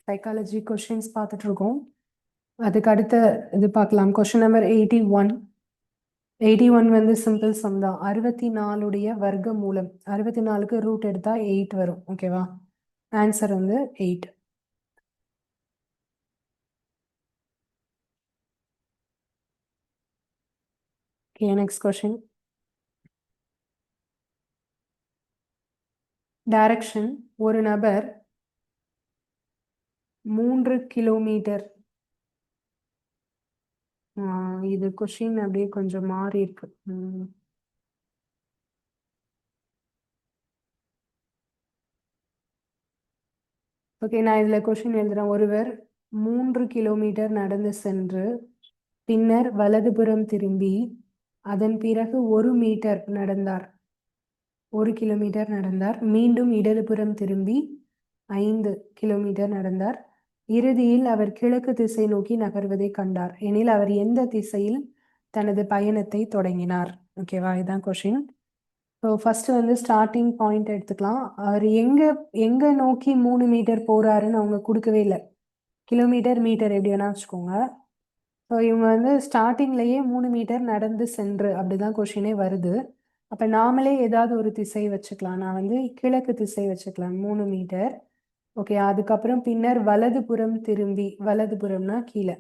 Psychology questions பார்த்துட்டு இருக்கோம். அதுக்கு அடுத்த இது பார்க்கலாம். Question number 81. 81 வந்து சிம்பிள் சம் தான். 64 வர்க்க மூலம். 64க்கு ரூட் எடுத்தா 8 வரும். ஓகேவா? ஆன்சர் வந்து 8. Okay, next question. டைரக்ஷன்: ஒரு நபர் 3 கிலோமீட்டர். இது கொஷின் அப்படியே கொஞ்சம் மாறி இருக்கு. ஓகே, நான் இதில் கொஷின் எழுதுறேன். ஒருவர் 3 கிலோமீட்டர் நடந்து சென்று பின்னர் வலதுபுறம் திரும்பி அதன் பிறகு 1 மீட்டர் நடந்தார். 1 கிலோமீட்டர் நடந்தார். மீண்டும் இடதுபுறம் திரும்பி 5 கிலோமீட்டர் நடந்தார். இறுதியில் அவர் கிழக்கு திசை நோக்கி நகர்வதை கண்டார். எனில் அவர் எந்த திசையில் தனது பயணத்தை தொடங்கினார்? ஓகேவா? இதுதான் கொஷின். ஸோ ஃபர்ஸ்ட் வந்து ஸ்டார்டிங் பாயிண்ட் எடுத்துக்கலாம். அவர் எங்க நோக்கி 3 மீட்டர் போறாருன்னு அவங்க கொடுக்கவே இல்லை. கிலோமீட்டர் மீட்டர் எப்படி வேணா வச்சுக்கோங்க. ஸோ இவங்க வந்து ஸ்டார்டிங்லேயே 3 மீட்டர் நடந்து சென்று அப்படிதான் கொஷினே வருது. அப்போ நாமளே ஏதாவது ஒரு திசை வச்சுக்கலாம். நான் வந்து கிழக்கு திசை வச்சுக்கலாம். 3 மீட்டர். ஓகே, அதுக்கப்புறம் பின்னர் வலதுபுறம் திரும்பி, வலதுபுறம்னா கீழே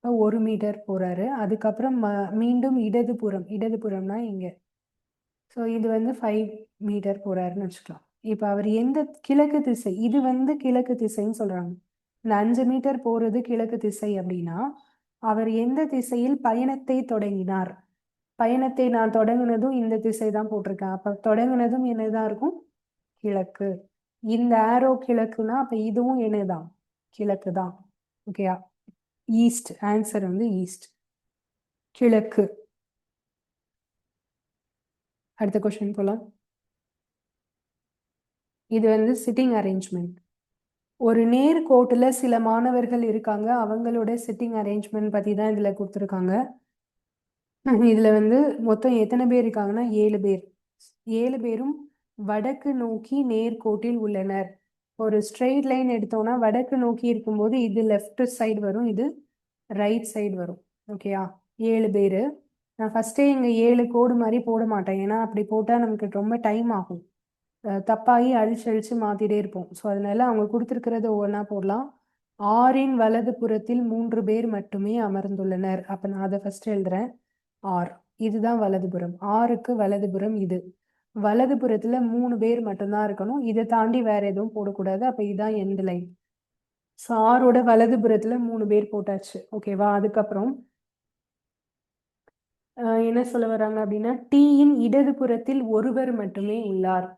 1 மீட்டர் போறாரு. அதுக்கப்புறம் மீண்டும் இடதுபுறம், இடதுபுறம்னா இங்கே. ஸோ இது வந்து 5 மீட்டர் போறாருன்னு வச்சுக்கலாம். இப்போ அவர் எந்த கிழக்கு திசை, இது வந்து கிழக்கு திசைன்னு சொல்றாங்க. இந்த 5 மீட்டர் போறது கிழக்கு திசை அப்படின்னா அவர் எந்த திசையில் பயணத்தை தொடங்கினார்? பயணத்தை நான் தொடங்கினதும் இந்த திசை தான் போட்டிருக்கேன். அப்ப தொடங்கினதும் என்னதான் இருக்கும்? கிழக்கு. இந்த ஆரோ கிழக்குனா அப்ப இதுவும் என்னதான்? கிழக்கு தான். ஓகேயா? ஈஸ்ட். ஆன்சர் வந்து ஈஸ்ட், கிழக்கு. அடுத்த கொஸ்டின் போலாம். இது வந்து சிட்டிங் அரேஞ்ச்மெண்ட். ஒரு நேர் கோட்டுல சில மாணவர்கள் இருக்காங்க. அவங்களோட சிட்டிங் அரேஞ்ச்மெண்ட் பத்தி தான் இதுல கொடுத்துருக்காங்க. இதுல வந்து மொத்தம் எத்தனை பேர் இருக்காங்கன்னா 7 பேர். 7 பேரும் வடக்கு நோக்கி நேர்கோட்டில் உள்ளனர். ஒரு ஸ்ட்ரெயிட் லைன் எடுத்தோம்னா வடக்கு நோக்கி இருக்கும்போது இது லெஃப்ட் சைடு வரும், இது ரைட் சைடு வரும். ஓகேயா? 7 பேர். நான் ஃபர்ஸ்டே இங்க 7 கோடு மாதிரி போட மாட்டேன். ஏன்னா அப்படி போட்டா நமக்கு ரொம்ப டைம் ஆகும். தப்பாகி அழிச்சு மாத்திட்டே இருப்போம். ஸோ அதனால அவங்க கொடுத்துருக்கிறத ஒவ்வொன்றா போடலாம். ஆறின் வலது புறத்தில் 3 பேர் மட்டுமே அமர்ந்துள்ளனர். அப்ப நான் அதை ஃபர்ஸ்ட் எழுதுறேன். ஆர், இதுதான் வலதுபுறம். ஆருக்கு வலதுபுறம் இது. வலதுபுறத்துல 3 பேர் மட்டும்தான் இருக்கணும். இதை தாண்டி வேற எதுவும் போடக்கூடாது. அப்ப இதுதான் எண்ட் லைன். ஸோ ஆரோட வலதுபுறத்துல 3 பேர் போட்டாச்சு. ஓகேவா? அதுக்கப்புறம் என்ன சொல்ல வர்றாங்க அப்படின்னா டீயின் இடதுபுறத்தில் ஒருவர் மட்டுமே உள்ளார்.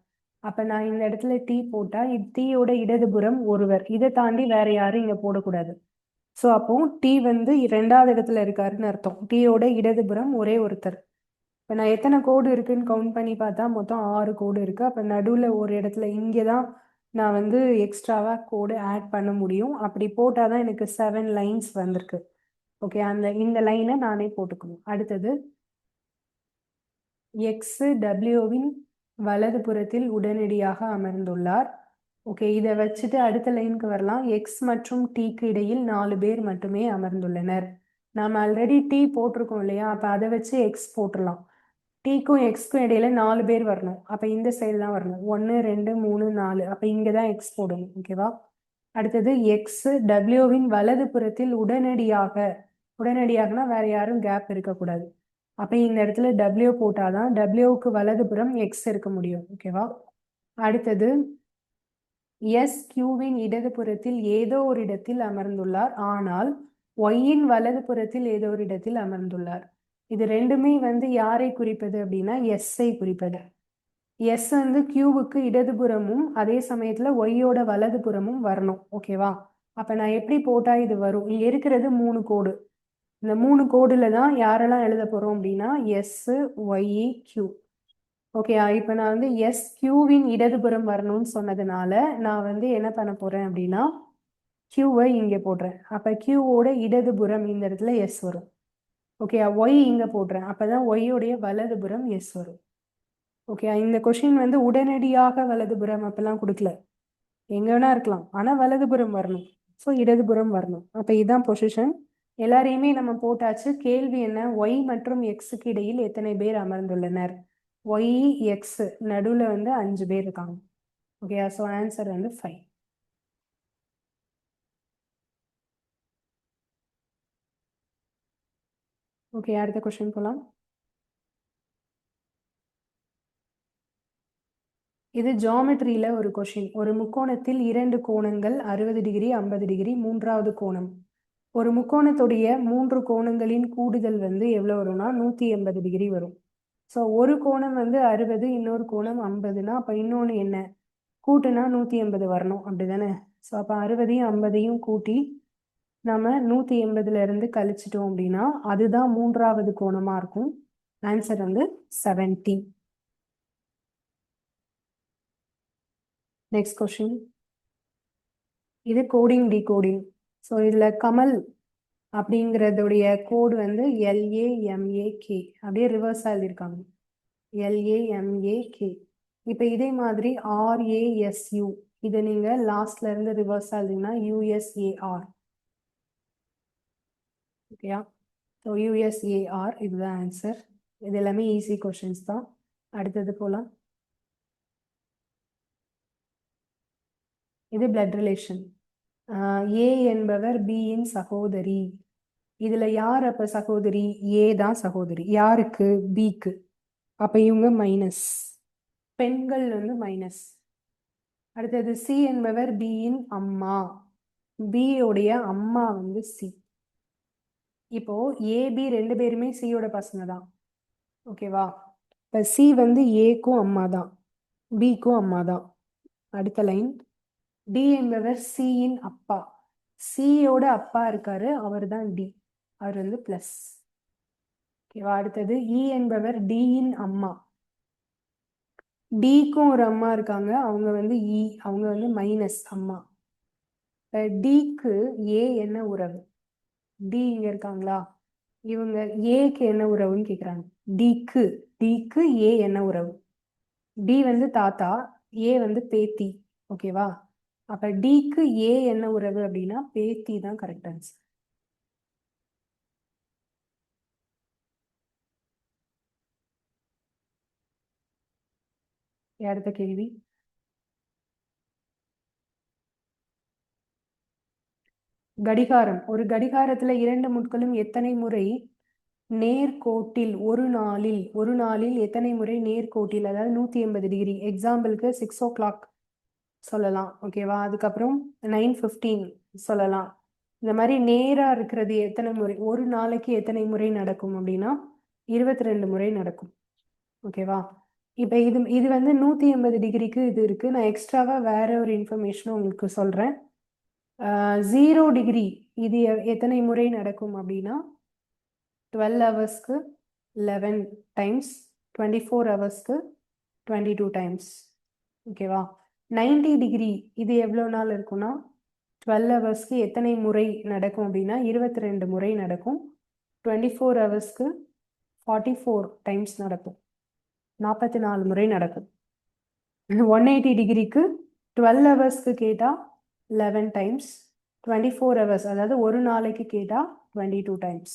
அப்ப நான் இந்த இடத்துல டீ போட்டா டீயோட இடதுபுறம் ஒருவர். இதை தாண்டி வேற யாரும் இங்க போடக்கூடாது. ஸோ அப்போ டீ வந்து 2வது இடத்துல இருக்காருன்னு அர்த்தம். டீயோட இடதுபுறம் ஒரே ஒருத்தர். இப்போ நான் எத்தனை கோடு இருக்குன்னு கவுண்ட் பண்ணி பார்த்தா மொத்தம் 6 கோடு இருக்கு. அப்போ நடுவில் ஒரு இடத்துல இங்கே தான் நான் வந்து எக்ஸ்ட்ராவாக கோடு ஆட் பண்ண முடியும். அப்படி போட்டால் தான் எனக்கு 7 லைன்ஸ் வந்திருக்கு. ஓகே, இந்த லைனை நானே போட்டுக்கணும். அடுத்தது எக்ஸ் டபிள்யூவின் வலது புறத்தில் உடனடியாக அமர்ந்துள்ளார். ஓகே, இதை வச்சுட்டு அடுத்த லைனுக்கு வரலாம். எக்ஸ் மற்றும் டீக்கு இடையில் 4 பேர் மட்டுமே அமர்ந்துள்ளனர். நாம் ஆல்ரெடி டீ போட்டிருக்கோம் இல்லையா? அப்போ அதை வச்சு எக்ஸ் போட்டுடலாம். டீக்கும் எக்ஸ்க்கும் இடையில 4 பேர் வரணும். அப்போ இந்த சைடு தான் வரணும். 1 2 3 4. அப்போ இங்கே தான் எக்ஸ் போடணும். ஓகேவா? அடுத்தது எக்ஸ் டபிள்யூவின் வலது புறத்தில் உடனடியாக. உடனடியாகனா வேற யாரும் கேப் இருக்கக்கூடாது. அப்போ இந்த இடத்துல டபிள்யூ போட்டாதான் டபிள்யூவுக்கு வலதுபுறம் எக்ஸ் இருக்க முடியும். ஓகேவா? அடுத்தது எஸ் கியூவின் இடதுபுறத்தில் ஏதோ ஒரு இடத்தில் அமர்ந்துள்ளார். ஆனால் ஒய்யின் வலது புறத்தில் ஏதோ ஒரு இடத்தில் அமர்ந்துள்ளார். இது ரெண்டுமே வந்து யாரை குறிப்பது அப்படின்னா எஸ்ஐ குறிப்பது. எஸ் வந்து கியூவுக்கு இடதுபுறமும் அதே சமயத்துல ஒய்யோட வலதுபுறமும் வரணும். ஓகேவா? அப்ப நான் எப்படி போட்டா இது வரும்? இங்க இருக்கிறது 3 கோடு. இந்த 3 கோடுல தான் யாரெல்லாம் எழுத போறோம் அப்படின்னா எஸ், ஒய், கியூ. ஓகே, இப்போ நான் வந்து எஸ் கியூவின் இடதுபுறம் வரணும்னு சொன்னதுனால நான் வந்து என்ன பண்ண போறேன் அப்படின்னா கியூவை இங்கே போடுறேன். அப்போ கியூவோட இடதுபுறம் இந்த இடத்துல எஸ் வரும். ஓகே, ஒய் இங்கே போடுறேன். அப்போதான் ஒய்யோடைய வலதுபுறம் எஸ் வரும். ஓகே, இந்த கொஷின் வந்து உடனடியாக வலதுபுறம் அப்பெல்லாம் கொடுக்கல. எங்க வேணா இருக்கலாம், ஆனால் வலதுபுறம் வரணும். ஸோ இடதுபுறம் வரணும். அப்போ இதுதான் பொசிஷன். எல்லாரையுமே நம்ம போட்டாச்சு. கேள்வி என்ன? ஒய் மற்றும் எக்ஸுக்கு இடையில் எத்தனை பேர் அமர்ந்துள்ளனர்? ஒய் எக்ஸ் நடுவில் வந்து 5 பேர் இருக்காங்க. ஓகே, ஸோ ஆன்சர் வந்து 5. ஓகே, அடுத்த கொஸ்டின் போகலாம். இது ஜியாமெட்ரியில ஒரு கொஷின். ஒரு முக்கோணத்தில் 2 கோணங்கள் 60 டிகிரி 50 டிகிரி. மூன்றாவது கோணம். ஒரு முக்கோணத்துடைய 3 கோணங்களின் கூடுதல் வந்து எவ்வளோ வரும்னா 180 டிகிரி வரும். ஸோ ஒரு கோணம் வந்து 60, இன்னொரு கோணம் 50னா அப்போ இன்னொன்று என்ன? கூட்டுனா 180 வரணும், அப்படிதானே? ஸோ அப்போ 60ஐயும் 50ஐயும் கூட்டி நம்ம 180ல இருந்து கழிச்சிட்டோம் அப்படின்னா அதுதான் மூன்றாவது கோணமா இருக்கும். ஆன்சர் வந்து 70. Next question. இது கோடிங் டிகோடிங். ஸோ இதில் கமல் அப்படிங்கிறதுடைய கோடு வந்து LAMAK, அப்படியே ரிவர்ஸாக எழுதியிருக்காங்க. LAMAK. இப்போ இதே மாதிரி RASU, இதை நீங்கள் லாஸ்ட்ல இருந்து ரிவர்ஸாக எழுதிங்கன்னா USAR. ஓகேயா? ஸோ USAR இதுதான் ஆன்சர். இது எல்லாமே ஈஸி கொஷின்ஸ் தான். அடுத்தது போகலாம். இது பிளட் ரிலேஷன். A என்பவர் Bயின் சகோதரி. இதுல யார் அப்ப சகோதரி? A தான் சகோதரி. யாருக்கு? Bக்கு. அப்ப இவங்க மைனஸ், பெண்கள் வந்து மைனஸ். அடுத்தது C என்பவர் Bயின் அம்மா. B உடைய அம்மா வந்து C. இப்போ AB 2 பேருமே Cயோட பசங்க தான். ஓகேவா? இப்ப C வந்து Aக்கும் அம்மா தான், Bக்கும் அம்மா தான். அடுத்த லைன். D என்பவர் Cயின் அப்பா. Cயோட அப்பா இருக்காரு, அவர் தான் D, அவர் வந்து பிளஸ். ஓகேவா? அடுத்தது E என்பவர் Dயின் அம்மா. Dக்கும் ஒரு அம்மா இருக்காங்க, அவங்க வந்து E, அவங்க வந்து மைனஸ் அம்மா. Dக்கு A என்ன உறவு? D இங்க இருக்காங்களா? இவங்க Aக்கு என்ன உறவுன்னு கேக்குறாங்க. Dக்கு A என்ன உறவு? D வந்து தாத்தா, A வந்து பேத்தி. ஓகேவா? அப்ப Dக்கு A என்ன உறவு அப்படின்னா பேத்தி தான் கரெக்ட் ஆன்சர். அடுத்த கேள்வி. கடிகாரம். ஒரு கடிகாரத்துல 2 முட்களும் எத்தனை முறை நேர்கோட்டில் ஒரு நாளில் எத்தனை முறை நேர்கோட்டில், அதாவது 180 டிகிரி. எக்ஸாம்பிளுக்கு 6 o'clock சொல்லலாம். ஓகேவா? அதுக்கப்புறம் 9:15 சொல்லலாம். இந்த மாதிரி நேரா இருக்கிறது எத்தனை முறை, ஒரு நாளைக்கு எத்தனை முறை நடக்கும் அப்படின்னா 22 முறை நடக்கும். ஓகேவா? இப்போ இது வந்து 180 டிகிரிக்கு இது இருக்கு. நான் எக்ஸ்ட்ராவா வேற ஒரு இன்ஃபர்மேஷனும் உங்களுக்கு சொல்றேன். 0 டிகிரி இது எத்தனை முறை நடக்கும் அப்படின்னா 12 ஹவர்ஸ்க்கு 11 டைம்ஸ், 24 ஹவர்ஸ்க்கு 22 டைம்ஸ். ஓகேவா? 90 டிகிரி இது எவ்வளோ நாள் இருக்கும்னா 12 ஹவர்ஸ்க்கு எத்தனை முறை நடக்கும் அப்படின்னா 22 முறை நடக்கும். 24 ஹவர்ஸ்க்கு 44 டைம்ஸ் நடக்கும், 44 முறை நடக்கும். 180 டிகிரிக்கு 12 ஹவர்ஸ்க்கு கேட்டால் 11 டைம்ஸ், 24 ஹவர்ஸ் அதாவது ஒரு நாளைக்கு கேட்டால் 22 டைம்ஸ்.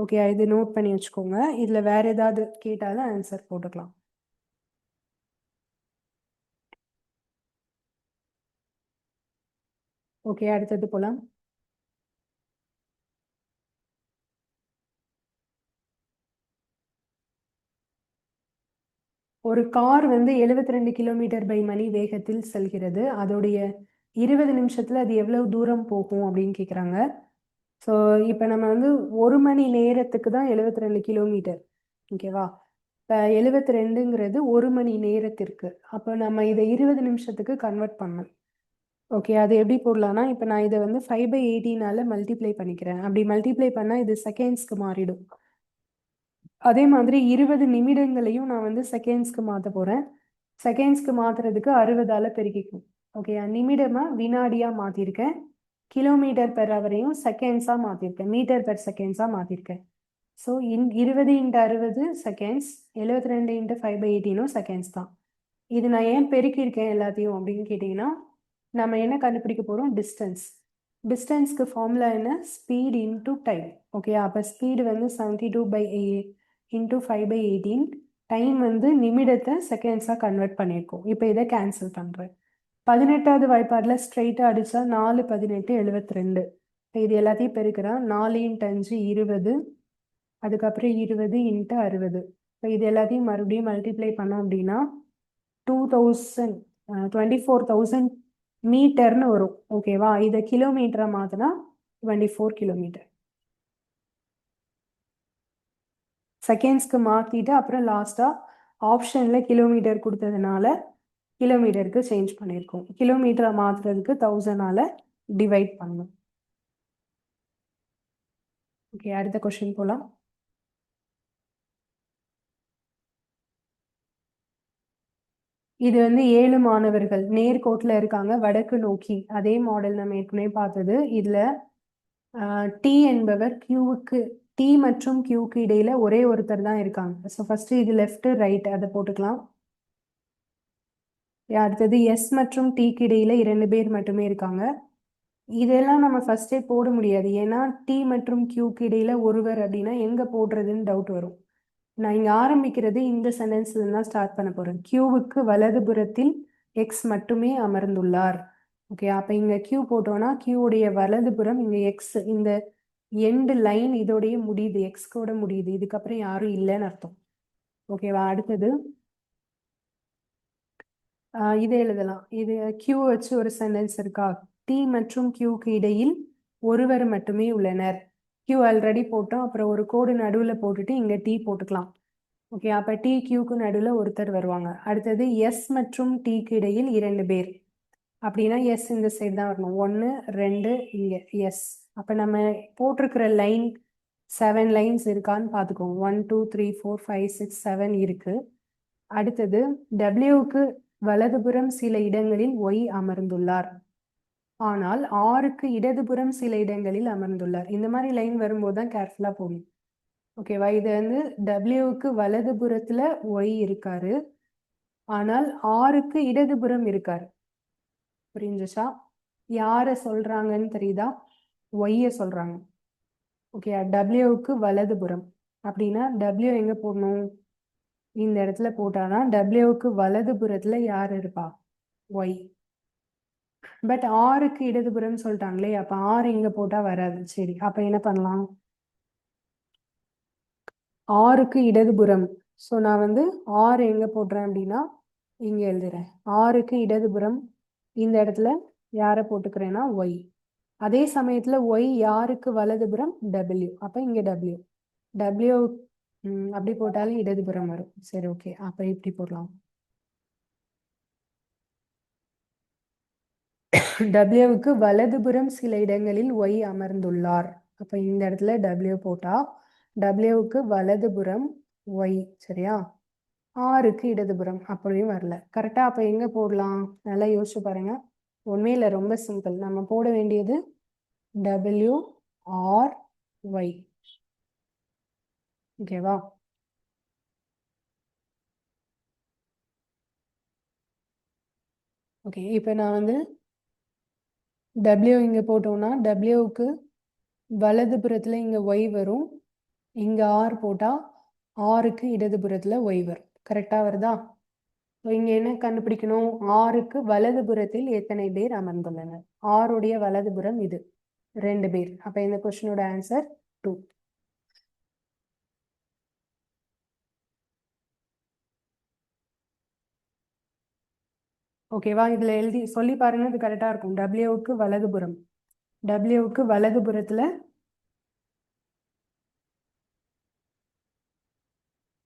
ஓகே, இது நோட் பண்ணி வச்சுக்கோங்க. இதில் வேற ஏதாவது கேட்டாலும் ஆன்சர் போட்டுக்கலாம். ஓகே, அடுத்தது போலாம். ஒரு கார் வந்து 72 கிலோமீட்டர் பை மணி வேகத்தில் செல்கிறது. அதோடைய 20 நிமிஷத்துல அது எவ்வளவு தூரம் போகும் அப்படின்னு கேட்குறாங்க. ஸோ இப்போ நம்ம வந்து 1 மணி நேரத்துக்கு தான் 72 கிலோமீட்டர். ஓகேவா? இப்போ 72ங்கிறது 1 மணி நேரத்திற்கு. அப்போ நம்ம இதை 20 நிமிஷத்துக்கு கன்வெர்ட் பண்ணணும். ஓகே, அது எப்படி போடலாம்னா, இப்போ நான் இதை வந்து 5/18 மல்டிப்ளை பண்ணிக்கிறேன். அப்படி மல்டிப்ளை பண்ணால் இது செகண்ட்ஸ்க்கு மாறிடும். அதே மாதிரி 20 நிமிடங்களையும் நான் வந்து செகண்ட்ஸ்க்கு மாற்ற போகிறேன். செகண்ட்ஸ்க்கு மாற்றுறதுக்கு 60ஆல் பெருக்கிக்கும். ஓகே, நிமிடமாக வினாடியாக மாற்றிருக்கேன். கிலோமீட்டர் பெர் ஹவரையும் செகண்ட்ஸாக மாற்றிருக்கேன், மீட்டர் பெர் செகண்ட்ஸாக மாற்றிருக்கேன். ஸோ 20 × 60 செகண்ட்ஸ், 72 × 5/18 செகண்ட்ஸ் தான். இது நான் ஏன் பெருக்கியிருக்கேன் எல்லாத்தையும் அப்படின்னு கேட்டிங்கன்னா, நம்ம என்ன கண்டுபிடிக்க போகிறோம்? டிஸ்டன்ஸ். டிஸ்டன்ஸ்க்கு ஃபார்முலா என்ன? Speed into time. ஓகே, அப்போ ஸ்பீடு வந்து 72/8 இன்டூ 5/18. டைம் வந்து நிமிடத்தை செகண்ட்ஸாக கன்வெர்ட் பண்ணியிருக்கோம். இப்போ இதை கேன்சல் பண்ணுறேன். 18வது வாய்ப்பாடில் ஸ்ட்ரைட்டாக அடித்தா 4 18 72. இது எல்லாத்தையும் பெருக்கிறேன். 4 × 5 20. அதுக்கப்புறம் 20 × 60. இப்போ இது எல்லாத்தையும் மறுபடியும் மல்டிப்ளை பண்ணோம் அப்படின்னா 2000 24,000 மீட்டர்னு வரும். ஓகேவா? இதை கிலோமீட்டரை மாற்றினா 24 கிலோமீட்டர். செகண்ட்ஸ்க்கு மாற்றிட்டு அப்புறம் லாஸ்ட்டாக ஆப்ஷனில் கிலோமீட்டர் கொடுத்ததுனால கிலோமீட்டருக்கு சேஞ்ச் பண்ணியிருக்கோம். கிலோமீட்டரை மாற்றுறதுக்கு 1000ஆல் டிவைட் பண்ணணும். ஓகே, அடுத்த கொஸ்டின் போகலாம். இது வந்து 7 மாணவர்கள் நேர்கோட்டில் இருக்காங்க வடக்கு நோக்கி. அதே மாடல் நம்ம ஏற்கனவே பார்த்தது. இதில் டி என்பவர் கியூவுக்கு டி மற்றும் கியூக்கு இடையில ஒரே ஒருத்தர் தான் இருக்காங்க. ஸோ ஃபர்ஸ்ட் இது லெஃப்ட் ரைட் அதை போட்டுக்கலாம். அடுத்தது எஸ் மற்றும் டிக்கு இடையில 2 பேர் மட்டுமே இருக்காங்க. இதெல்லாம் நம்ம ஃபர்ஸ்டே போட முடியாது. ஏன்னா டி மற்றும் கியூக்கு இடையில ஒருவர் அப்படின்னா எங்க போடுறதுன்னு டவுட் வரும். நான் இங்க ஆரம்பிக்கிறது இந்த சென்டென்ஸ்ல தான் ஸ்டார்ட் பண்ண போறேன். கியூவுக்கு வலதுபுறத்தில் எக்ஸ் மட்டுமே அமர்ந்துள்ளார். ஓகே, அப்ப இங்க கியூ போட்டோம்னா கியூடைய வலதுபுறம் இங்க எக்ஸ், இந்த எண்டு லைன் இதோடைய முடியுது, எக்ஸ்கோட முடியுது. இதுக்கப்புறம் யாரும் இல்லைன்னு அர்த்தம். ஓகேவா? அடுத்தது இதை எழுதலாம். இது கியூ வச்சு ஒரு சென்டென்ஸ் இருக்கா? டி மற்றும் கியூக்கு இடையில் ஒருவர் மட்டுமே உள்ளனர். கியூ ஆல்ரெடி போட்டோம். அப்புறம் ஒரு கோடு நடுவில் போட்டுட்டு இங்கே டி போட்டுக்கலாம். ஓகே, அப்போ டி கியூக்கு நடுவில் ஒருத்தர் வருவாங்க. அடுத்தது எஸ் மற்றும் டிக்கு இடையில் 2 பேர் அப்படின்னா எஸ் இந்த சைடு தான் வரணும். 1 2 இங்கே எஸ். அப்போ நம்ம போட்டிருக்கிற லைன் 7 லைன்ஸ் இருக்கான்னு பார்த்துக்கோங்க. 1 2 3 4 5 6 7 இருக்கு. அடுத்தது டபிள்யூக்கு வலதுபுறம் சில இடங்களில் ஒய் அமர்ந்துள்ளார். ஆனால் ஆருக்கு இடதுபுறம் சில இடங்களில் அமர்ந்துள்ளார். இந்த மாதிரி லைன் வரும்போது தான் கேர்ஃபுல்லாக போகணும். ஓகேவா? இது வந்து டபிள்யூக்கு வலதுபுறத்துல ஒய் இருக்காரு, ஆனால் ஆருக்கு இடதுபுறம் இருக்காரு. புரிஞ்சுச்சா? யாரை சொல்றாங்கன்னு தெரியுதா? ஒய்ய சொல்றாங்க. ஓகே, டபிள்யூக்கு வலதுபுறம் அப்படின்னா டபிள்யூ எங்க போடணும்? இந்த இடத்துல போட்டாதான் டபிள்யூக்கு வலதுபுறத்துல யார் இருப்பா? ஒய். பட் ஆருக்கு இடதுபுறம் சொல்லிட்டாங்களே, அப்ப ஆறு இங்க போட்டா வராது. சரி, அப்ப என்ன பண்ணலாம்? ஆருக்கு இடதுபுறம். ஸோ நான் வந்து ஆறு எங்க போடுறேன் அப்படின்னா இங்க எழுதுறேன். ஆருக்கு இடதுபுறம் இந்த இடத்துல யாரை போட்டுக்கிறேன்னா ஒய். அதே சமயத்துல ஒய் யாருக்கு வலதுபுறம்? டபிள்யூ. அப்ப இங்க டபிள்யூ. டபிள்யூ அப்படி போட்டாலும் இடதுபுறம் வரும். சரி, ஓகே, அப்ப இப்படி போடலாம். டபிள்யூவுக்கு வலதுபுறம் சில இடங்களில் ஒய் அமர்ந்துள்ளார். அப்ப இந்த இடத்துல டபிள்யூ போட்டா டபிள்யூவுக்கு வலதுபுறம் ஒய். சரியா? ஆருக்கு இடதுபுறம் அப்படியும் வரல. கரெக்டா? அப்ப எங்க போடலாம்? நல்லா யோசிச்சு பாருங்க. உண்மையில ரொம்ப சிம்பிள். நம்ம போட வேண்டியது டபிள்யூ ஆர் ஒய். ஓகேவா? ஓகே, இப்போ நான் வந்து டபிள்யூ இங்க போட்டோம்னா டபிள்யூவுக்கு வலதுபுறத்துல இங்க ஒய் வரும். இங்க ஆர் போட்டா ஆருக்கு இடதுபுறத்துல ஒய் வரும். கரெக்டா வருதா? இங்க என்ன கண்டுபிடிக்கணும்? ஆருக்கு வலதுபுறத்தில் எத்தனை பேர் அமர்ந்துள்ளனர்? ஆருடைய வலதுபுறம் இது 2 பேர். அப்ப இந்த கொஸ்டினோட ஆன்சர் 2. ஓகேவா? இதுல எழுதி சொல்லி பாருங்க, இது கரெக்டா இருக்கும். டபிள்யூவுக்கு வலதுபுறம், டபிள்யூவுக்கு வலதுபுறத்துல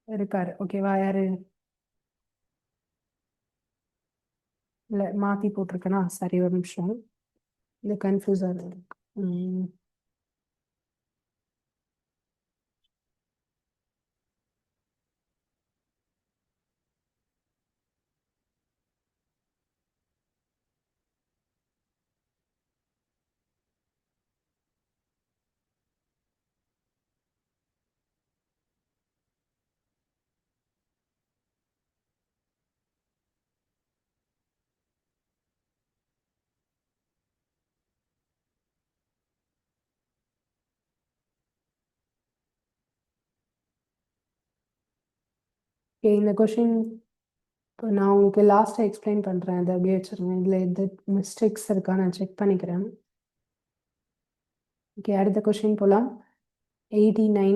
இருக்காரு. ஓகேவா? யாரு? இல்ல, மாத்தி போட்டிருக்கனா? சரி, ஒரு நிமிஷம். இது கன்ஃபியூஸ் ஆகுது. ஓகே, இந்த கொஷின் நான் உங்களுக்கு லாஸ்ட்டாக எக்ஸ்பிளைன் பண்ணுறேன். அதை அப்படியே வச்சுருங்க. இதில் எது மிஸ்டேக்ஸ் இருக்கா நான் செக் பண்ணிக்கிறேன். ஓகே, அடுத்த கொஷின் போகலாம். 89,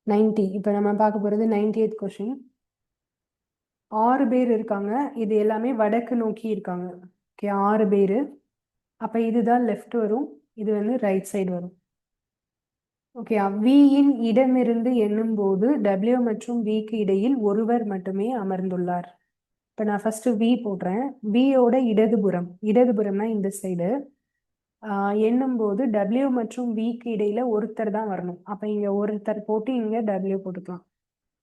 90. இப்போ நம்ம பார்க்க போகிறது 98th கொஷின். 6 பேர் இருக்காங்க. இது எல்லாமே வடக்கு நோக்கி இருக்காங்க. ஓகே, 6 பேர். அப்போ இதுதான் லெஃப்ட் வரும், இது வந்து ரைட் சைடு வரும். ஓகே, வியின் இடமிருந்து எண்ணும் போது டபிள்யூ மற்றும் விக்கு இடையில் ஒருவர் மட்டுமே அமர்ந்துள்ளார். இப்போ நான் ஃபர்ஸ்ட் வி போடுறேன். வியோட இடதுபுறம்னா இந்த சைடு. எண்ணும் போது டபிள்யூ மற்றும் விக்கு இடையில ஒருத்தர் தான் வரணும். அப்போ இங்கே ஒருத்தர் போட்டு இங்கே டபிள்யூ போட்டுக்கலாம்.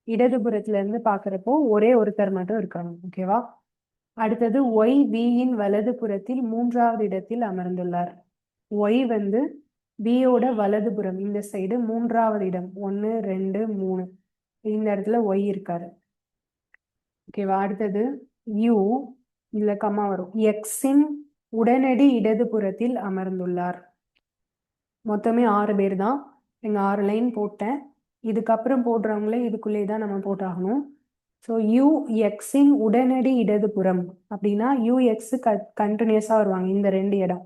இடதுபுறத்துல இருந்து பார்க்குறப்போ ஒரே ஒருத்தர் மட்டும் இருக்காங்க. ஓகேவா? அடுத்தது ஒய் வியின் வலது புறத்தில் 3வது இடத்தில் அமர்ந்துள்ளார். ஒய் வந்து பியோட வலதுபுறம் இந்த சைடு 3வது இடம். 1 2 3 இந்த இடத்துல ஒய் இருக்காரு. ஓகேவா? அடுத்தது யூ, இதுல கம்மா வரும். எக்ஸின் உடனடி இடதுபுறத்தில் அமர்ந்துள்ளார். மொத்தமே 6 பேர் தான். இங்க 6 லைன் போட்டேன். இதுக்கப்புறம் போடுறவங்களே இதுக்குள்ளே தான் நம்ம போட்டாகணும். ஸோ யூ எக்ஸின் உடனடி இடதுபுறம் அப்படின்னா யூ எக்ஸ் கண்டினியூஸாக வருவாங்க இந்த 2 இடம்.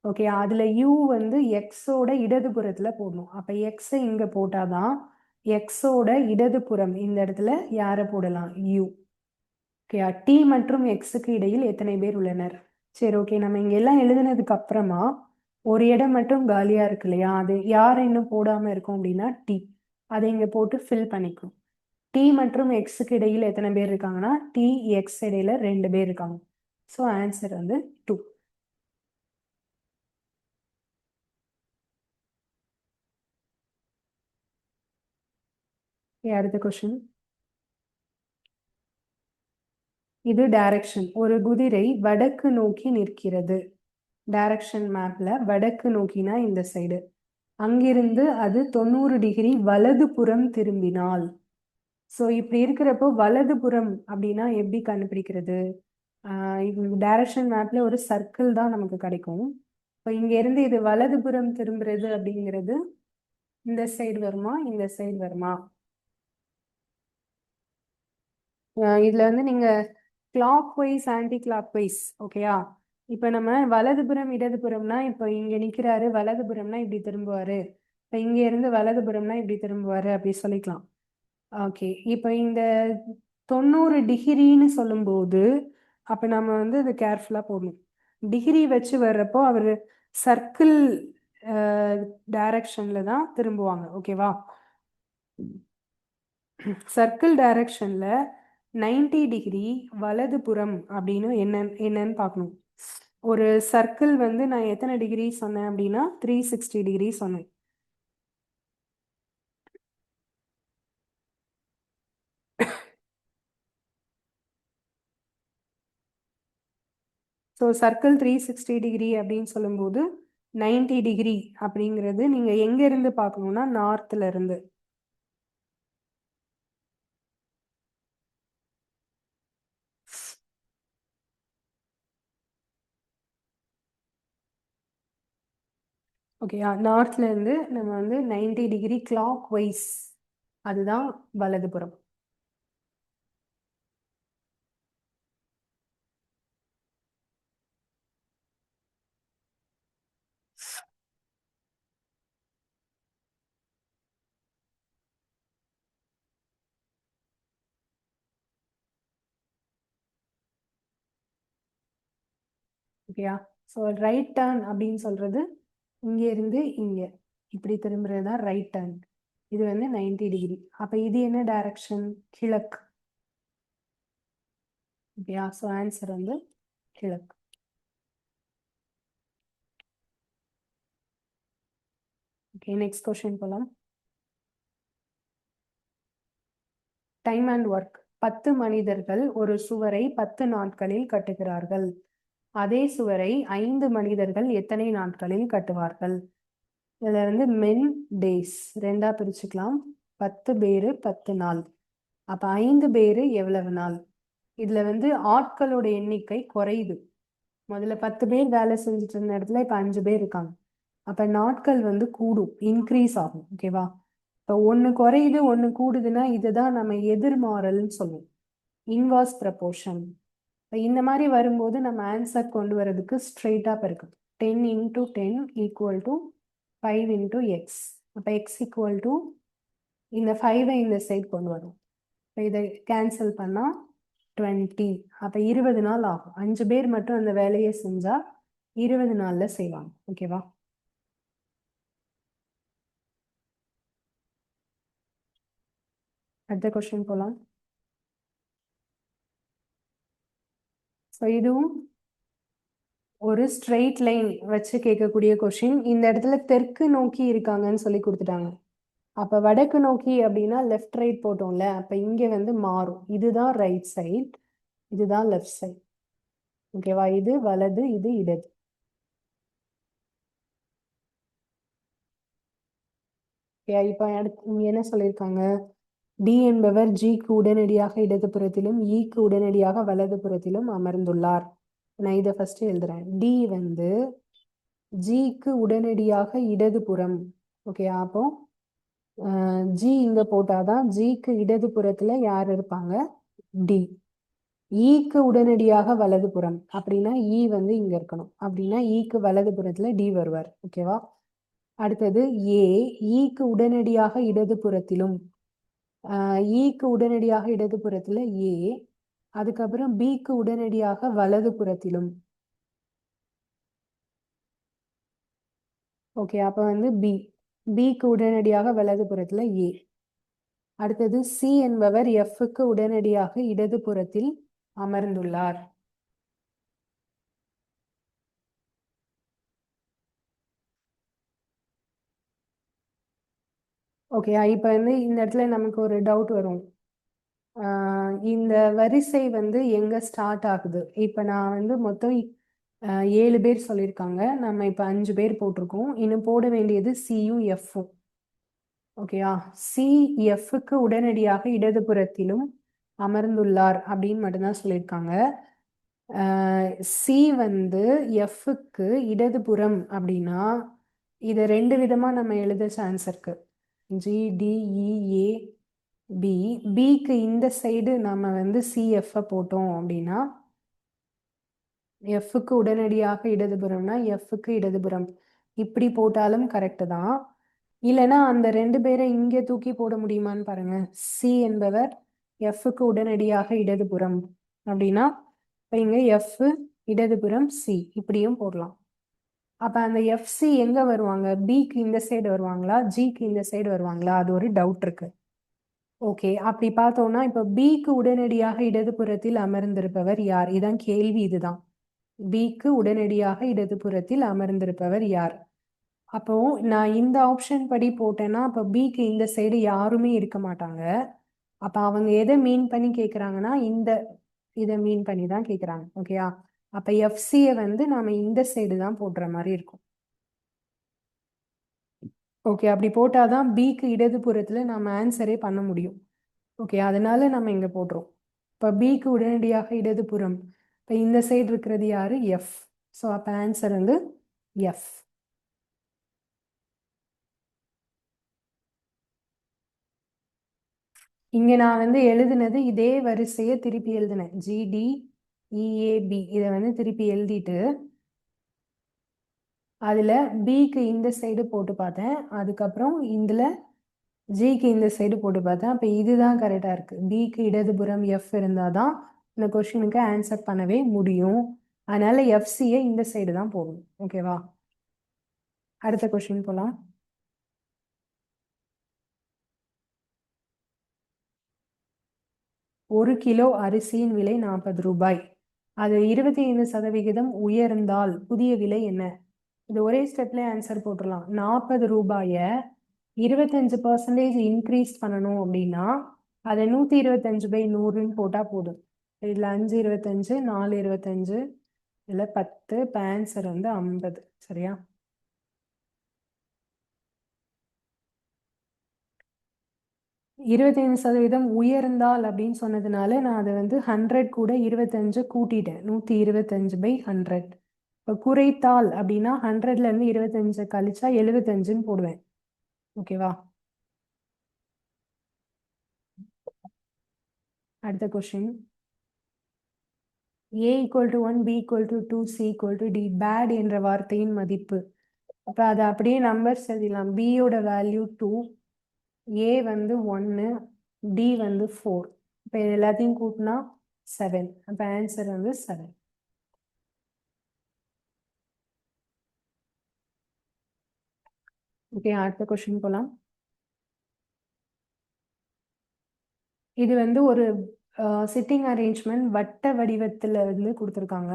ஓகே, அதில் யூ வந்து எக்ஸோட இடதுபுறத்தில் போடணும். அப்போ எக்ஸை இங்கே போட்டாதான் எக்ஸோட இடதுபுறம் இந்த இடத்துல யாரை போடலாம்? யூ. ஓகே, டி மற்றும் எக்ஸுக்கு இடையில் எத்தனை பேர் உள்ளனர்? சரி, ஓகே, நம்ம இங்க எல்லாம் எழுதுனதுக்கு அப்புறமா ஒரு இடம் மட்டும் காலியா இருக்கு இல்லையா? அது யார் இன்னும் போடாம இருக்கும் அப்படின்னா டி. அதை இங்க போட்டு ஃபில் பண்ணிக்கும். டி மற்றும் எக்ஸுக்கு இடையில் எத்தனை பேர் இருக்காங்கன்னா டி எக்ஸ் இடையில 2 பேர் இருக்காங்க. ஸோ ஆன்சர் வந்து 2. அடுத்த கொஸ்டின். இது டைரக்ஷன். ஒரு குதிரை வடக்கு நோக்கி நிற்கிறது. டைரக்ஷன் மேப்ல வடக்கு நோக்கினா இந்த சைடு. அங்கிருந்து அது 90 டிகிரி வலது புறம் திரும்பினால். ஸோ இப்படி இருக்கிறப்போ வலதுபுறம் அப்படின்னா எப்படி கண்டுபிடிக்கிறது? டைரக்ஷன் மேப்ல ஒரு சர்க்கிள் தான் நமக்கு கிடைக்கும். இப்போ இங்க இருந்து இது வலதுபுறம் திரும்புறது அப்படிங்கிறது இந்த சைடு வருமா, இந்த சைடு வருமா? இதுல வந்து நீங்க clockwise anticlockwise. ஓகேயா? இப்போ நம்ம வலதுபுறம் இடதுபுறம்னா இப்போ இங்க நிக்கிறாரு, வலதுபுறம்னா இப்படி திரும்புவாரு. இப்போ இங்க இருந்து வலதுபுறம்னா இப்படி திரும்புவாரு அப்படி சொல்லிக்கலாம். ஓகே, இப்போ இந்த 90 டிகிரின்னு சொல்லும்போது அப்போ நம்ம வந்து இது கேர்ஃபுல்லாக போடணும். டிகிரி வச்சு வர்றப்போ அவர் சர்க்கிள் டைரக்ஷனில் தான் திரும்புவாங்க. ஓகேவா? சர்க்கிள் டைரக்ஷனில் 90 டிகிரி வலதுபுறம் அப்படின்னு என்னன்னு பார்க்கணும். ஒரு சர்க்கிள் வந்து நான் எத்தனை டிகிரி சொன்னேன் அப்படின்னா 360 டிகிரி சொன்னேன். ஸோ சர்க்கிள் 360 டிகிரி அப்படின்னு சொல்லும்போது 90 டிகிரி அப்படிங்கிறது நீங்கள் எங்கேருந்து பார்க்கணுன்னா நார்த்தில் இருந்து. ஓகே, நார்த்ல இருந்து நம்ம வந்து 90 டிகிரி கிளாக் வைஸ், அதுதான் வலதுபுறம். ஓகேயா? ஸோ ரைட் டர்ன் அப்படின்னு சொல்றது இங்க இருந்து இங்க இப்படி திரும்புறது தான் ரைட் டர்ன். இது வந்து 90 டிகிரி. அப்போ இது என்ன டைரக்ஷன்? கிழக்கு. ஓகேயா? ஸோ ஆன்சர் வந்து கிழக்கு. ஓகே, நெக்ஸ்ட் கொஸ்டின் போகலாம். Time and work. 10 மனிதர்கள் ஒரு சுவரை 10 நாட்களில் கட்டுகிறார்கள். அதே சுவரை 5 மனிதர்கள் எத்தனை நாட்களில் கட்டுவார்கள்? இதுல வந்து மென் டேஸ் ரெண்டா பிரிச்சுக்கலாம். 10 பேரு 10 நாள். அப்ப 5 பேரு எவ்வளவு நாள்? இதுல வந்து ஆட்களோட எண்ணிக்கை குறையுது. முதல்ல 10 பேர் வேலை செஞ்சுட்டு இருந்த இடத்துல இப்ப 5 பேர் இருக்காங்க. அப்ப நாட்கள் வந்து கூடும், இன்க்ரீஸ் ஆகும். ஓகேவா? இப்போ ஒன்று குறையுது ஒன்று கூடுதுன்னா இதுதான் நம்ம எதிர்மாறல்னு சொல்லுவோம், இன்வர்ஸ் ப்ரப்போர்ஷன். இப்போ இந்த மாதிரி வரும்போது நம்ம ஆன்சர் கொண்டு வரதுக்கு ஸ்ட்ரெயிட்டாக பெருக்கும். 10 into 10 equal to 5 into X. அப்போ எக்ஸ் ஈக்குவல் டு இந்த 5ஐ இந்த சைட் கொண்டு வரும். இப்போ இதை கேன்சல் பண்ணால் 20. அப்போ 20 நாள் ஆகும். 5 பேர் மட்டும் அந்த வேலையை செஞ்சால் 20 நாளில் செய்வாங்க. ஓகேவா? அடுத்த கொஸ்டின் போகலாம். ஸோ இதுவும் ஒரு ஸ்ட்ரெயிட் லைன் வச்சு கேட்கக்கூடிய கொஷின். இந்த இடத்துல தெற்கு நோக்கி இருக்காங்கன்னு சொல்லி கொடுத்துட்டாங்க. அப்போ வடக்கு நோக்கி அப்படின்னா லெஃப்ட் ரைட் போட்டோம்ல, அப்போ இங்கே வந்து மாறும். இதுதான் ரைட் சைட், இதுதான் லெஃப்ட் சைட். ஓகேவா? இது வலது, இது இடது. இப்போ அடுத்து இங்கே என்ன சொல்லியிருக்காங்க? டி என்பவர் ஜிக்கு உடனடியாக இடதுபுறத்திலும் ஈக்கு உடனடியாக வலதுபுறத்திலும் அமர்ந்துள்ளார். நான் இதை ஃபர்ஸ்ட் எழுதுறேன். டி வந்து ஜிக்கு உடனடியாக இடதுபுறம். ஓகே, அப்போ ஜி இங்க போட்டாதான் ஜிக்கு இடதுபுறத்துல யார் இருப்பாங்க? டி. ஈக்கு உடனடியாக வலதுபுறம் அப்படின்னா ஈ வந்து இங்க இருக்கணும். அப்படின்னா ஈக்கு வலதுபுறத்துல டி வருவார். ஓகேவா? அடுத்தது ஏ ஈக்கு உடனடியாக இடதுபுறத்திலும், ஈக்கு உடனடியாக இடதுபுறத்துல ஏ, அதுக்கப்புறம் பிக்கு உடனடியாக வலதுபுறத்திலும். ஓகே, அப்ப வந்து பி, பிக்கு உடனடியாக வலதுபுறத்துல ஏ. அடுத்தது சி என்பவர் எஃப்க்கு உடனடியாக இடதுபுறத்தில் அமர்ந்துள்ளார். ஓகே, இப்போ வந்து இந்த இடத்துல நமக்கு ஒரு டவுட் வரும். இந்த வரிசை வந்து எங்க ஸ்டார்ட் ஆகுது? இப்போ நான் வந்து மொத்தம் 7 பேர் சொல்லியிருக்காங்க. நம்ம இப்போ 5 பேர் போட்டிருக்கோம். இன்னும் போட வேண்டியது சியும் எஃப்பும். ஓகேயா? சி எஃப்க்கு உடனடியாக இடதுபுறத்திலும் அமர்ந்துள்ளார் அப்படின்னு மட்டும்தான் சொல்லியிருக்காங்க. சி வந்து எஃப்க்கு இடதுபுறம் அப்படின்னா இதை 2 விதமா நம்ம எழுத சான்ஸ் இருக்கு. ஜிடிஇஏ பி. பிக்கு இந்த சைடு நம்ம வந்து சிஎஃப் போட்டோம் அப்படின்னா எஃப்க்கு உடனடியாக இடதுபுறம்னா எஃப்க்கு இடதுபுறம் இப்படி போட்டாலும் கரெக்டு தான். இல்லைன்னா அந்த 2 பேரை இங்கே தூக்கி போட முடியுமான்னு பாருங்க. சி என்பவர் எஃப்க்கு உடனடியாக இடதுபுறம் அப்படின்னா இப்போ இங்கே எஃப் இடதுபுறம் சி இப்படியும் போடலாம். அப்போ அந்த எஃப்சி எங்கே வருவாங்க? பிக்கு இந்த சைடு வருவாங்களா, ஜிக்கு இந்த சைடு வருவாங்களா? அது ஒரு டவுட் இருக்கு. ஓகே, அப்படி பார்த்தோம்னா இப்போ பிக்கு உடனடியாக இடதுபுறத்தில் அமர்ந்திருப்பவர் யார்? இதான் கேள்வி. இதுதான் பிக்கு உடனடியாக இடதுபுறத்தில் அமர்ந்திருப்பவர் யார்? அப்போ நான் இந்த ஆப்ஷன் படி போட்டேன்னா அப்போ பிக்கு இந்த சைடு யாருமே இருக்க மாட்டாங்க. அப்போ அவங்க எதை மீன் பண்ணி கேட்குறாங்கன்னா இதை மீன் பண்ணி தான் கேட்குறாங்க. ஓகேயா? அப்போ எஃப்சியை வந்து நாம இந்த சைடு தான் போடுற மாதிரி இருக்கும். ஓகே, அப்படி போட்டாதான் பிக்கு இடதுபுறத்துல நம்ம ஆன்சரே பண்ண முடியும். ஓகே, அதனால நம்ம இங்க போடுறோம். இப்போ பிக்கு உடனடியாக இடதுபுறம், இப்போ இந்த சைடு இருக்கிறது யாரு? எஃப். ஸோ அப்போ ஆன்சர் வந்து எஃப். இங்க நான் வந்து எழுதுனது இதே வரிசையை திருப்பி எழுதினேன். ஜிடி இஏபி இதை வந்து திருப்பி எழுதிட்டு அதுல பிக்கு இந்த சைடு போட்டு பார்த்தேன். அதுக்கப்புறம் இதுல ஜிக்கு இந்த சைடு போட்டு பார்த்தேன். அப்போ இதுதான் கரெக்டாக இருக்குது. பிக்கு இடதுபுறம் எஃப் இருந்தால் தான் இந்த கொஷினுக்கு ஆன்சர் பண்ணவே முடியும். அதனால எஃப்சியை இந்த சைடு தான் போகணும். ஓகேவா? அடுத்த கொஷின் போகலாம். ஒரு கிலோ அரிசியின் விலை 40 ரூபாய். அது 25% உயர்ந்தால் புதிய விலை என்ன? இது ஒரே ஸ்டெப்ல ஆன்சர் போட்டுடலாம். 40 ரூபாயை 25% இன்க்ரீஸ் பண்ணணும் அப்படின்னா அதை 125/100ன்னு போட்டால் போதும். இதில் 5 25 4 25 இதில் 10. இப்போ ஆன்சர் வந்து 50. சரியா? இருபத்தைந்து சதவீதம் உயர்ந்தால் அப்படின்னு சொன்னதுனால நான் அதை வந்து 100 கூட 25 கூட்டிட்டேன். 125/100. இப்போ குறைத்தால் அப்படின்னா 100ல இருந்து 25 கழிச்சா 75ன்னு போடுவேன். ஓகேவா? அடுத்த question, a equal to 1, b equal to 2, c equal to d. Bad என்ற வார்த்தையின் மதிப்பு. அப்போ அதை அப்படியே நம்பர்ஸ் எழுதிடலாம். b யோட வேல்யூ 2, a வந்து 1, d வந்து 4. இப்போ எல்லாத்தையும் கூட்டினா 7. அப்போ ஆன்சர் வந்து 7. ஓகே, அடுத்த கொஸ்டின் போகலாம். இது வந்து ஒரு சிட்டிங் அரேஞ்ச்மெண்ட் வட்ட வடிவத்தில் வந்து கொடுத்துருக்காங்க.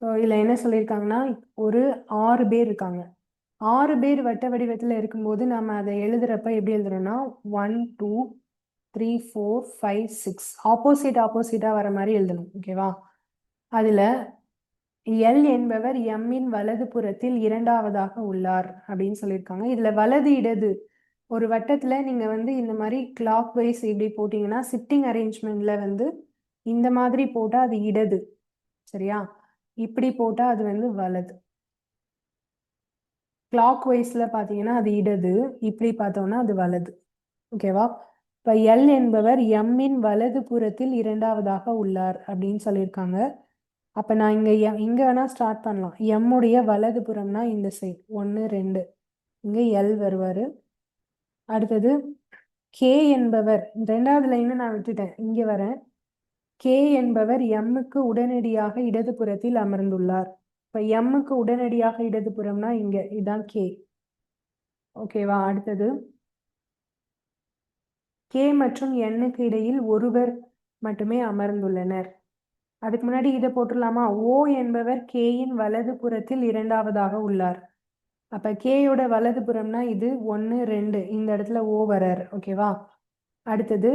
ஸோ இதில் என்ன சொல்லியிருக்காங்கன்னா, ஒரு 6 பேர் இருக்காங்க. 6 பேர் வட்ட வடிவத்தில் இருக்கும்போது நம்ம அதை எழுதுறப்ப எப்படி எழுதுறோம்னா 1 2 3 4 5 6 ஆப்போசிட்டாக வர மாதிரி எழுதணும். ஓகேவா? அதில் எல் என்பவர் எம்மின் வலது புறத்தில் இரண்டாவதாக உள்ளார் அப்படின்னு சொல்லியிருக்காங்க. இதில் வலது இடது ஒரு வட்டத்தில் நீங்கள் வந்து இந்த மாதிரி கிளாக் வைஸ் இப்படி போட்டிங்கன்னா சிட்டிங் அரேஞ்ச்மெண்ட்டில் வந்து இந்த மாதிரி போட்டால் அது இடது. சரியா? இப்படி போட்டால் அது வந்து வலது. கிளாக் வைஸில் பார்த்தீங்கன்னா அது இடது, இப்படி பார்த்தோம்னா அது வலது. ஓகேவா? இப்போ எல் என்பவர் எம்மின் வலது புறத்தில் இரண்டாவதாக உள்ளார் அப்படின்னு சொல்லியிருக்காங்க. அப்போ நான் இங்கே வேணால் ஸ்டார்ட் பண்ணலாம். எம்முடைய வலது புறம்னா இந்த சைட் 1 2, இங்கே எல் வருவார். அடுத்தது கே என்பவர், ரெண்டாவது லைனை நான் விட்டுட்டேன், இங்கே வரேன். கே என்பவர் எம்முக்கு உடனடியாக இடதுபுறத்தில் அமர்ந்துள்ளார். இப்போ எம்முக்கு உடனடியாக இடதுபுறம்னா இங்கே, இதுதான் கே. ஓகேவா? அடுத்தது கே மற்றும் எண்ணுக்கு இடையில் ஒருவர் மட்டுமே அமர்ந்துள்ளனர். அதுக்கு முன்னாடி இதை போட்டுடலாமா? ஓ என்பவர் கேயின் வலது புறத்தில் இரண்டாவதாக உள்ளார். அப்போ கேயோட வலது புறம்னா இது 1 2, இந்த இடத்துல ஓ வரார். ஓகேவா? அடுத்தது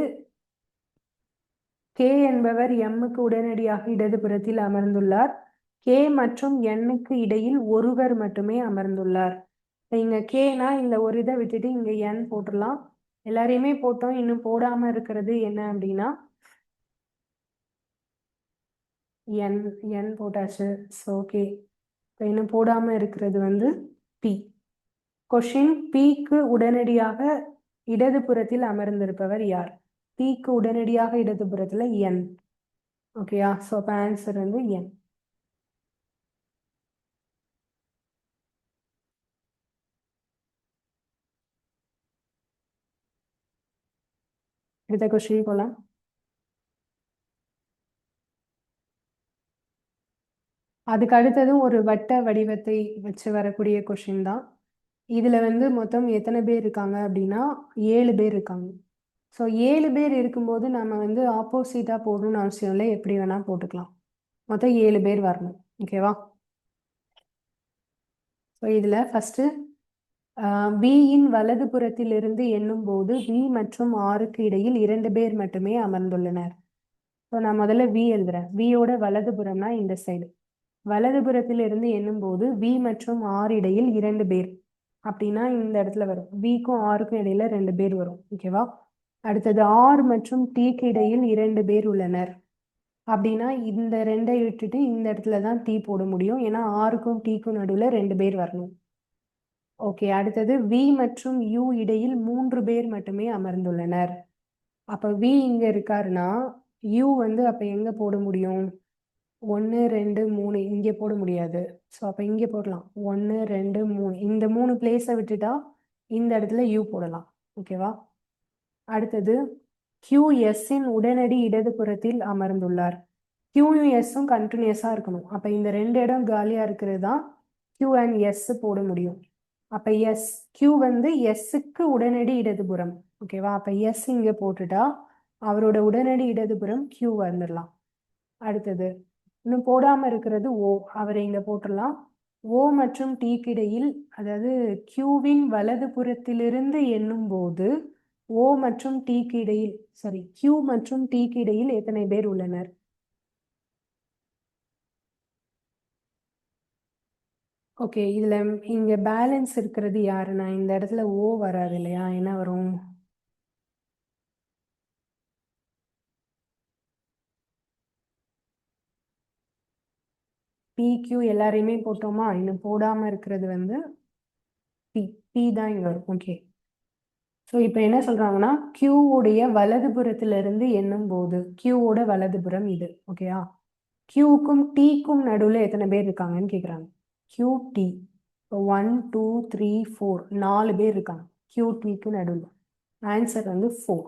கே என்பவர் எம்முக்கு உடனடியாக இடதுபுறத்தில் அமர்ந்துள்ளார். கே மற்றும் எண்ணுக்கு இடையில் ஒருவர் மட்டுமே அமர்ந்துள்ளார். இங்க கேனா இந்த ஒரு இதை விட்டுட்டு இங்க என் போட்டுடலாம். எல்லாரையுமே போட்டோம். இன்னும் போடாம இருக்கிறது என்ன அப்படின்னா என் என் போட்டாச்சு. ஓகே, இப்போ இன்னும் போடாம இருக்கிறது வந்து பி. கொஷின், பிக்கு உடனடியாக இடதுபுறத்தில் அமர்ந்திருப்பவர் யார்? பிக்கு உடனடியாக இடதுபுறத்தில் என். ஓகேயா? ஸோ அப்போ ஆன்சர் வந்து என். அடுத்த கொஸ்டின் போலாம். அதுக்கு அடுத்ததும் ஒரு வட்ட வடிவத்தை வச்சு வரக்கூடிய கொஸ்டின் தான். இதுல வந்து மொத்தம் எத்தனை பேர் இருக்காங்க அப்படின்னா 7 பேர் இருக்காங்க. ஸோ 7 பேர் இருக்கும்போது நம்ம வந்து ஆப்போசிட்டா போடணும்னு அவசியம் இல்லை, எப்படி வேணா போட்டுக்கலாம். மொத்தம் 7 பேர் வரணும். ஓகேவா? ஸோ இதுல ஃபர்ஸ்ட் பியின் வலது புறத்திலிருந்து எண்ணும் போது பி மற்றும் ஆருக்கு இடையில் 2 பேர் மட்டுமே அமர்ந்துள்ளனர். ஸோ நான் முதல்ல வி எழுதுறேன். வியோட வலது புறம்னா இந்த சைடு. வலது புறத்திலிருந்து எண்ணும் போது வி மற்றும் ஆர் இடையில் 2 பேர் அப்படின்னா இந்த இடத்துல வரும். விக்கும் ஆருக்கும் இடையில 2 பேர் வரும். ஓகேவா? அடுத்தது ஆர் மற்றும் டீக்கு இடையில் 2 பேர் உள்ளனர் அப்படின்னா இந்த 2ஐ விட்டுட்டு இந்த இடத்துல தான் டீ போட முடியும். ஏன்னா ஆருக்கும் டீக்கும் நடுவில் 2 பேர் வரணும். ஓகே, அடுத்தது வி மற்றும் யூ இடையில் 3 பேர் மட்டுமே அமர்ந்துள்ளனர். அப்ப வி இங்க இருக்காருன்னா யூ வந்து அப்ப எங்க போட முடியும்? 1 2 3 இங்கே போட முடியாது. ஸோ அப்போ இங்கே போடலாம். 1 2 3, இந்த 3 பிளேஸை விட்டுட்டா இந்த இடத்துல யூ போடலாம். ஓகேவா? அடுத்தது QSஇன் உடனடி இடதுபுறத்தில் அமர்ந்துள்ளார். Qயும் Sம் கண்டினியூஸாக இருக்கணும். அப்போ இந்த 2 இடம் காலியாக இருக்கிறது தான் Q அண்ட் S போட முடியும். அப்போ Q வந்து Sக்கு உடனடி இடதுபுறம். ஓகேவா? அப்போ S இங்கே போட்டுட்டா அவரோட உடனடி இடதுபுறம் Q வந்துடலாம். அடுத்தது இன்னும் போடாம இருக்கிறது ஓ, அவரை இங்க போட்டுடலாம். ஓ மற்றும் டீக்கு இடையில், அதாவது கியூவின் வலது புறத்திலிருந்து எண்ணும் போது ஓ மற்றும் டீக்கு இடையில், சாரி, கியூ மற்றும் டீக்கு இடையில் எத்தனை பேர் உள்ளனர்? ஓகே, இதுல இங்க பேலன்ஸ் இருக்கிறது யாருன்னா இந்த இடத்துல ஓ வராது இல்லையா? என்ன வரும்? பி கியூ எல்லாரையுமே போட்டோமா? இன்னும் போடாம இருக்கிறது வந்து பி. பி தான் இங்க வரும். ஓகே, ஸோ இப்போ என்ன சொல்றாங்கன்னா Q உடைய வலதுபுறத்திலிருந்து எண்ணும் போது Qவோட வலதுபுறம் இது ஓகேயா. Qக்கும் Tக்கும் நடுவில் எத்தனை பேர் இருக்காங்கன்னு கேட்குறாங்க. QT இப்போ 1 2 3 4 4 பேர் இருக்காங்க QTக்கு நடுவில். ஆன்சர் வந்து 4.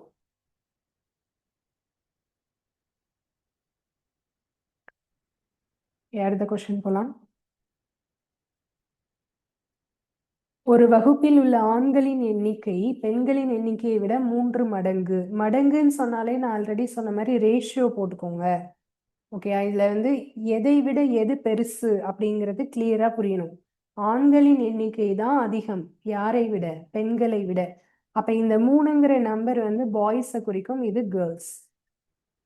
அடுத்த கொஸ்டின் போலாம். ஒரு வகுப்பில் உள்ள ஆண்களின் எண்ணிக்கை பெண்களின் எண்ணிக்கையை விட 3 மடங்கு. மடங்குன்னு சொன்னாலே நான் ஆல்ரெடி சொன்ன மாதிரி ரேஷியோ போட்டுக்கோங்க. ஓகே, இதுல வந்து எதை விட எது பெருசு அப்படிங்கிறது கிளியரா புரியணும். ஆண்களின் எண்ணிக்கை தான் அதிகம், யாரை விட? பெண்களை விட. அப்ப இந்த 3ங்கிற நம்பர் வந்து பாய்ஸை குறிக்கும், இது கேர்ள்ஸ்.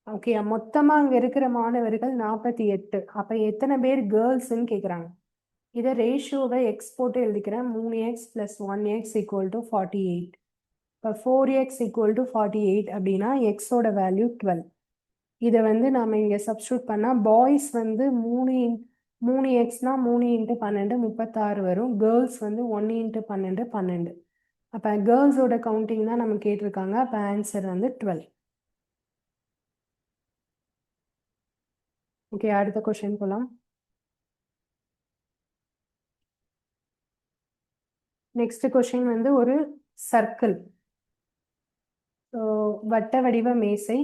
ஓகே, மொத்தமா அங்க இருக்கிற மாணவர்கள் 48. அப்ப எத்தனை பேர் கேர்ள்ஸ்ன்னு கேக்குறாங்க. இதை ரேஷியோவை எக்ஸ் போட்டு எழுதிக்கிறேன். 3x + 1x = 48. இப்போ 4x = 48 அப்படின்னா எக்ஸோட வேல்யூ 12. இதை வந்து நாம இங்க சப்ஸ்டியூட் பண்ணா பாய்ஸ் வந்து 3x-னா 3 × 12 36 வரும். கேர்ள்ஸ் வந்து 1 × 12 12. அப்ப கேர்ள்ஸோட கவுண்டிங் தான் நம்ம கேட்டிருக்காங்க. அப்ப ஆன்சர் வந்து 12. ஓகே, அடுத்த கொஸ்டின் போலாம். நெக்ஸ்ட் கொஸ்டின் வந்து ஒரு சர்க்கிள், வட்ட வடிவ மேசை.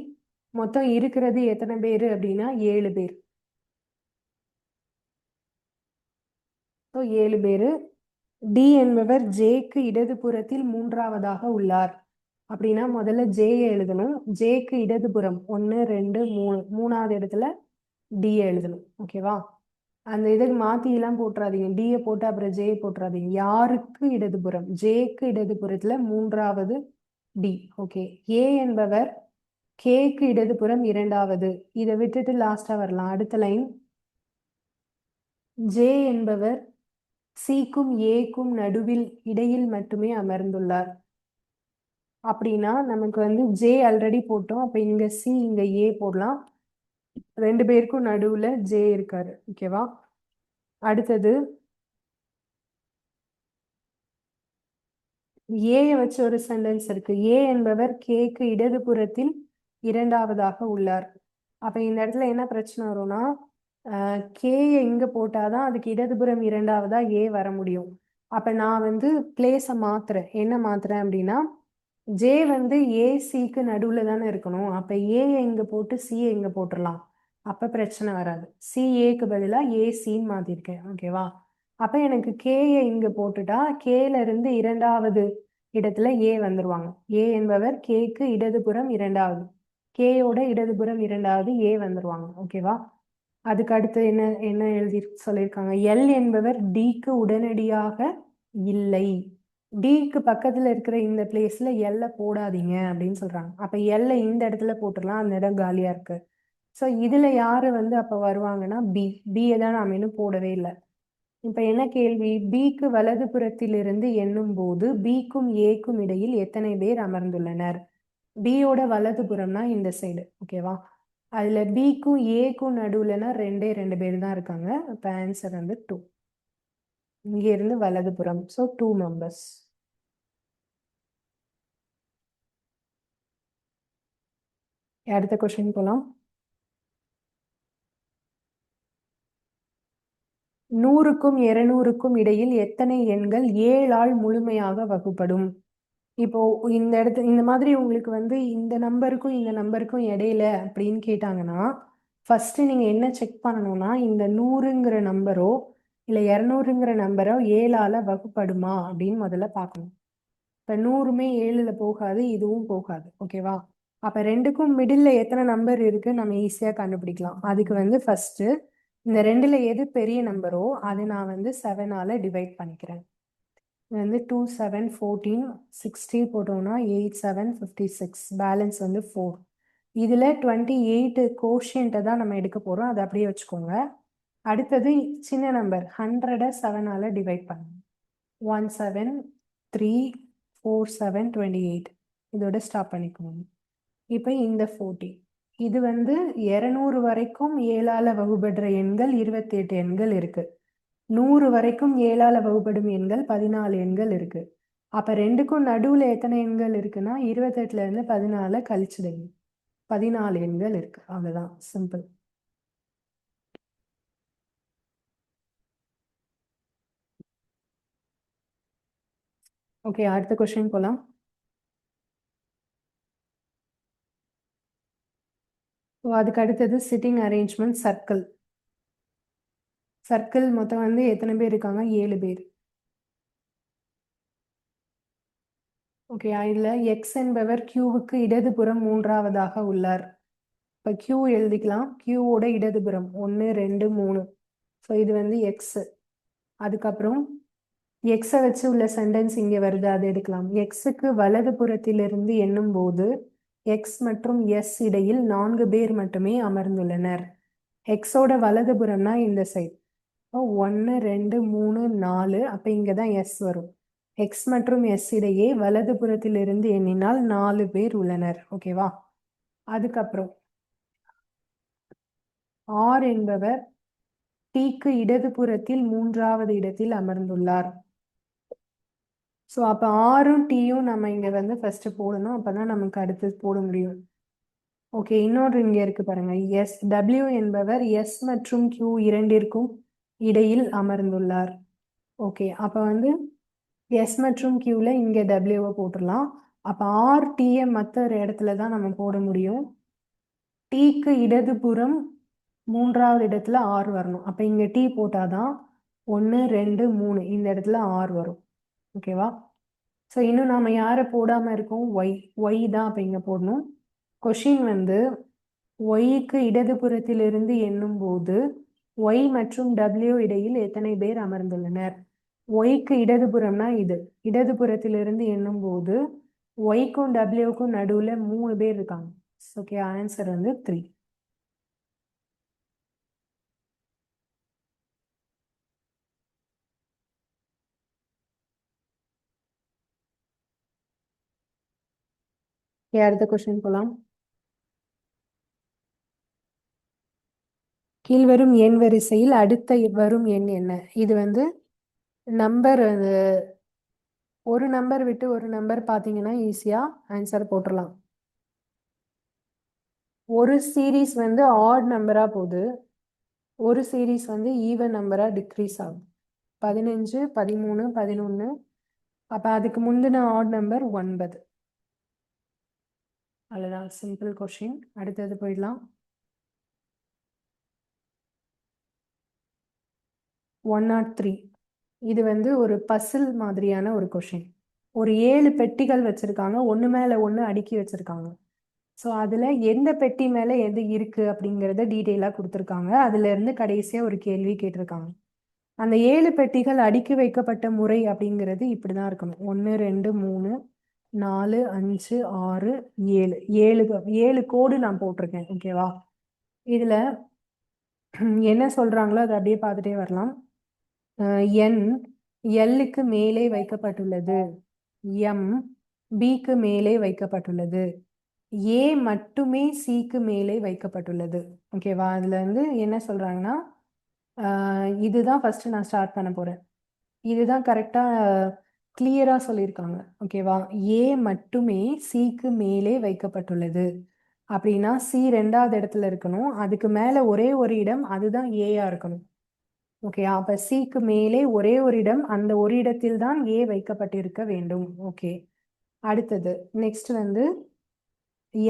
மொத்தம் இருக்கிறது எத்தனை பேர் அப்படின்னா 7 பேர். 7 பேர். டி என்பவர் ஜேக்கு இடதுபுறத்தில் 3ஆவதாக உள்ளார். அப்படின்னா முதல்ல ஜே எழுதணும். ஜேக்கு இடதுபுறம் 1 2 3, 3ஆவது இடத்துல டி எழுதணும். ஓகேவா. அந்த இதுக்கு மாத்திலாம் போட்டுறாதீங்க. டியை போட்டு அப்புறம் ஜே போட்டுறாதீங்க. யாருக்கு இடதுபுறம்? ஜேக்கு இடதுபுறத்துல 3ஆவது டி. ஓகே. ஏ என்பவர் கேக்கு இடதுபுறம் 2ஆவது. இதை விட்டுட்டு லாஸ்டா வரலாம். அடுத்த லைன். ஜே என்பவர் சிக்கும் ஏக்கும் நடுவில் இடையில் மட்டுமே அமர்ந்துள்ளார். அப்படின்னா நமக்கு வந்து ஜே ஆல்ரெடி போட்டோம். அப்ப இங்க சி இங்க ஏ போடலாம். 2 பேருக்கும் நடுவுல ஜே இருக்காரு. ஓகேவா. அடுத்தது ஏ வச்சு ஒரு சென்டென்ஸ் இருக்கு. ஏ என்பவர் கேக்கு இடதுபுறத்தில் 2ஆவதாக உள்ளார். அப்ப இந்த இடத்துல என்ன பிரச்சனை வரும்னா கே இங்க போட்டாதான் அதுக்கு இடதுபுறம் 2ஆவதா ஏ வர முடியும். அப்ப நான் வந்து பிளேஸை மாத்துறேன். என்ன மாத்துறேன் அப்படின்னா ஜே வந்து ஏசிக்கு நடுவுல தானே இருக்கணும். அப்ப ஏ இங்க போட்டு சி இங்க போட்டுடலாம். அப்ப பிரச்சனை வராது. சிஏக்கு பதிலா ஏசின்னு மாத்திருக்கேன். ஓகேவா. அப்ப எனக்கு கேயை இங்க போட்டுட்டா கேல இருந்து 2ஆவது இடத்துல ஏ வந்துருவாங்க. ஏ என்பவர் கேக்கு இடதுபுறம் 2ஆவது. கேயோட இடதுபுறம் 2ஆவது ஏ வந்துருவாங்க. ஓகேவா. அதுக்கு அடுத்து என்ன என்ன எழுதி சொல்லியிருக்காங்க. எல் என்பவர் டிக்கு உடனடியாக இல்லை. டிக்கு பக்கத்துல இருக்கிற இந்த பிளேஸ்ல எல்ல போடாதீங்க அப்படின்னு சொல்றாங்க. அப்ப எல்ல இந்த இடத்துல போட்டுடலாம். அந்த இடம் காலியா இருக்கு. ஸோ இதுல யாரு வந்து அப்ப வருவாங்கன்னா பியை தான் நாம இன்னும் போடவே இல்லை. இப்ப என்ன கேள்வி? பிக்கு வலதுபுறத்திலிருந்து எண்ணும் போது பிக்கும் ஏக்கும் இடையில் எத்தனை பேர் அமர்ந்துள்ளனர்? பியோட வலதுபுறம்னா இந்த சைடு. ஓகேவா. அதுல பிக்கும் ஏக்கும் நடுவுலனா 2 பேர் தான் இருக்காங்க. அப்ப ஆன்சர் வந்து 2. இங்க இருந்து வலதுபுறம். So 2 members. அடுத்த கொஸ்டின் போலாம். 100க்கும் 200க்கும் இடையில் எத்தனை எண்கள் 7ஆல் முழுமையாக வகுப்படும்? இப்போ இந்த இடத்து இந்த மாதிரி உங்களுக்கு வந்து இந்த நம்பருக்கும் இந்த நம்பருக்கும் இடையில அப்படின்னு கேட்டாங்கன்னா ஃபர்ஸ்ட் நீங்க என்ன செக் பண்ணணும்னா இந்த 100ங்கிற நம்பரோ இல்ல 200ங்கிற நம்பரோ 7ஆல வகுப்படுமா அப்படின்னு முதல்ல பார்க்கணும். இப்ப 100மே 7ல போகாது, இதுவும் போகாது. ஓகேவா. அப்ப ரெண்டுக்கும் மிடில்ல எத்தனை நம்பர் இருக்கு நம்ம ஈஸியா கண்டுபிடிக்கலாம். அதுக்கு வந்து ஃபர்ஸ்ட் இந்த ரெண்டுல எது பெரிய நம்பரோ அதை நான் வந்து 7ஆல டிவைட் பண்ணிக்கிறேன். வந்து 2 7 14 60 போட்டோம்னா 8 7 56. பேலன்ஸ் வந்து 4. இதுல 28 கோஷியன்ட்டை தான் நம்ம எடுக்க போறோம். அதை அப்படியே வச்சுக்கோங்க. அடுத்தது சின்ன நம்பர் 100 7ஆல டிவைட் பண்ணுங்க. 1 7 3 4 7 28. இதோட ஸ்டாப் பண்ணிக்கணும். இப்போ இந்த 40. இது வந்து 200 வரைக்கும் 7ஆல வகுபடுற எண்கள் 28 எண்கள் இருக்கு. 100 வரைக்கும் 7ஆல வகுப்படும் எண்கள் 14 எண்கள் இருக்கு. அப்ப ரெண்டுக்கும் நடுவுல எத்தனை எண்கள் இருக்குன்னா 28ல இருந்து 14 கழிச்சிடுங்க. 14 எண்கள் இருக்கு. அவ்வளவுதான், சிம்பிள். ஓகே, அடுத்த கொஸ்டின் போலாம். அதுக்கு அடுத்தது சிட்டிங் அரேஞ்ச்மெண்ட் சர்க்கிள். சர்க்கிள் மொத்தம் வந்து எத்தனை பேர் இருக்காங்க? 7 பேர். ஓகே, இதுல எக்ஸ் என்பவர் கியூவுக்கு இடதுபுறம் மூன்றாவதாக உள்ளார். இப்போ கியூ எழுதிக்கலாம். கியூவோட இடதுபுறம் 1 2 3. ஸோ இது வந்து எக்ஸ். அதுக்கப்புறம் எக்ஸை வச்சு உள்ள சென்டென்ஸ் இங்கே வருது, அது எடுக்கலாம். எக்ஸுக்கு வலது புறத்திலிருந்து எண்ணும் போது எக்ஸ் மற்றும் எஸ் இடையில் 4 பேர் மட்டுமே அமர்ந்துள்ளனர். எக்ஸோட வலது புறம்னா இந்த சைட். 1 2 3 4. அப்போ இங்கே தான் எஸ் வரும். எக்ஸ் மற்றும் எஸ் இடையே வலது புறத்திலிருந்து எண்ணினால் 4 பேர் உள்ளனர். ஓகேவா? அதுக்கப்புறம் ஆர் என்பவர் டீக்கு இடதுபுறத்தில் மூன்றாவது இடத்தில் அமர்ந்துள்ளார். ஸோ அப்போ ஆரும் டீயும் நம்ம இங்கே வந்து ஃபர்ஸ்ட் போடணும். அப்பதான் நமக்கு அடுத்து போட முடியும். ஓகே, இன்னொரு இங்கே இருக்கு பாருங்க. எஸ் டபிள்யூ என்பவர் எஸ் மற்றும் கியூ இரண்டிற்கும் இடையில் அமர்ந்துள்ளார். ஓகே, அப்போ வந்து எஸ் மற்றும் கியூல இங்கே டபிள்யூவை போட்டுடலாம். அப்போ ஆர் டீயை மற்ற ஒரு இடத்துல தான் நம்ம போட முடியும். டீக்கு இடதுபுறம் மூன்றாவது இடத்துல ஆர் வரணும். அப்போ இங்கே டீ போட்டாதான் 1 2 3 இந்த இடத்துல ஆர் வரும். ஓகேவா? ஸோ இன்னும் நாம யாரை போடாம இருக்கோம்? ஒய். ஒய் தான் அப்போ இங்கே போடணும். கொஷின் வந்து ஒய்க்கு இடதுபுறத்திலிருந்து எண்ணும் போது ஒய் மற்றும் டபிள்யூ இடையில் எத்தனை பேர் அமர்ந்துள்ளனர்? ஒய்க்கு இடதுபுறம்னா இது. இடதுபுறத்திலிருந்து எண்ணும் போது ஒய்க்கும் டபிள்யூக்கும் நடுவில் 3 பேர் இருக்காங்க. ஓகே, ஆன்சர் வந்து 3. அடுத்த கொஸ்டின் போலாம். கீழ்வரும் எண் வரிசையில் அடுத்த வரும் எண் என்ன? இது வந்து நம்பர், ஒரு நம்பர் விட்டு ஒரு நம்பர் பார்த்தீங்கன்னா ஈஸியா ஆன்சர் போட்டுடலாம். ஒரு சீரீஸ் வந்து ஆட் நம்பரா போகுது, ஒரு சீரீஸ் வந்து ஈவன் நம்பரா டிக்ரீஸ் ஆகும். 15 13 11. அப்ப அதுக்கு முந்தின ஆட் நம்பர் 9. அவ்வளவுதான், சிம்பிள் கொஸ்டின். அடுத்தது போயிடலாம். 103. இது வந்து ஒரு பசில் மாதிரியான ஒரு கொஷின். ஒரு 7 பெட்டிகள் வச்சிருக்காங்க, ஒன்று மேல ஒன்று அடுக்கி வச்சிருக்காங்க. ஸோ அதில் எந்த பெட்டி மேலே எது இருக்கு அப்படிங்கிறத டீட்டெயிலாக கொடுத்துருக்காங்க. அதுல இருந்து கடைசியாக ஒரு கேள்வி கேட்டிருக்காங்க. அந்த 7 பெட்டிகள் அடுக்கி வைக்கப்பட்ட முறை அப்படிங்கிறது இப்படிதான் இருக்கணும். 1 2 3 4 5 6 7. 7 கோடு நான் போட்டிருக்கேன். ஓகேவா? இதுல என்ன சொல்றாங்களோ அதை அப்படியே பார்த்துட்டே வரலாம். என் எல்லுக்கு மேலே வைக்கப்பட்டுள்ளது. எம் பிக்கு மேலே வைக்கப்பட்டுள்ளது. ஏ மட்டுமே சிக்கு மேலே வைக்கப்பட்டுள்ளது. ஓகேவா? அதுல வந்து என்ன சொல்றாங்கன்னா, இதுதான் ஃபர்ஸ்ட் நான் ஸ்டார்ட் பண்ண போறேன். இதுதான் கரெக்டா கிளியரா சொல்லியிருக்காங்க. ஓகேவா? ஏ மட்டுமே சிக்கு மேலே வைக்கப்பட்டுள்ளது அப்படின்னா சி 2வது இடத்துல இருக்கணும், அதுக்கு மேல ஒரே ஒரு இடம், அதுதான் ஏயா இருக்கணும். ஓகே, அப்ப சிக்கு மேலே ஒரே ஒரு இடம், அந்த ஒரு இடத்தில் தான் ஏ வைக்கப்பட்டிருக்க வேண்டும். ஓகே, அடுத்தது நெக்ஸ்ட் வந்து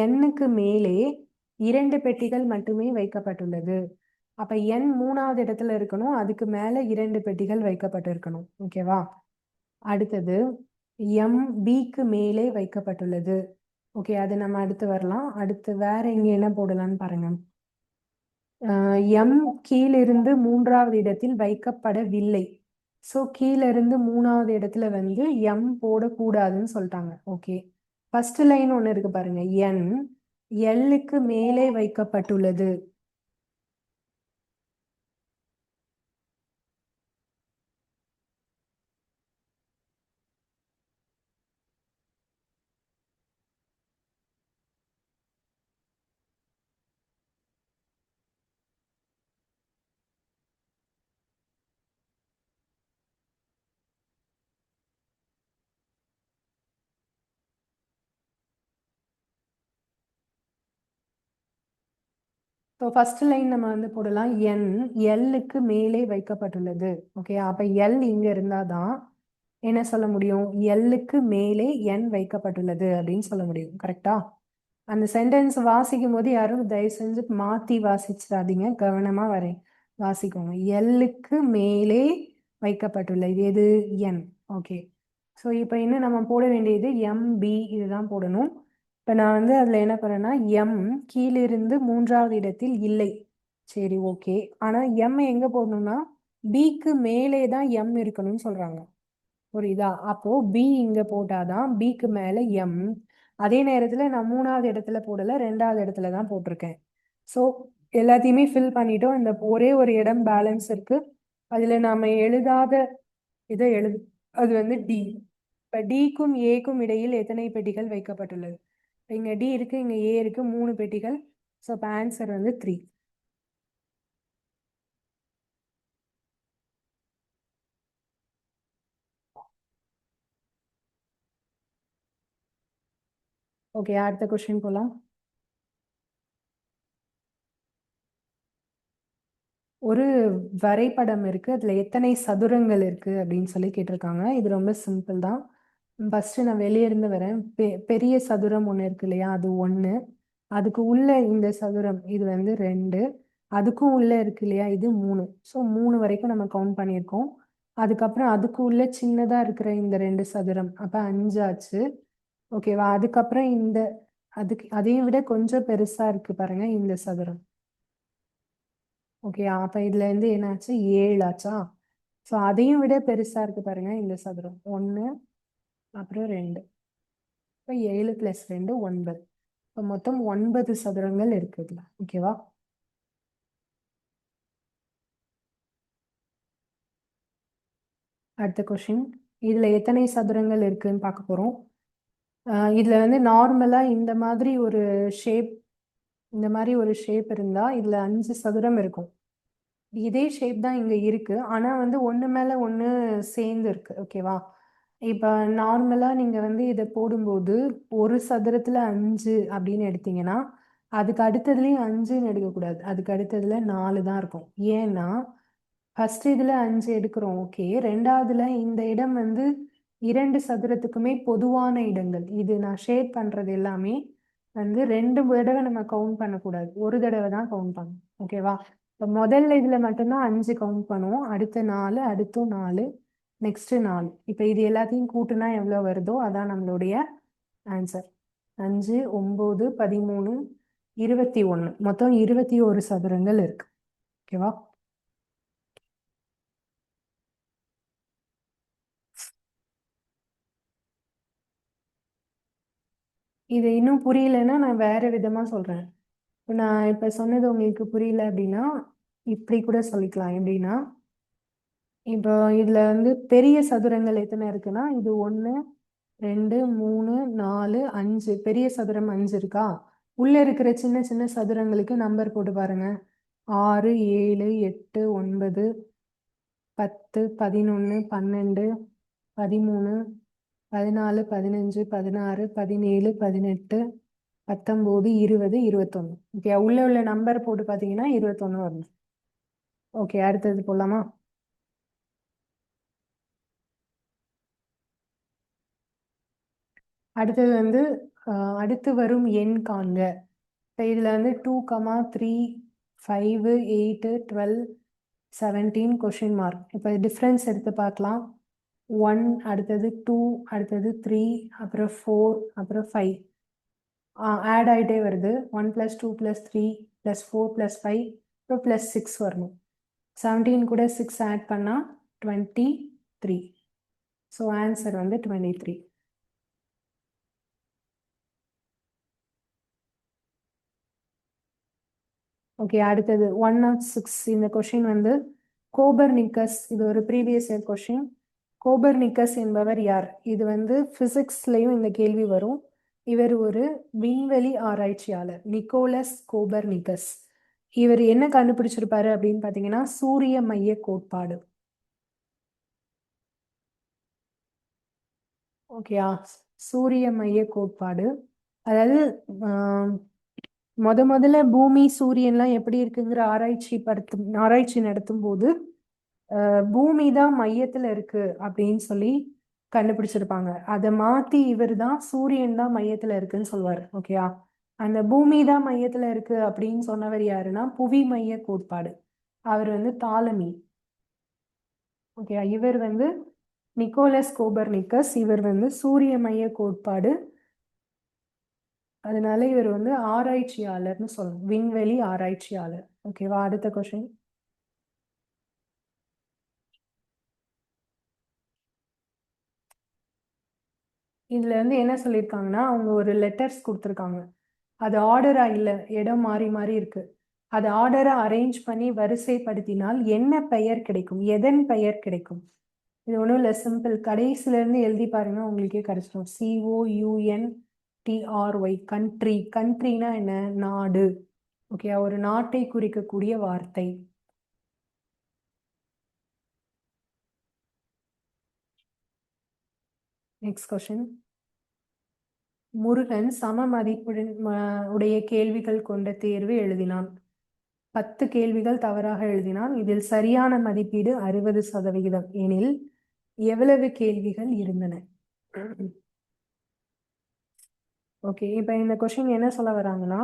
எண்ணுக்கு மேலே 2 பெட்டிகள் மட்டுமே வைக்கப்பட்டுள்ளது. அப்ப எண் 3வது இடத்துல இருக்கணும், அதுக்கு மேல 2 பெட்டிகள் வைக்கப்பட்டிருக்கணும். ஓகேவா? அடுத்தது எம் பிக்கு மேலே வைக்கப்பட்டுள்ளது. ஓகே, அது நம்ம அடுத்து வரலாம். அடுத்து வேற இங்க என்ன போடலாம்னு பாருங்க. எம் கீழிருந்து 3வது இடத்தில் வைக்கப்படவில்லை. ஸோ கீழிருந்து 3வது இடத்துல வந்து எம் போடக்கூடாதுன்னு சொல்லிட்டாங்க. ஓகே, ஃபர்ஸ்ட் லைன் ஒன்று இருக்கு பாருங்க. என் எல்லுக்கு மேலே வைக்கப்பட்டுள்ளது. ஸோ ஃபர்ஸ்ட் லைன் நம்ம வந்து போடலாம் என் எல்லுக்கு மேலே வைக்கப்பட்டுள்ளது. ஓகே, அப்போ எல் இங்கே இருந்தால் தான் என்ன சொல்ல முடியும்? எல்லுக்கு மேலே என் வைக்கப்பட்டுள்ளது அப்படின்னு சொல்ல முடியும். கரெக்டா? அந்த சென்டென்ஸ் வாசிக்கும் போது யாரும் தயவு செஞ்சு மாற்றி வாசிச்சிடாதீங்க. கவனமாக வாசிக்கோங்க. எல்லுக்கு மேலே வைக்கப்பட்டுள்ளது எது? என். ஓகே, ஸோ இப்போ இன்னும் நம்ம போட வேண்டியது எம்பி இதுதான் போடணும். இப்போ நான் வந்து அதில் என்ன பண்ணேன்னா எம் கீழிருந்து மூன்றாவது இடத்தில் இல்லை. சரி, ஓகே. ஆனால் எம் எங்கே போடணும்னா பிக்கு மேலே தான் எம் இருக்கணும்னு சொல்கிறாங்க. புரியுதா? அப்போ பி இங்கே போட்டாதான் பிக்கு மேலே எம். அதே நேரத்தில் நான் மூணாவது இடத்துல போடலை, ரெண்டாவது இடத்துல தான் போட்டிருக்கேன். ஸோ எல்லாத்தையுமே ஃபில் பண்ணிட்டோம். இந்த ஒரே ஒரு இடம் பேலன்ஸ் இருக்கு. அதில் நாம் எழுதாத இதை அது வந்து டி. இப்போ டிக்கும் ஏக்கும் இடையில் எத்தனை பெட்டிகள் வைக்கப்பட்டுள்ளது? இங்கே டி இருக்கு, இங்கே ஏ இருக்கு, 3 பெட்டிகள். ஸோ இப்போ ஆன்சர் வந்து 3. ஓகே, அடுத்த கொஸ்டின் போகலாம். ஒரு வரைபடம் இருக்கு, அதுல எத்தனை சதுரங்கள் இருக்கு அப்படின்னு சொல்லி கேட்டிருக்காங்க. இது ரொம்ப சிம்பிள் தான். ஃபர்ஸ்ட் நான் வெளியே இருந்து வரேன். பெரிய சதுரம் ஒன்று இருக்கு இல்லையா, அது 1. அதுக்கு உள்ள இந்த சதுரம் இது வந்து 2. அதுக்கும் உள்ள இருக்கு இல்லையா, இது 3. ஸோ 3 வரைக்கும் நம்ம கவுண்ட் பண்ணியிருக்கோம். அதுக்கப்புறம் அதுக்கு உள்ள சின்னதா இருக்கிற இந்த 2 சதுரம், அப்ப 5 ஆச்சு. ஓகேவா? அதுக்கப்புறம் அதுக்கு அதையும் விட கொஞ்சம் பெருசா இருக்கு பாருங்க இந்த சதுரம். ஓகே, அப்ப இதுல இருந்து என்னாச்சு? 7 ஆச்சா? ஸோ அதையும் விட பெருசா இருக்கு பாருங்க இந்த சதுரம். 1 அப்புறம் 2. இப்போ 7 + 2 9. இப்போ மொத்தம் 9 சதுரங்கள் இருக்கு இதுல. ஓகேவா? அடுத்த கொஸ்டின். இதுல எத்தனை சதுரங்கள் இருக்குன்னு பார்க்க போறோம். இதுல வந்து நார்மலா இந்த மாதிரி ஒரு ஷேப் இருந்தா இதுல 5 சதுரம் இருக்கும். இதே ஷேப் தான் இங்க இருக்கு, ஆனா வந்து ஒண்ணு மேல ஒண்ணு சேர்ந்து இருக்கு. ஓகேவா? இப்ப நார்மலா நீங்க வந்து இதை போடும்போது ஒரு சதுரத்துல 5 அப்படின்னு எடுத்தீங்கன்னா அதுக்கு அடுத்ததுலயும் 5ன்னு எடுக்கக்கூடாது. அதுக்கு அடுத்ததுல 4 தான் இருக்கும். ஏன்னா ஃபர்ஸ்ட் இதுல 5 எடுக்கிறோம், ஓகே. ரெண்டாவதுல இந்த இடம் வந்து 2 சதுரத்துக்குமே பொதுவான இடங்கள். இது நான் ஷேட் பண்றது எல்லாமே வந்து 2 தடவை நம்ம கவுண்ட் பண்ணக்கூடாது, ஒரு தடவை தான் கவுண்ட் பண்ணணும். ஓகேவா? இப்போ முதல்ல இதுல மட்டும்தான் 5 கவுண்ட் பண்ணுவோம். அடுத்த 4, அடுத்தும் 4, நெக்ஸ்ட் 4. இப்போ இது எல்லாத்தையும் கூட்டுனா எவ்வளோ வருதோ அதான் நம்மளுடைய ஆன்சர். 5, 9, 13, 21. மொத்தம் 21 சதுரங்கள் இருக்கு. ஓகேவா? இது இன்னும் புரியலன்னா நான் வேற விதமா சொல்றேன். இப்போ நான் இப்ப சொன்னது உங்களுக்கு புரியல அப்படின்னா இப்படி கூட சொல்லிக்கலாம். எப்படின்னா இப்போ இதுல வந்து பெரிய சதுரங்கள் எத்தனை இருக்குன்னா இது 1, 2, 3, 4, 5. பெரிய சதுரம் 5 இருக்கா? உள்ள இருக்கிற சின்ன சின்ன சதுரங்களுக்கு நம்பர் போட்டு பாருங்க. 6, 7, 8, 9, 10, 11, 12, 13, 14, 15, 16, 17, 18, 19, 20, 21. ஓகே, உள்ள நம்பர் போட்டு பார்த்தீங்கன்னா 21 வரும். ஓகே, அடுத்தது போலாமா? அடுத்தது வந்து அடுத்து வரும் எண் காண்க. இப்போ இதில் வந்து 2, 3, 5, 8, 12, 17 கொஷின் மார்க். இப்போ டிஃப்ரென்ஸ் எடுத்து பார்க்கலாம். 1, அடுத்தது 2, அடுத்தது 3, அப்புறம் 4, அப்புறம் 5. ஆட் ஆகிட்டே வருது. 1 + 2 + 3 + 4 + 5 அப்புறம் +6 வரணும். 17 கூட 6 ஆட் பண்ணால் 23. ஸோ ஆன்சர் வந்து 23. ஓகே, அடுத்தது 106. இந்த கொஷின் வந்து கோபர்னிக்கஸ். இது ஒரு ப்ரீவியஸ் இயர் கொஷின். கோபர்னிக்கஸ் என்பவர் யார்? இது வந்து பிசிக்ஸ்லயும் இந்த கேள்வி வரும். இவர் ஒரு விண்வெளி ஆராய்ச்சியாளர், நிக்கோலஸ் கோபர்னிக்கஸ். இவர் என்ன கண்டுபிடிச்சிருப்பாரு அப்படின்னு பார்த்தீங்கன்னா சூரிய மைய கோட்பாடு. ஓகேயா? சூரிய மைய கோட்பாடு. அதாவது முதல்ல பூமி சூரியன்லாம் எப்படி இருக்குங்கிற ஆராய்ச்சி நடத்தும் போது பூமி தான் மையத்துல இருக்கு அப்படின்னு சொல்லி கண்டுபிடிச்சிருப்பாங்க. அதை மாத்தி இவர் தான் சூரியன் தான் மையத்துல இருக்குன்னு சொல்லுவார். ஓகேயா? அந்த பூமி தான் மையத்துல இருக்கு அப்படின்னு சொன்னவர் யாருன்னா புவி மைய கோட்பாடு. அவர் வந்து தாலமி. ஓகேயா? இவர் வந்து நிக்கோலஸ் கோபர்னிக்கஸ். இவர் வந்து சூரிய மைய கோட்பாடு. அதனால இவர் வந்து ஆராய்ச்சியாளர்னு சொல்லணும், விண்வெளி ஆராய்ச்சியாளர். ஓகேவா? அடுத்த கொஸ்டின். இதுல இருந்து என்ன சொல்லியிருக்காங்கன்னா அவங்க ஒரு லெட்டர்ஸ் கொடுத்துருக்காங்க. அது ஆர்டரா இல்லை, இடம் மாறி மாறி இருக்கு. அது ஆர்டரா அரேஞ்ச் பண்ணி வரிசைப்படுத்தினால் என்ன பெயர் கிடைக்கும், எதன் பெயர் கிடைக்கும்? இது ஒன்றும் இல்லை, சிம்பிள். கடைசில இருந்து எழுதி பாருங்க, உங்களுக்கே கிடைச்சிடும். COUNTRY, country. கண்ட்ரினா என்ன? நாடு. ஓகே, ஒரு நாட்டை குறிக்கக்கூடிய வார்த்தை. Next question. முருகன் சம மதிப்புடன் உடைய கேள்விகள் கொண்ட தேர்வு எழுதினான். 10 கேள்விகள் தவறாக எழுதினான். இதில் சரியான மதிப்பீடு 60% எனில் எவ்வளவு கேள்விகள் இருந்தன? ஓகே, இப்ப இந்த கொஸ்டின் என்ன சொல்ல வராங்கன்னா,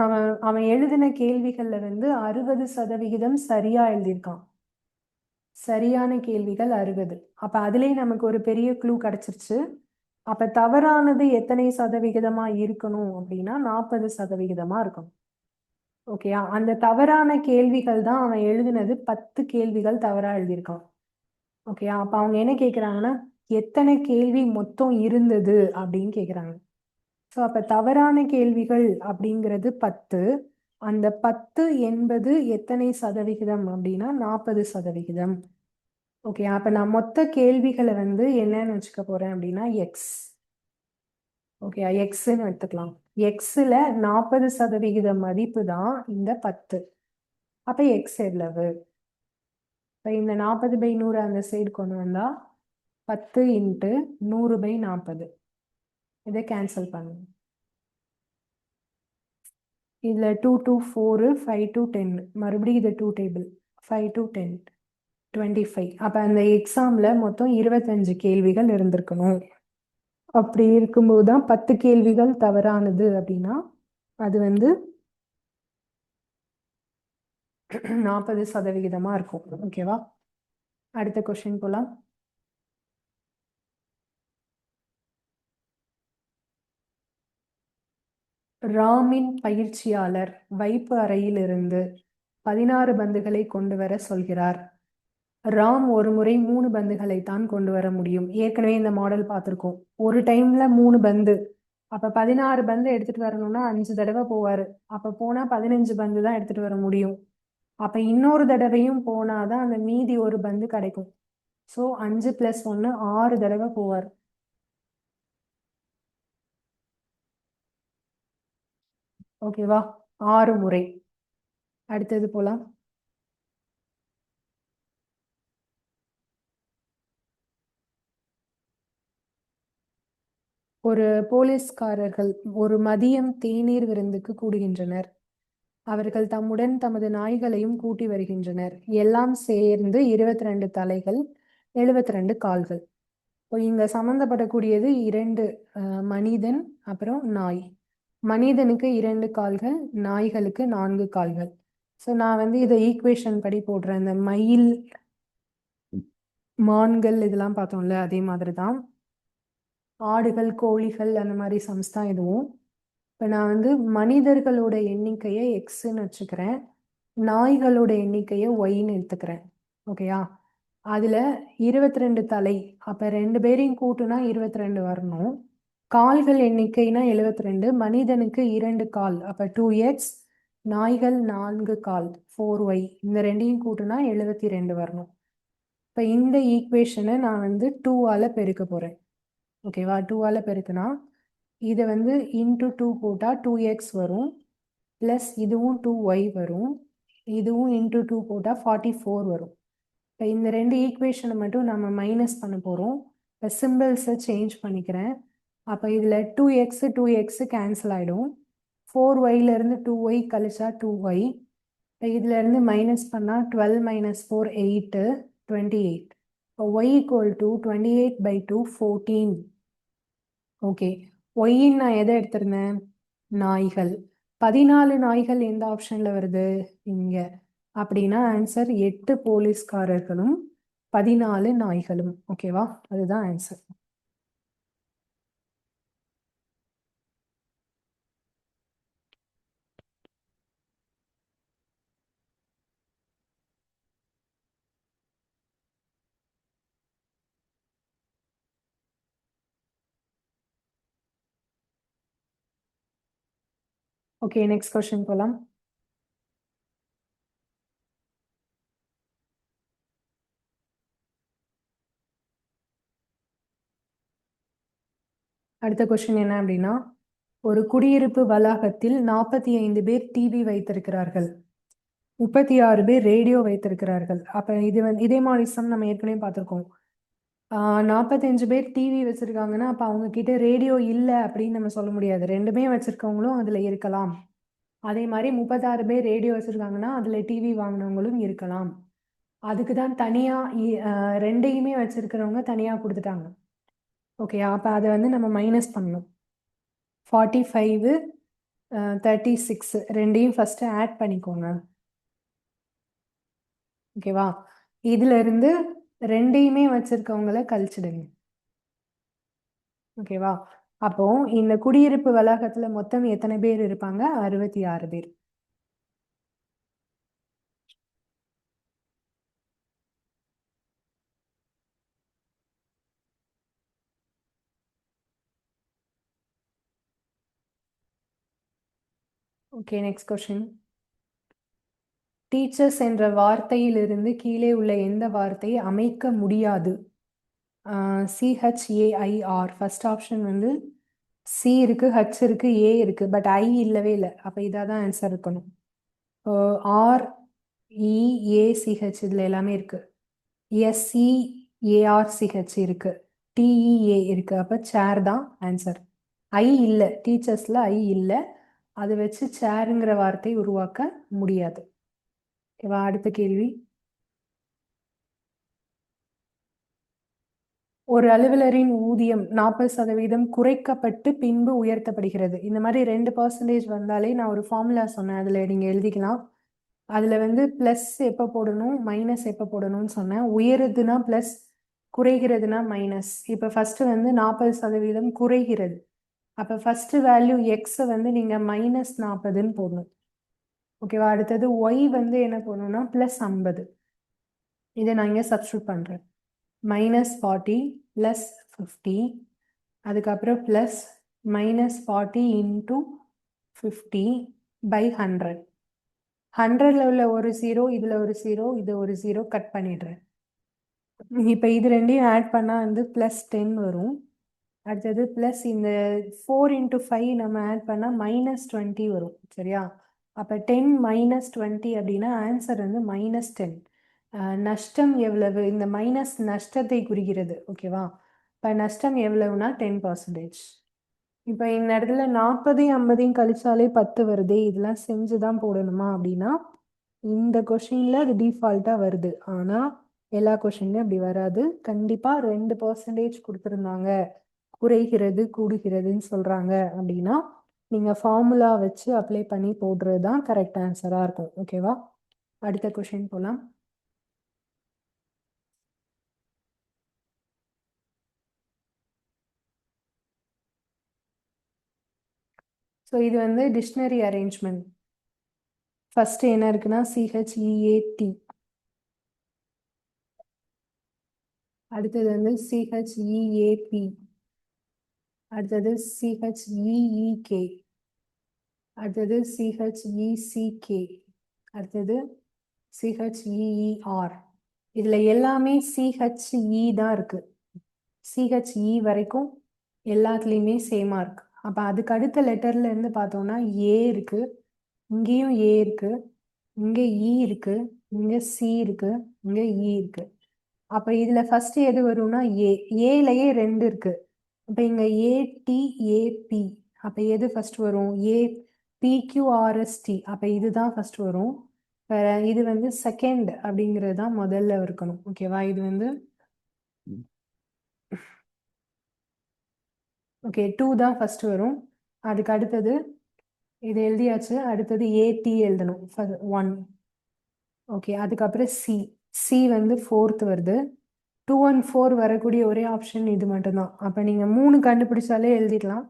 அவன் அவன் எழுதின கேள்விகள்ல வந்து 60% சரியா எழுதியிருக்கான். சரியான கேள்விகள் 60. அப்ப அதுலயே நமக்கு ஒரு பெரிய க்ளூ கிடைச்சிருச்சு. அப்ப தவறானது எத்தனை சதவிகிதமா இருக்கணும் அப்படின்னா 40% இருக்கணும். ஓகேயா? அந்த தவறான கேள்விகள் தான் அவன் எழுதினது. 10 கேள்விகள் தவறா எழுதியிருக்கான். ஓகேயா? அப்ப அவங்க என்ன கேக்குறாங்கன்னா, எத்தனை கேள்வி மொத்தம் இருந்தது அப்படின்னு கேக்குறாங்க. ஸோ அப்ப தவறான கேள்விகள் அப்படிங்கிறது 10. அந்த 10 என்பது எத்தனை சதவிகிதம் அப்படின்னா 40%. ஓகே, அப்ப நான் மொத்த கேள்விகளை வந்து என்னன்னு வச்சுக்க போறேன் அப்படின்னா எக்ஸ். ஓகே, எக்ஸ்ன்னு எடுத்துக்கலாம். எக்ஸ்ல 40% மதிப்பு தான் இந்த 10. அப்ப எக்ஸ் எவ்வளவு? இப்போ இந்த 40/100 அந்த சைடு கொண்டு வந்தா 10 × 100/40. இதை கேன்சல் பண்ணுங்க. இதுல 2 to 4, 5 to 10. மறுபடியும் இது 2 டேபிள். 5 to 10, 25. அப்ப அந்த எக்ஸாம்ல மொத்தம் 25 கேள்விகள் இருந்திருக்கணும். அப்படி இருக்கும்போது தான் 10 கேள்விகள் தவறானது அப்படின்னா அது வந்து 40% இருக்கும். ஓகேவா? அடுத்த கொஸ்டின் போலாம். ராமின் பயிற்சியாளர் வைப்பு அறையிலிருந்து 16 பந்துகளை கொண்டு வர சொல்கிறார். ராம் ஒரு முறை 3 பந்துகளை தான் கொண்டு வர முடியும். ஏற்கனவே இந்த மாடல் பார்த்துருக்கோம். ஒரு டைம்ல 3 பந்து. அப்ப 16 பந்து எடுத்துட்டு வரணும்னா 5 தடவை போவாரு. அப்ப போனா 15 பந்து தான் எடுத்துட்டு வர முடியும். அப்ப இன்னொரு தடவையும் போனாதான் அந்த மீதி ஒரு பந்து கிடைக்கும். ஸோ 5 + 1 6 தடவை போவார். ஓகேவா? 6 முறை. அடுத்தது போலாம். ஒரு போலீஸ்காரர்கள் ஒரு மதியம் தேநீர் விருந்துக்கு கூடுகின்றனர். அவர்கள் தம்முடன் தமது நாய்களையும் கூட்டி வருகின்றனர். எல்லாம் சேர்ந்து 22 தலைகள், 72 கால்கள். இப்போ இங்க சம்மந்தப்படக்கூடியது 2 மனிதன் அப்புறம் நாய். மனிதனுக்கு 2 கால்கள், நாய்களுக்கு 4 கால்கள். ஸோ நான் வந்து இதை ஈக்குவேஷன் படி போடுறேன். இந்த மயில், மான்கள் இதெல்லாம் பார்த்தோம்ல, அதே மாதிரி தான். ஆடுகள், கோழிகள் அந்த மாதிரி சம்ஸ் தான் இதுவும். இப்போ நான் வந்து மனிதர்களோட எண்ணிக்கையை எக்ஸ்ன்னு வச்சுக்கிறேன், நாய்களோட எண்ணிக்கையை ஒய்ன்னு எடுத்துக்கிறேன். ஓகேயா? அதுல 22 தலை. அப்ப 2 பேரையும் கூட்டுனா 22 வரணும். கால்கள் எண்ணிக்கைனா 72. மனிதனுக்கு 2 கால், அப்ப 2x. நாய்கள் 4 கால், 4y. இந்த ரெண்டையும் கூட்டுனா 72 வரணும். இப்ப இந்த ஈக்குவேஷனை நான் வந்து 2ஆல பெருக்க போறேன். ஓகேவா? 2ஆல பெருக்குனா இதை வந்து இன்ட்டு 2 போட்டா 2x வரும். ப்ளஸ் இதுவும் 2y வரும். இதுவும் இன்ட்டு 2 போட்டா 44 வரும். இப்போ இந்த 2 ஈக்குவேஷனை மட்டும் நம்ம மைனஸ் பண்ண போகிறோம். இப்போ சிம்பிள்ஸை சேஞ்ச் பண்ணிக்கிறேன். அப்போ இதில் 2x 2x கேன்சல் ஆகிடும். 4y இருந்து 2y கழிச்சா 2y. இதுல இருந்து மைனஸ் பண்ணா 12 minus 4 8 28. y equal to 28/2 14. Okay, ஒய்ன்னு நான் எதை எடுத்திருந்தேன்? நாய்கள். 14 நாய்கள் எந்த ஆப்ஷன்ல வருது? இங்க. அப்படின்னா ஆன்சர் 8 போலீஸ்காரர்களும் 14 நாய்களும். ஓகேவா? அதுதான் ஆன்சர். ஓகே, நெக்ஸ்ட் கொஸ்டின் போலாம். அடுத்த கொஸ்டின் என்ன அப்படின்னா, ஒரு குடியிருப்பு வளாகத்தில் 45 பேர் டிவி வைத்திருக்கிறார்கள், 36 பேர் ரேடியோ வைத்திருக்கிறார்கள். அப்ப இது வந்து இதே மாதிரி சம் நம்ம ஏற்கனவே பார்த்திருக்கோம். 45 பேர் டிவி வச்சிருக்காங்கன்னா அப்ப அவங்க கிட்ட ரேடியோ இல்லை அப்படின்னு நம்ம சொல்ல முடியாது. ரெண்டுமே வச்சிருக்கவங்களும் அதுல இருக்கலாம். அதே மாதிரி 36 பேர் ரேடியோ வச்சிருக்காங்கன்னா அதுல டிவி வாங்கினவங்களும் இருக்கலாம். அதுக்கு தான் தனியா ரெண்டையுமே வச்சிருக்கிறவங்க தனியா கொடுத்துட்டாங்க. ஓகே, அப்ப அதை வந்து நம்ம மைனஸ் பண்ணணும். 45 36 ரெண்டையும் ஃபர்ஸ்ட் ஆட் பண்ணிக்கோங்க. ஓகேவா? இதுல இருந்து ரெண்டையுமே வச்சிருக்கவங்கள கழிச்சிடுங்க. ஓகேவா? அப்போ இந்த குடியிருப்பு வளாகத்துல மொத்தம் எத்தனை பேர் இருப்பாங்க? 66 பேர். Okay, next question. டீச்சர்ஸ் என்ற வார்த்தையிலிருந்து கீழே உள்ள எந்த வார்த்தை அமைக்க முடியாது? CHAIR. ஃபர்ஸ்ட் ஆப்ஷன் வந்து சி இருக்கு, ஹச் இருக்கு, ஏ இருக்கு, பட் ஐ இல்லவே இல்லை. அப்ப இதாதான் ஆன்சர் இருக்கணும். REACH இதுல எல்லாமே இருக்கு. SEARCH இருக்கு, TEA இருக்கு. அப்ப சேர் தான் ஆன்சர். ஐ இல்லை, டீச்சர்ஸ்ல ஐ இல்லை. அதை வச்சு சேருங்கிற வார்த்தை உருவாக்க முடியாது. ஓகேவா? அடுத்த கேள்வி. ஒரு அலுவலரின் ஊதியம் 40% குறைக்கப்பட்டு பின்பு உயர்த்தப்படுகிறது. இந்த மாதிரி 2% வந்தாலே நான் ஒரு ஃபார்முலா சொன்னேன், அதுல நீங்க எழுதிக்கலாம். அதுல வந்து பிளஸ் எப்போ போடணும், மைனஸ் எப்போ போடணும்னு சொன்னேன். உயருதுன்னா பிளஸ், குறைகிறதுனா மைனஸ். இப்போ ஃபர்ஸ்ட் வந்து 40% குறைகிறது. அப்போ ஃபர்ஸ்ட் வேல்யூ எக்ஸை வந்து நீங்க -40ன்னு போடணும். ஓகேவா? அடுத்தது ஒய் வந்து என்ன போடணும்னா +50. இதை நான் இங்கே சப்ஸ்டியூட் பண்றேன். -40 + 50, அதுக்கப்புறம் ப்ளஸ் -40 × 50/100. 100ல உள்ள ஒரு 0, இதுல ஒரு 0, இது ஒரு 0 கட் பண்ணிடுறேன். இப்போ இது ரெண்டையும் ஆட் பண்ணா வந்து +10 வரும். அடுத்தது ப்ளஸ் இந்த 4 × 5 நம்ம ஆட் பண்ணா -20 வரும். சரியா? அப்போ 10 - 20 அப்படின்னா ஆன்சர் வந்து -10. நஷ்டம் எவ்வளவு? இந்த மைனஸ் நஷ்டத்தை குறிக்கிறது. ஓகேவா? இப்போ நஷ்டம் எவ்வளவுனா 10%. இப்போ இந்த இடத்துல 40 50 கழிச்சாலே 10 வருது. இதெல்லாம் செஞ்சுதான் போடணுமா அப்படின்னா இந்த கொஷின்ல அது டிஃபால்ட்டா வருது. ஆனா எல்லா கொஷின்லயும் அப்படி வராது. கண்டிப்பா 2% கொடுத்துருந்தாங்க, குறைகிறது கூடுகிறதுன்னு சொல்றாங்க அப்படின்னா நீங்க ஃபார்முலா வச்சு அப்ளை பண்ணி போடுறது தான் கரெக்ட் ஆன்சரா இருக்கும். ஓகேவா? அடுத்த கொஷின் போலாம். ஸோ இது வந்து டிக்ஷனரி அரேஞ்ச்மெண்ட். ஃபர்ஸ்ட் என்ன இருக்குன்னா CHEAT, அடுத்தது வந்து CHEAP, அடுத்தது CHEEK, அடுத்தது CHECK, அடுத்தது CHEER. இதுல எல்லாமே CHE தான் இருக்கு. CHE வரைக்கும் எல்லாத்துலேயுமே சேமா இருக்கு. அப்போ அதுக்கு அடுத்த லெட்டர்ல இருந்து பார்த்தோம்னா ஏ இருக்கு, இங்கேயும் ஏ இருக்கு, இங்கே இ இருக்கு, இங்கே சி இருக்கு, இங்கே இ இருக்கு. அப்போ இதுல ஃபர்ஸ்ட் எது வரும்னா ஏ. ஏலயே 2 இருக்கு. அப்போ இங்க ATAP. அப்போ எது ஃபர்ஸ்ட் வரும்? ஏ PQRST. அப்ப இதுதான் ஃபர்ஸ்ட் வரும். இது வந்து செகண்ட் அப்படிங்கிறது தான் முதல்ல இருக்கணும். ஓகேவா? இது வந்து ஓகே 2 தான் ஃபர்ஸ்ட் வரும். அதுக்கு அடுத்தது இது எழுதியாச்சு. அடுத்தது AT எழுதணும் 1. ஓகே, அதுக்கப்புறம் சி வந்து ஃபோர்த் வருது. 2 and 4 வரக்கூடிய ஒரே ஆப்ஷன் இது மட்டும்தான். அப்போ நீங்கள் 3 கண்டுபிடிச்சாலே எழுதிடலாம்.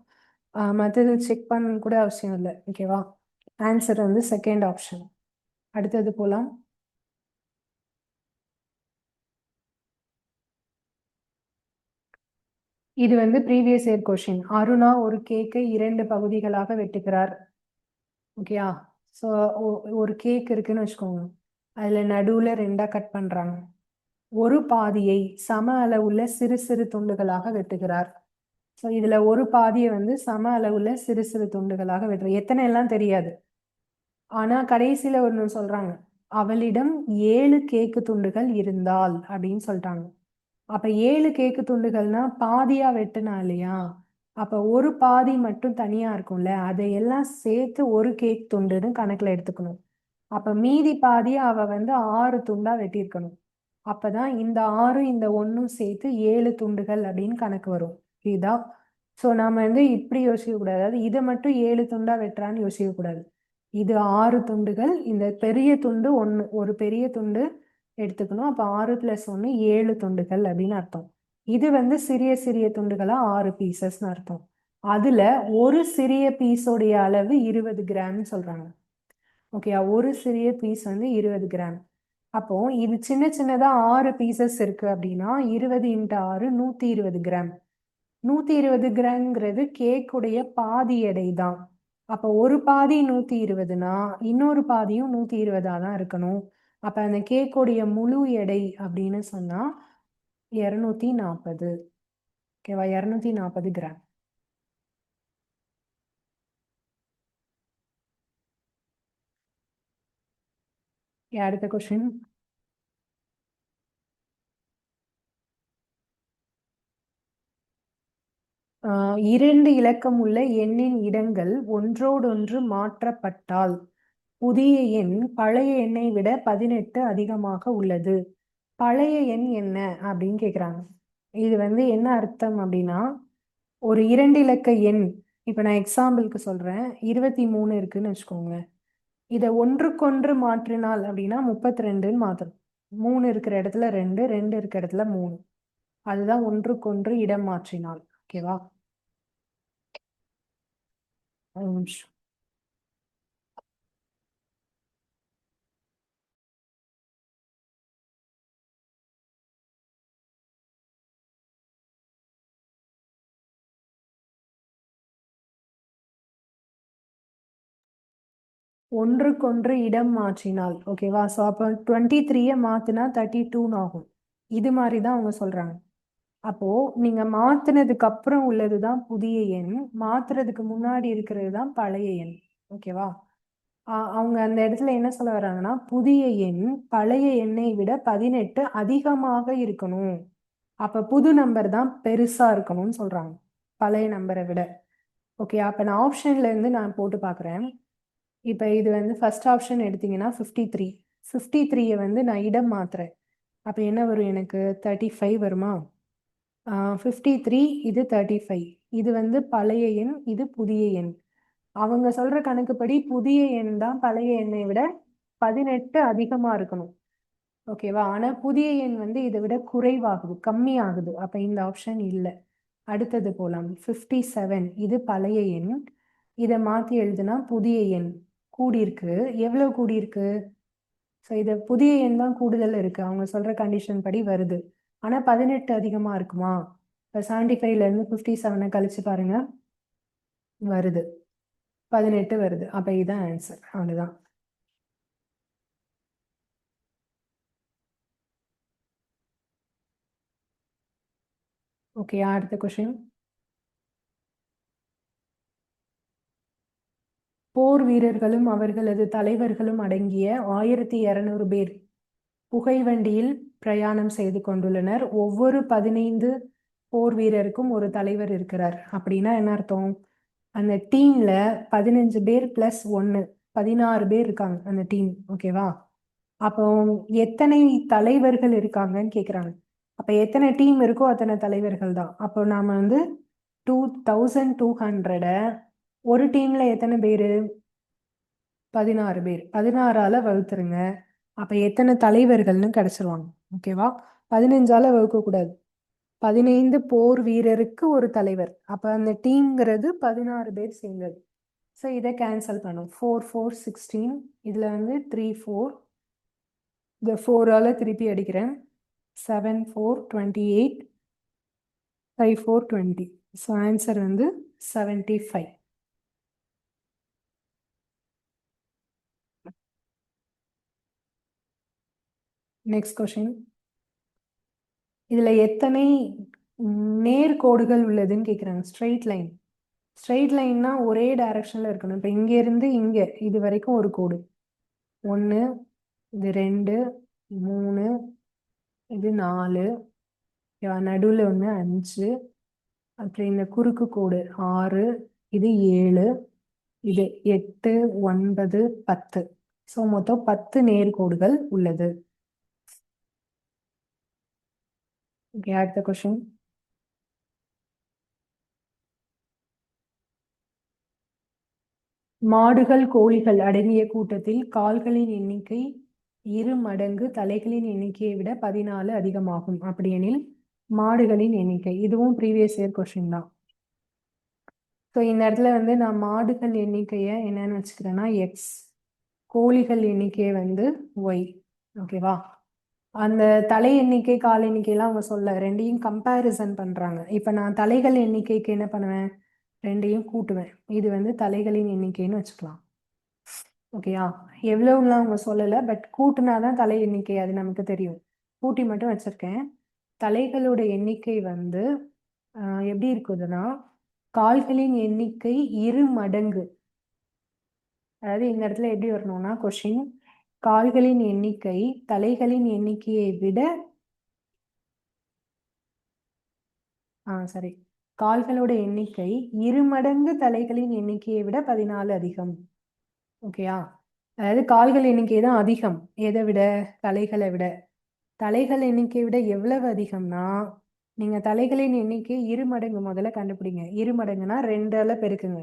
மற்றது செக் பண்ண கூட அவசியம் இல்லை. ஓகேவா? ஆன்சர் வந்து செகண்ட் ஆப்ஷன். அடுத்தது போகலாம். இது வந்து ப்ரீவியஸ் இயர் கொஷின். அருணா ஒரு கேக்கை 2 பகுதிகளாக வெட்டுகிறார். ஓகேயா? ஸோ ஒரு கேக் இருக்குன்னு வச்சுக்கோங்க. அதில் நடுவில் 2ஆ கட் பண்ணுறாங்க. ஒரு பாதியை சம அளவுள்ள சிறு சிறு துண்டுகளாக வெட்டுகிறார். ஸோ இதில் ஒரு பாதியை வந்து சம அளவுள்ள சிறு சிறு துண்டுகளாக வெட்டுற எத்தனை எல்லாம் தெரியாது. ஆனால் கடைசியில் ஒன்று சொல்கிறாங்க, அவளிடம் 7 கேக்கு துண்டுகள் இருந்தால் அப்படின்னு சொல்லிட்டாங்க. அப்போ 7 கேக்கு துண்டுகள்னா பாதியாக வெட்டுனா இல்லையா? அப்போ ஒரு பாதி மட்டும் தனியாக இருக்கும்ல, அதையெல்லாம் சேர்த்து ஒரு கேக் துண்டுன்னு கணக்கில் எடுத்துக்கணும். அப்போ மீதி பாதியை அவள் வந்து 6 துண்டாக வெட்டியிருக்கணும். அப்பதான் இந்த 6 இந்த 1 சேர்த்து 7 துண்டுகள் அப்படின்னு கணக்கு வரும். புரியுதா? ஸோ நாம வந்து இப்படி யோசிக்க கூடாது. அதாவது இதை மட்டும் 7 துண்டா வெட்டுறான்னு யோசிக்க கூடாது. இது 6 துண்டுகள், இந்த பெரிய துண்டு ஒரு பெரிய துண்டு எடுத்துக்கணும். அப்போ 6 + 1 7 துண்டுகள் அப்படின்னு அர்த்தம். இது வந்து சிறிய சிறிய துண்டுகளா 6 பீசஸ்ன்னு அர்த்தம். அதுல ஒரு சிறிய பீஸோடைய அளவு 20 கிராம்னு சொல்றாங்க. ஓகே, ஒரு சிறிய பீஸ் வந்து 20 கிராம். அப்போ இது சின்ன சின்னதா 6 பீசஸ் இருக்கு அப்படின்னா 20 × 6 120 கிராம். 120 கிராம்ங்கிறது கேக்குடைய பாதி எடை தான். அப்போ ஒரு பாதி 120னா இன்னொரு பாதியும் 120 தான் இருக்கணும். அப்ப அந்த கேக்குடைய முழு எடை அப்படின்னு சொன்னா 240. ஓகேவா? 240 கிராம். அடுத்த கொஸ்டின். இரண்டு இலக்கம் உள்ள எண்ணின் இடங்கள் ஒன்றோடொன்று மாற்றப்பட்டால் புதிய எண் பழைய எண்ணை விட 18 அதிகமாக உள்ளது. பழைய எண் என்ன அப்படின்னு கேக்குறாங்க. இது வந்து என்ன அர்த்தம் அப்படின்னா, ஒரு 2 இலக்க எண், இப்ப நான் எக்ஸாம்பிளுக்கு சொல்றேன், 23 இருக்குன்னு வச்சுக்கோங்க. இதை ஒன்றுக்கொன்று மாற்றினால் அப்படின்னா 32ன்னு மாத்தணும். 3 இருக்கிற இடத்துல 2, 2 இருக்கிற இடத்துல 3. அதுதான் ஒன்றுக்கொன்று இடம் மாற்றினால். ஓகேவா? ஒரு நிமிஷம். ஒன்றுக்கொன்று இடம் மாற்றினால். ஓகேவா? ஸோ அப்போ 23 மாத்தினா 32 ஆகும். இது மாதிரி தான் அவங்க சொல்றாங்க. அப்போ நீங்க மாத்தினதுக்கு அப்புறம் உள்ளதுதான் புதிய எண், மாத்துறதுக்கு முன்னாடி இருக்கிறது தான் பழைய எண். ஓகேவா? அவங்க அந்த இடத்துல என்ன சொல்ல வர்றாங்கன்னா, புதிய எண் பழைய எண்ணை விட 18 அதிகமாக இருக்கணும். அப்ப புது நம்பர் தான் பெருசா இருக்கணும்னு சொல்றாங்க பழைய நம்பரை விட. ஓகே, அப்ப நான் ஆப்ஷன்ல இருந்து நான் போட்டு பார்க்குறேன். இப்போ இது வந்து ஃபர்ஸ்ட் ஆப்ஷன் எடுத்தீங்கன்னா 53. 53யை வந்து நான் இடம் மாத்துறேன். அப்போ என்ன வரும்? எனக்கு 35 வருமா? 53 இது 35. இது வந்து பழைய எண், இது புதிய எண். அவங்க சொல்ற கணக்குப்படி புதிய எண் தான் பழைய எண்ணை விட 18 அதிகமா இருக்கணும். ஓகேவா? ஆனா புதிய எண் வந்து இதை விட குறைவாகுது, கம்மி ஆகுது. அப்ப இந்த ஆப்ஷன் இல்லை. அடுத்தது போலாம். 57 இது பழைய எண், இதை மாத்தி எழுதுனா புதிய எண் கூடியிருக்கு. எவ்வளவு கூடியிருக்கு? ஸோ இது புதிய எண் தான் கூடுதல் இருக்கு, அவங்க சொல்ற கண்டிஷன் படி வருது. ஆனா 18 அதிகமா இருக்குமா? இப்போ 75ல இருந்து 57 கழிச்சு பாருங்க, வருது 18 வருது. அப்ப இதுதான் ஆன்சர். அவ்வளவுதான். ஓகே, அடுத்த கொஸ்டின். போர் வீரர்களும் அவர்களது தலைவர்களும் அடங்கிய 1200 பேர் புகைவண்டியில் பிரயாணம் செய்து கொண்டுள்ளனர். ஒவ்வொரு 15 போர் வீரருக்கும் ஒரு தலைவர் இருக்கிறார். அப்படின்னா என்ன அர்த்தம்? அந்த டீம்ல 15 பேர் பிளஸ் 1 16 பேர் இருக்காங்க அந்த டீம். ஓகேவா? அப்போ எத்தனை தலைவர்கள் இருக்காங்கன்னு கேக்குறாங்க. அப்ப எத்தனை டீம் இருக்கோ அத்தனை தலைவர்கள் தான். அப்போ நாம வந்து 2200 ஒரு டீம்ல எத்தனை பேரு? 16 பேர். 16ஆல வகுத்துருங்க. அப்ப எத்தனை தலைவர்கள்னு கிடைச்சிருவாங்க. ஓகேவா? 15ஆல வகுக்க கூடாது. 15 போர் வீரருக்கு ஒரு தலைவர். அப்ப அந்த டீம்ங்கிறது 16 பேர் சேர்ந்தது. ஸோ இதை கேன்சல் பண்ணும். 4 4 16. இதுல வந்து 3 4. இந்த 4ஆல திருப்பி அடிக்கிறேன். 7 4 28. 5 4 20. ஸோ ஆன்சர் வந்து 75. Next question. இதுல எத்தனை நேர்கோடுகள் உள்ளதுன்னு கேக்குறாங்க. Straight line. ஸ்ட்ரெயிட் லைன்னா ஒரே டைரக்ஷன்ல இருக்கணும். இப்போ இங்க இருந்து இங்க இது வரைக்கும் ஒரு கோடு. 1, இது 2, 3, இது 4, நடுவில் ஒன்று 5, அப்புறம் இந்த குறுக்கு கோடு 6, இது 7, இது 8, 9, 10. ஸோ மொத்தம் 10 நேர்கோடுகள் உள்ளது. ஓகே, அடுத்த கொஸ்டின். மாடுகள் கோழிகள் அடங்கிய கூட்டத்தில் கால்களின் எண்ணிக்கை 2 மடங்கு தலைகளின் எண்ணிக்கையை விட 14 அதிகமாகும். அப்படியெனில் மாடுகளின் எண்ணிக்கை. இதுவும் ப்ரீவியஸ் இயர் கொஸ்டின் தான். ஸோ இந்த இடத்துல வந்து நான் மாடுகள் எண்ணிக்கையை என்னன்னு வச்சுக்கிறேன்னா எக்ஸ், கோழிகள் எண்ணிக்கையை வந்து ஒய். ஓகேவா? அந்த தலை எண்ணிக்கை கால் எண்ணிக்கையெல்லாம் அவங்க சொல்ல ரெண்டையும் கம்பேரிசன் பண்றாங்க. இப்போ நான் தலைகள் எண்ணிக்கைக்கு என்ன பண்ணுவேன்? ரெண்டையும் கூட்டுவேன். இது வந்து தலைகளின் எண்ணிக்கைன்னு வச்சுக்கலாம். ஓகேயா? எவ்வளவுலாம் அவங்க சொல்லலை, பட் கூட்டுனாதான் தலை எண்ணிக்கை, அது நமக்கு தெரியும். கூட்டி மட்டும் வச்சிருக்கேன். தலைகளோட எண்ணிக்கை வந்து எப்படி இருக்குதுன்னா கால்களின் எண்ணிக்கை 2 மடங்கு. அதாவது இந்த இடத்துல எப்படி வரணும்னா கொஷின், கால்களின் எண்ணிக்கை தலைகளின் எண்ணிக்கையை விட சரி, கால்களோட எண்ணிக்கை 2 மடங்கு தலைகளின் எண்ணிக்கையை விட 14 அதிகம். ஓகேயா? அதாவது கால்கள் எண்ணிக்கை தான் அதிகம். எதை விட? தலைகளை விட. தலைகள் எண்ணிக்கையை விட எவ்வளவு அதிகம்னா, நீங்க தலைகளின் எண்ணிக்கை 2 மடங்கு முதல்ல கண்டுபிடிங்க. 2 மடங்குனா 2ஆல பெருக்குங்க.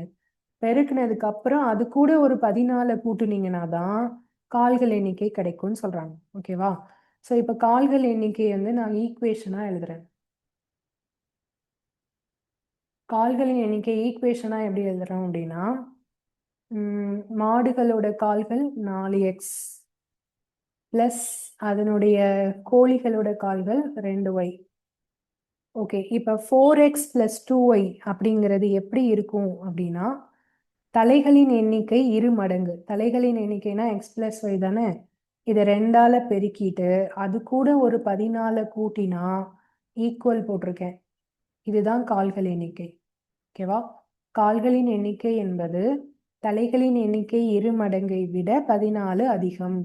பெருக்குனதுக்கு அப்புறம் அது கூட ஒரு 14 கூட்டுனீங்கன்னா தான் கால்கள் எண்ணிக்கை கிடைக்கும்னு சொல்றாங்க. ஓகேவா? ஸோ இப்போ கால்கள் எண்ணிக்கை வந்து நான் ஈக்குவேஷனா எழுதுறேன். கால்களின் எண்ணிக்கை ஈக்குவேஷனா எப்படி எழுதுறோம் அப்படின்னா, மாடுகளோட கால்கள் 4x பிளஸ் அதனுடைய கோழிகளோட கால்கள் 2y. ஓகே, இப்போ 4x பிளஸ் 2y அப்படிங்கிறது எப்படி இருக்கும் அப்படின்னா, தலைகளின் எண்ணிக்கை 2 மடங்கு. தலைகளின் எண்ணிக்கைனா எக்ஸ் பிளஸ் ஒய் தானே. இதை 2ஆல பெருக்கிட்டு அது கூட ஒரு 14 கூட்டினா ஈக்குவல் போட்டிருக்கேன். இதுதான் கால்கள் எண்ணிக்கை. ஓகேவா? கால்களின் எண்ணிக்கை என்பது தலைகளின் எண்ணிக்கை 2 மடங்கை விட 14 அதிகம்.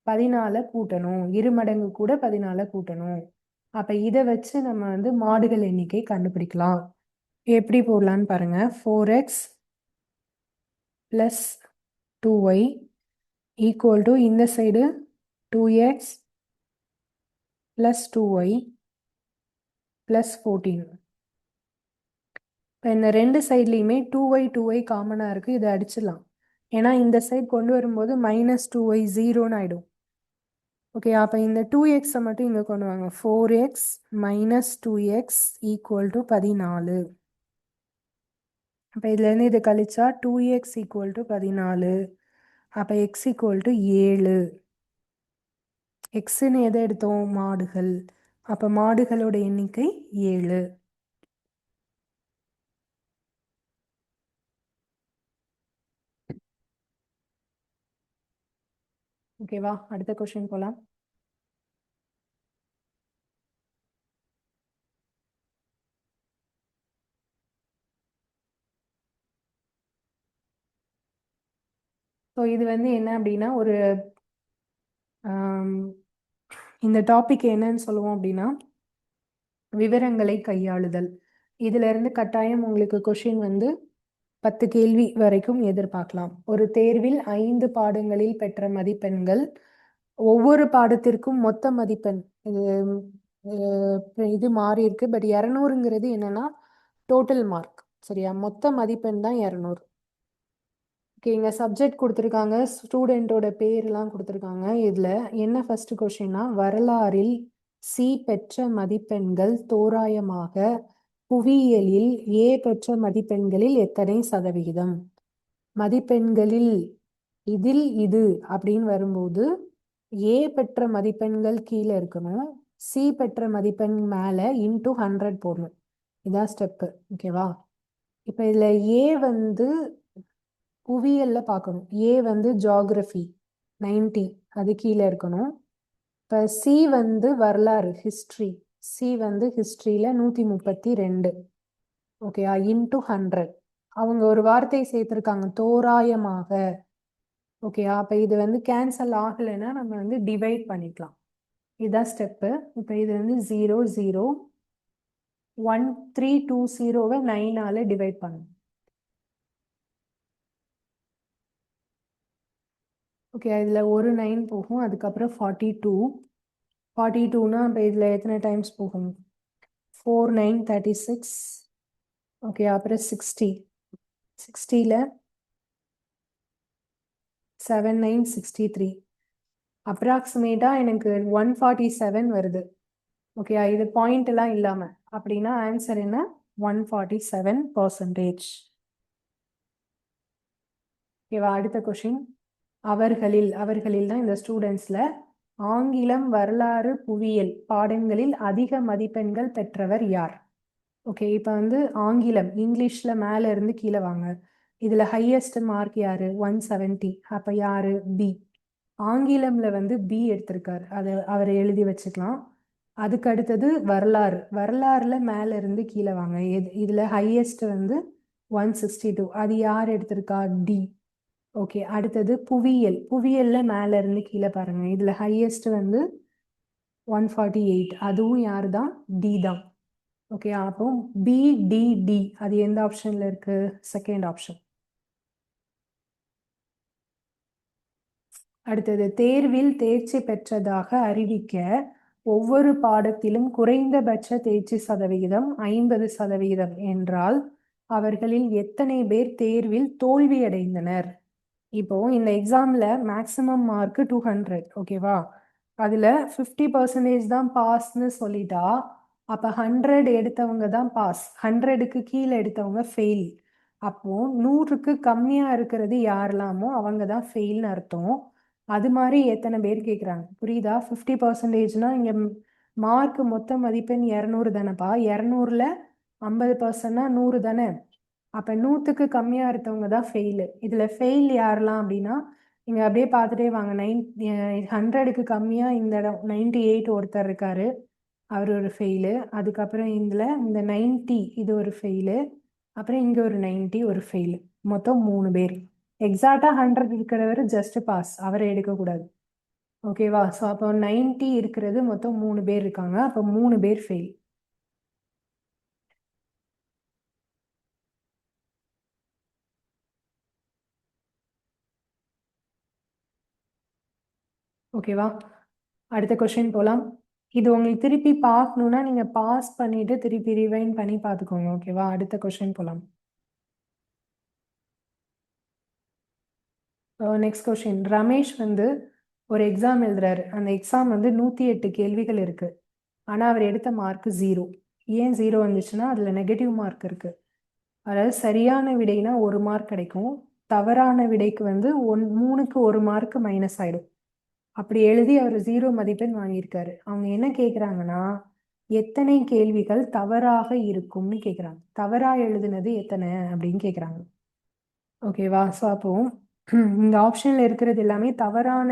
14 கூட்டணும். 2 மடங்கு கூட 14 கூட்டணும். அப்ப இதை வச்சு நம்ம வந்து மாடுகள் எண்ணிக்கை கண்டுபிடிக்கலாம். எப்படி போடலான்னு பாருங்க. 4x plus 2y equal to இந்த side 2x plus 2y plus 14. இப்போ இந்த ரெண்டு சைட்லையுமே 2y 2y காமனாக இருக்குது. இதை அடிச்சிடலாம். ஏன்னா இந்த சைடு கொண்டு வரும்போது -2y 0ன்னு ஆகிடும். ஓகே, அப்போ இந்த 2xை மட்டும் இங்கே கொண்டு வாங்க. 4x minus 2x equal to 14. அப்போ இதுலேருந்து இது கழிச்சா 2x ஈக்குவல் டு 14. அப்போ x ஈக்குவல் டு 7. எக்ஸ்ன்னு எதை எடுத்தோம்? மாடுகள். அப்போ மாடுகளோட எண்ணிக்கை 7. ஓகேவா? அடுத்த கொஸ்டின் போலாம். ஸோ இது வந்து என்ன அப்படின்னா ஒரு இந்த டாபிக் என்னன்னு சொல்லுவோம் அப்படின்னா விவரங்களை கையாளுதல். இதுல இருந்து கட்டாயம் உங்களுக்கு கொஷின் வந்து 10 கேள்வி வரைக்கும் எதிர்பார்க்கலாம். ஒரு தேர்வில் 5 பாடங்களில் பெற்ற மதிப்பெண்கள் ஒவ்வொரு பாடத்திற்கும் மொத்த மதிப்பெண் இது இது மாறி இருக்கு. பட் 200ங்கிறது என்னன்னா டோட்டல் மார்க். சரியா? மொத்த மதிப்பெண் தான் 200. ஓகே, இங்க சப்ஜெக்ட் கொடுத்துருக்காங்க, ஸ்டூடெண்டோட பேர்லாம் கொடுத்துருக்காங்க. இதுல என்ன ஃபர்ஸ்ட் கொஸ்டின்னா, வரலாறில் சி பெற்ற மதிப்பெண்கள் தோராயமாக புவியியலில் ஏ பெற்ற மதிப்பெண்களில் எத்தனை சதவிகிதம்? மதிப்பெண்களில் இதில் இது அப்படின்னு வரும்போது ஏ பெற்ற மதிப்பெண்கள் கீழே இருக்கணும், சி பெற்ற மதிப்பெண் மேலே இன்டூ 100 போடணும். இதான் ஸ்டெப்பு. ஓகேவா? இப்போ இதில் ஏ வந்து புவியியல்ல பார்க்கணும். ஏ வந்து ஜியாகிரஃபி 90, அது கீழே இருக்கணும். இப்போ சி வந்து வரலாறு ஹிஸ்ட்ரி, சி வந்து ஹிஸ்ட்ரியில் 132. ஓகேயா? இன்டூ 100. அவங்க ஒரு வார்த்தை சேர்த்துருக்காங்க, தோராயமாக. ஓகேயா? அப்போ இது வந்து கேன்சல் ஆகலைன்னா நம்ம வந்து டிவைட் பண்ணிக்கலாம். இதுதான் ஸ்டெப்பு. இப்போ இது வந்து 0 0 1320வை 9ஆல் டிவைட் பண்ணணும். ஓகே, இதில் ஒரு 9 போகும், அதுக்கப்புறம் 42. 42னா இப்போ இதில் எத்தனை டைம்ஸ் போகும்? 4 9 36. ஓகே, அப்புறம் 60. 60ல் 7 9 63. அப்ராக்சிமேட்டாக எனக்கு 147 வருது. ஓகே, இது பாயிண்ட் எல்லாம் இல்லாமல். அப்படின்னா ஆன்சர் என்ன? 147%. ஓகேவா? அடுத்த கொஷின். அவர்களில் தான் இந்த ஸ்டூடெண்ட்ஸில் ஆங்கிலம், வரலாறு, புவியியல் பாடங்களில் அதிக மதிப்பெண்கள் பெற்றவர் யார்? ஓகே, இப்போ வந்து ஆங்கிலம், இங்கிலீஷில் மேலே இருந்து கீழே வாங்க. இதில் ஹையஸ்ட் மார்க் யார்? 170. அப்போ யார்? பி. ஆங்கிலமில் வந்து பி எடுத்திருக்கார், அதை அவரை எழுதி வச்சுக்கலாம். அதுக்கு அடுத்தது வரலாறு, வரலாறுல மேலே இருந்து கீழே வாங்க. இதில் ஹையஸ்ட் வந்து 162, அது யார் எடுத்திருக்கா? டி. ஓகே, அடுத்தது புவியியல், புவியியல்ல மேலே இருந்து கீழே பாருங்க. இதில் ஹையஸ்ட் வந்து 148, அதுவும் யார் தான்? டி தான். ஓகே, அப்போ பிடிடி அது எந்த ஆப்ஷனில் இருக்கு? Second option. அடுத்தது, தேர்வில் தேர்ச்சி பெற்றதாக அறிவிக்க ஒவ்வொரு பாடத்திலும் குறைந்தபட்ச தேர்ச்சி சதவிகிதம் 50% என்றால் அவர்களில் எத்தனை பேர் தேர்வில் தோல்வியடைந்தனர்? இப்போ இந்த எக்ஸாம்ல மேக்ஸிமம் மார்க் 200. ஓகேவா? அதுல 50% தான் பாஸ்ன்னு சொல்லிட்டா அப்ப 100 எடுத்தவங்க தான் பாஸ், 100க்கு கீழே எடுத்தவங்க ஃபெயில். அப்போ 100க்கு கம்மியா இருக்கிறது யாரெல்லாமோ அவங்க தான் ஃபெயில்னு அர்த்தம். அது மாதிரி எத்தனை பேர் கேட்குறாங்க, புரியுதா? 50%னா இங்க மார்க் மொத்த மதிப்பெண் 200 தானேப்பா. 200ல் 50%னா 100 தானே. அப்போ 100க்கு கம்மியாக இருந்தவங்க தான் ஃபெயிலு. இதில் ஃபெயில் யாரெல்லாம் அப்படின்னா, நீங்கள் அப்படியே பார்த்துட்டே வாங்க. 100க்கு கம்மியாக இந்த இடம் 98 ஒருத்தர் இருக்காரு, அவர் ஒரு ஃபெயிலு. அதுக்கப்புறம் இதில் இந்த 90 இது ஒரு ஃபெயிலு. அப்புறம் இங்கே ஒரு 90 ஒரு ஃபெயிலு. மொத்தம் 3 பேர். எக்ஸாக்டாக 100 இருக்கிறவர் ஜஸ்ட் பாஸ், அவரை எடுக்கக்கூடாது. ஓகேவா? ஸோ அப்போ 90 இருக்கிறது மொத்தம் 3 பேர் இருக்காங்க, அப்போ 3 பேர் ஃபெயில். ஓகேவா? அடுத்த கொஸ்டின் போகலாம். இது உங்களுக்கு திருப்பி பார்க்கணுன்னா நீங்கள் பாஸ் பண்ணிவிட்டு திருப்பி ரிவைண்ட் பண்ணி பார்த்துக்கோங்க. ஓகேவா? அடுத்த கொஸ்டின் போகலாம். Next question. ரமேஷ் வந்து ஒரு எக்ஸாம் எழுதுறாரு. அந்த எக்ஸாம் வந்து 108 கேள்விகள் இருக்குது. ஆனால் அவர் எடுத்த மார்க் 0. ஏன் 0 வந்துச்சுன்னா அதில் நெகட்டிவ் மார்க் இருக்குது. அதாவது சரியான விடைனா 1 மார்க் கிடைக்கும், தவறான விடைக்கு வந்து 3க்கு 1 மார்க் மைனஸ் ஆகிடும். அப்படி எழுதி அவர் 0 மதிப்பெண் வாங்கியிருக்காரு. அவங்க என்ன கேட்குறாங்கன்னா, எத்தனை கேள்விகள் தவறாக இருக்கும்னு கேட்குறாங்க. தவறாக எழுதுனது எத்தனை அப்படின்னு கேட்குறாங்க. ஓகேவா? ஸோ அப்போ இந்த ஆப்ஷனில் இருக்கிறது எல்லாமே தவறான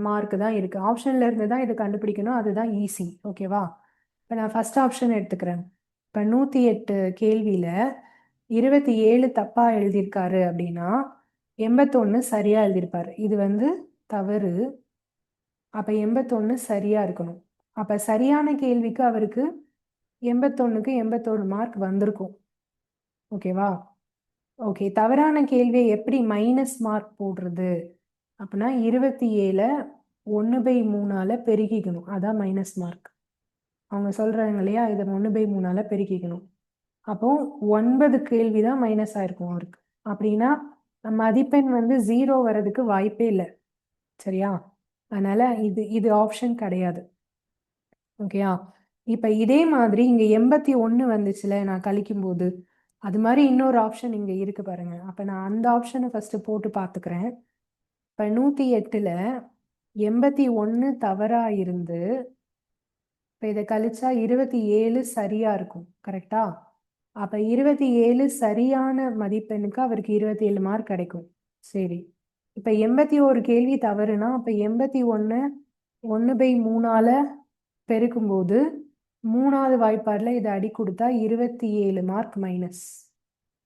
மார்க் தான் இருக்குது. ஆப்ஷனில் இருந்து தான் இதை கண்டுபிடிக்கணும், அதுதான் ஈஸி. ஓகேவா? இப்போ நான் ஃபர்ஸ்ட் ஆப்ஷன் எடுத்துக்கிறேன். இப்போ 108 கேள்வியில் 27 தப்பாக எழுதியிருக்காரு அப்படின்னா 81 சரியாக எழுதியிருப்பார். இது வந்து தவறு. அப்போ 81 சரியாக இருக்கணும். அப்போ சரியான கேள்விக்கு அவருக்கு 81க்கு 81 மார்க் வந்திருக்கும். ஓகேவா? ஓகே, தவறான கேள்வியை எப்படி மைனஸ் மார்க் போடுறது அப்படின்னா 27 1/3 பெருக்கிக்கணும். அதான் மைனஸ் மார்க். அவங்க சொல்றாங்க இல்லையா, இதை 1/3 பெருக்கிக்கணும். அப்போ 9 கேள்வி தான் மைனஸ் ஆயிருக்கும் அவருக்கு. அப்படின்னா மதிப்பெண் வந்து 0 வர்றதுக்கு வாய்ப்பே இல்லை. சரியா? அதனால இது இது ஆப்ஷன் கிடையாது. ஓகேயா? இப்ப இதே மாதிரி இங்க 81 வந்துச்சுல நான் கழிக்கும் போது, அது மாதிரி இன்னொரு ஆப்ஷன் இங்க இருக்கு பாருங்க. அப்ப நான் அந்த ஆப்ஷனை ஃபர்ஸ்ட் போட்டு பார்த்துக்கிறேன். இப்ப 108ல 81 தவறா இருந்து இப்ப இதை கழிச்சா 27 சரியா இருக்கும். கரெக்டா? அப்ப 27 சரியான மதிப்பெண்ணுக்கு அவருக்கு 27 மார்க் கிடைக்கும். சரி, இப்ப 81 கேள்வி தவறுனா அப்ப 81 1/3 பெருக்கும்போது 3வது வாய்ப்பாடுல இதை அடி கொடுத்தா 27 மார்க் மைனஸ்.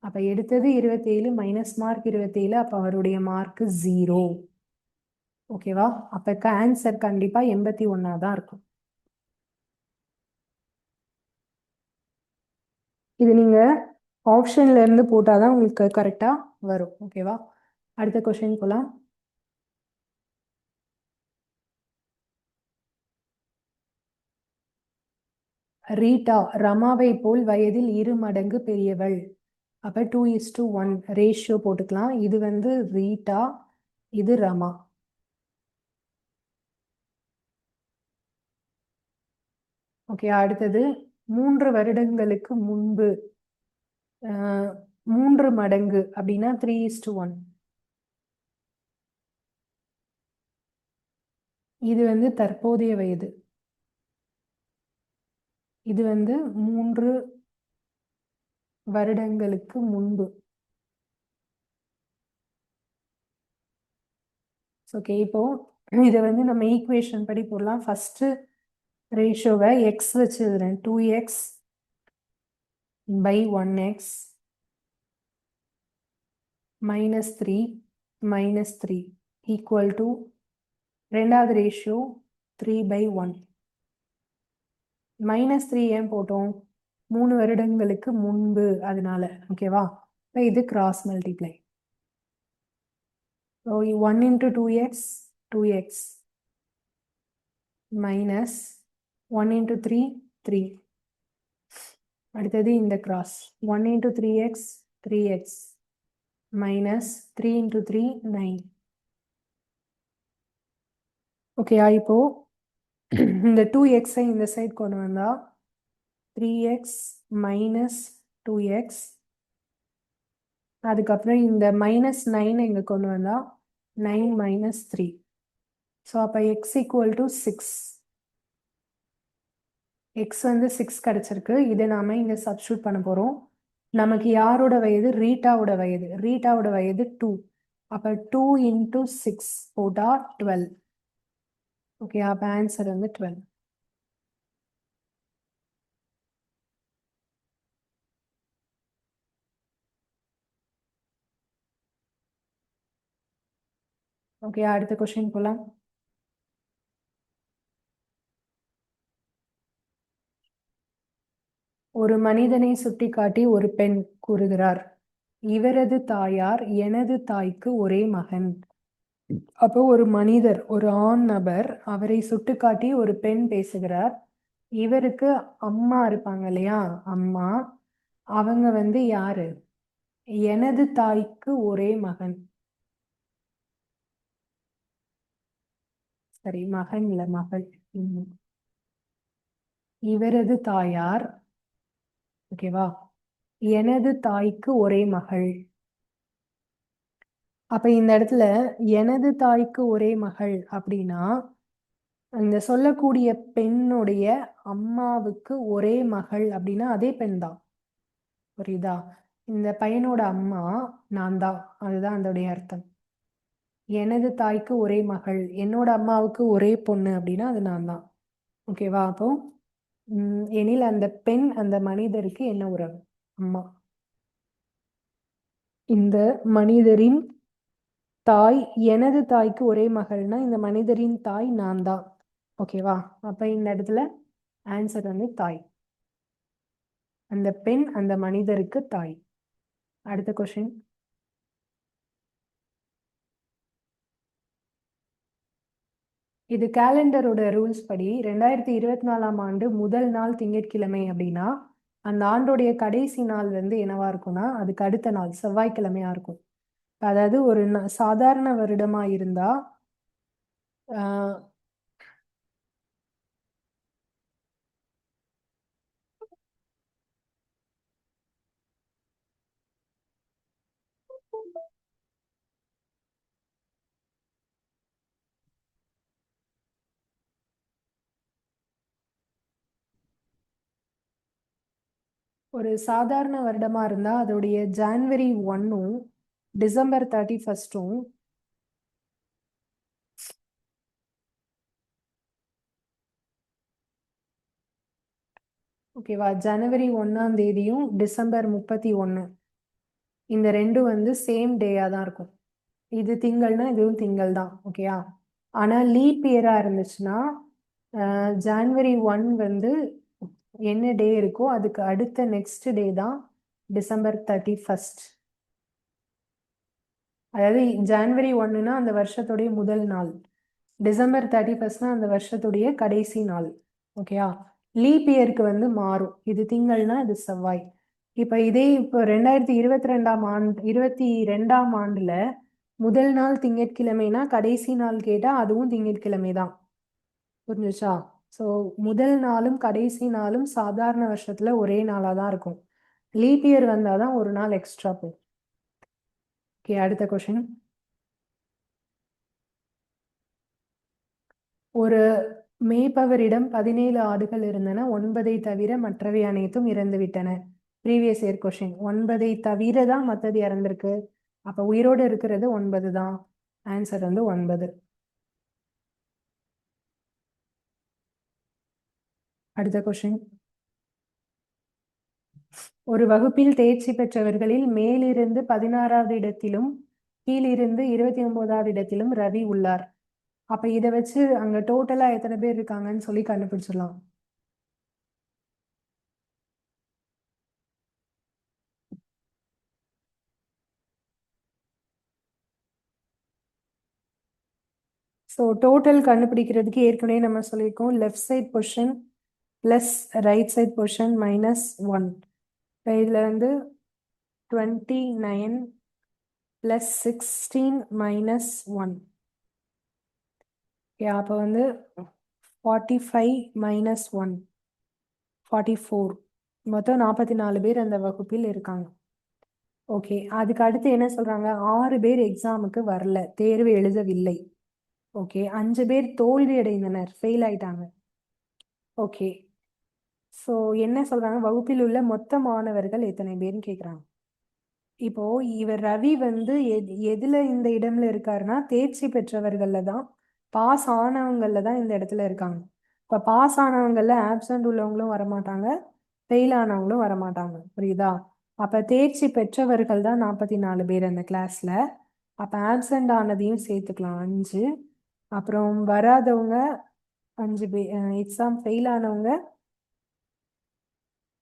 அப்ப எடுத்தது 27 மைனஸ் மார்க் 27. அப்ப அவருடைய மார்க் 0. ஓகேவா? அப்ப ஆன்சர் கண்டிப்பா 81 தான் இருக்கும். இது நீங்க ஆப்ஷன்ல இருந்து போட்டாதான் உங்களுக்கு கரெக்டா வரும். ஓகேவா? அடுத்த கொஸ்டின் போலாம். ரீட்டா ரமாவை போல் வயதில் 2 மடங்கு பெரியவள். அப்ப 2:1 ரேஷியோ போட்டுக்கலாம். இது வந்து ரீட்டா, இது ரமா. ஓகே, அடுத்தது 3 வருடங்களுக்கு முன்பு 3 மடங்கு அப்படின்னா 3:1. இது வந்து தற்போதைய வயது. இது வந்து 3 வருடங்களுக்கு முன்பு. ஓகே, இப்போ இதை வந்து நம்ம ஈக்குவேஷன் படி போடலாம். ஃபர்ஸ்ட் ரேஷியோவை எக்ஸ் வச்சு எழுதுறேன். 2x by 1x minus 3 minus 3 equal to ரெண்டாவது ரேஷியோ 3/1. -3 ஏன் போட்டோம்? 3 வருடங்களுக்கு முன்பு, அதனால. ஓகேவா? இது cross multiply. 1 into 2x 2x minus 1 into 3 3. அடுத்தது இந்த cross 1 into 3x 3x minus 3 into 3 9. ஓகேயா? இப்போ இந்த 2x-ஐ இந்த சைட் கொண்டு வந்தா 3x minus 2x, அதுக்கப்புறம் இந்த -9 இங்க கொண்டு வந்தா 9 minus 3. ஸோ அப்போ x equal to 6. x வந்து 6 கிடைச்சிருக்கு. இதை நாம இங்க சப்ஸ்டியூட் பண்ண போறோம். நமக்கு யாரோட வயது? ரீட்டாவோட வயது. ரீட்டாவோட வயது 2. அப்ப 2 into 6 போட்டா 12. ஓகே, அப்ப ஆன்சர் வந்து 12. ஓகே, அடுத்த கொஸ்டின் போலாம். ஒரு மனிதனை சுட்டிக்காட்டி ஒரு பெண் கூறுகிறார், இவரது தாயார் எனது தாய்க்கு ஒரே மகன். அப்போ ஒரு மனிதர், ஒரு ஆண் நபர், அவரை சுட்டிக்காட்டி ஒரு பெண் பேசுகிறார். இவருக்கு அம்மா இருப்பாங்க இல்லையா, அம்மா. அவங்க வந்து யாரு? எனது தாய்க்கு ஒரே மகன். சரி, மகன் இல்ல, மகள். இவரது தாயார், ஓகேவா, எனது தாய்க்கு ஒரே மகள். அப்ப இந்த இடத்துல எனது தாய்க்கு ஒரே மகள் அப்படின்னா அந்த சொல்லக்கூடிய பெண்ணுடைய அம்மாவுக்கு ஒரே மகள் அப்படின்னா அதே பெண் தான். புரியுதா? இந்த பையனோட அம்மா நான் தான், அதுதான் அதோடைய அர்த்தம். எனது தாய்க்கு ஒரே மகள், என்னோட அம்மாவுக்கு ஒரே பொண்ணு அப்படின்னா அது நான் தான். ஓகேவா? அப்போ எனில் அந்த பெண் அந்த மனிதருக்கு என்ன உறவு? அம்மா. இந்த மனிதரின் தாய் எனது தாய்க்கு ஒரே மகள்னா இந்த மனிதரின் தாய் நான் தான். ஓகேவா? அப்ப இந்த இடத்துல ஆன்சர் வந்து தாய். அந்த பெண் அந்த மனிதருக்கு தாய். அடுத்த கொஸ்டின். இது கேலண்டரோட ரூல்ஸ் படி 2024ஆம் ஆண்டு முதல் நாள் திங்கட்கிழமை அப்படின்னா அந்த ஆண்டோடைய கடைசி நாள் வந்து என்னவா இருக்கும்னா அதுக்கு அடுத்த நாள் செவ்வாய்க்கிழமையா இருக்கும். அதாவது ஒரு சாதாரண வருடமா இருந்தா ஆஹ், ஒரு சாதாரண வருடமா இருந்தா அதோடைய ஜான்வரி 1ம் டிசம்பர் 31ம் ஓகேவா, ஜனவரி 1ஆம் தேதியும் டிசம்பர் 31 இந்த ரெண்டும் வந்து சேம் டேயா தான் இருக்கும். இது திங்கள்னா இதுவும் திங்கள் தான். ஓகேயா, ஆனா லீப் இயரா இருந்துச்சுன்னா ஜான்வரி 1 வந்து என்ன டே இருக்கோ அதுக்கு அடுத்த நெக்ஸ்ட் டே தான் டிசம்பர் 31. அதாவது ஜான்வரி 1னா அந்த வருஷத்துடைய முதல் நாள், டிசம்பர் 31னா அந்த வருஷத்துடைய கடைசி நாள். ஓகேயா, லீப் இயருக்கு வந்து மாறும். இது திங்கள்னா இது செவ்வாய். இப்போ 2022ஆம் ஆண்டுல முதல் நாள் திங்கட்கிழமைனா கடைசி நாள் கேட்டா அதுவும் திங்கட்கிழமை தான். புரிஞ்சுச்சா? ஸோ முதல் நாளும் கடைசி நாளும் சாதாரண வருஷத்துல ஒரே நாளா தான் இருக்கும். லீப் இயர் வந்தாதான் ஒரு நாள் எக்ஸ்ட்ரா போகும். ஓகே, அடுத்த கொஸ்டின். ஒரு மேய்ப்பவரிடம் 17 ஆடுகள் இருந்தன. 9ஐ தவிர மற்றவை அனைத்தும் இறந்துவிட்டன. Previous year question. 9ஐ தவிர தான் மற்றது இறந்திருக்கு. அப்ப உயிரோடு இருக்கிறது 9 தான். ஆன்சர் வந்து 9. அடுத்த கொஸ்டின். ஒரு வகுப்பில் தேர்ச்சி பெற்றவர்களில் மேலிருந்து 16வது இடத்திலும் கீழிருந்து 29வது இடத்திலும் ரவி உள்ளார். அப்ப இதை வச்சு அங்க டோட்டலா எத்தனை பேர் இருக்காங்கன்னு சொல்லி கண்டுபிடிச்சிடலாம். ஸோ டோட்டல் கண்டுபிடிக்கிறதுக்கு ஏற்கனவே நம்ம சொல்லியிருக்கோம் left side position plus right side position -1. இதில் வந்து 29 + 16 -1. அப்போ வந்து 45 - 1 44. மொத்தம் 44 பேர் அந்த வகுப்பில் இருக்காங்க. ஓகே, அதுக்கு அடுத்து என்ன சொல்றாங்க? 6 பேர் எக்ஸாமுக்கு வரல, தேர்வு எழுதவில்லை. ஓகே, 5 பேர் தோல்வி அடைந்தனர், ஃபெயில் ஆயிட்டாங்க. ஓகே, ஸோ என்ன சொல்றாங்க? வகுப்பில் உள்ள மொத்த மாணவர்கள் எத்தனை பேர்னு கேட்குறாங்க. இப்போ இவர் ரவி வந்து எதுல இந்த இடம்ல இருக்காருன்னா தேர்ச்சி பெற்றவர்கள்ல தான், பாஸ் ஆனவங்கள்ல தான் இந்த இடத்துல இருக்காங்க. இப்போ பாஸ் ஆனவங்கள்ல ஆப்சண்ட் உள்ளவங்களும் வரமாட்டாங்க, ஃபெயில் ஆனவங்களும் வரமாட்டாங்க. புரியுதா? அப்ப தேர்ச்சி பெற்றவர்கள் தான் 44 பேர் அந்த கிளாஸ்ல. அப்ப ஆப்சண்ட் ஆனதையும் சேர்த்துக்கலாம் 5. அப்புறம் வராதவங்க 5 பேர், எக்ஸாம் ஃபெயில் ஆனவங்க,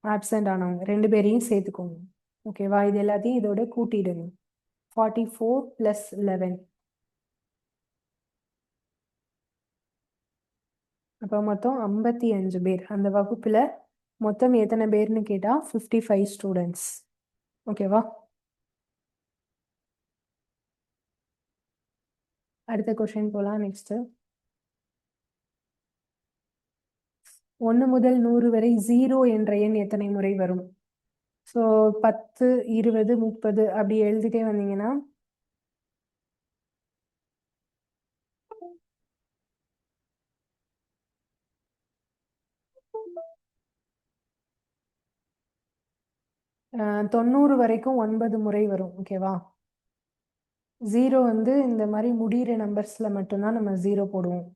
ஆப்சண்ட் ஆனவங்க 2 பேரையும் சேர்த்துக்கோங்க. ஓகேவா, இது எல்லாத்தையும் இதோட கூட்டிடுங்க. 44 + 11. அப்போ மொத்தம் 55 பேர் அந்த வகுப்புல. மொத்தம் எத்தனை பேர்னு கேட்டா 55 ஸ்டூடெண்ட்ஸ். ஓகேவா, அடுத்த கொஸ்டின் போலாம். நெக்ஸ்ட், 1 முதல் 100 வரை 0 என்ற எண் எத்தனை முறை வரும்? ஸோ 10, 20, 30 அப்படி எழுதிட்டே வந்தீங்கன்னா 90 வரைக்கும் 9 முறை வரும். ஓகேவா, 0 வந்து இந்த மாதிரி முடிகிற நம்பர்ஸ்ல மட்டும்தான் நம்ம 0 போடுவோம்.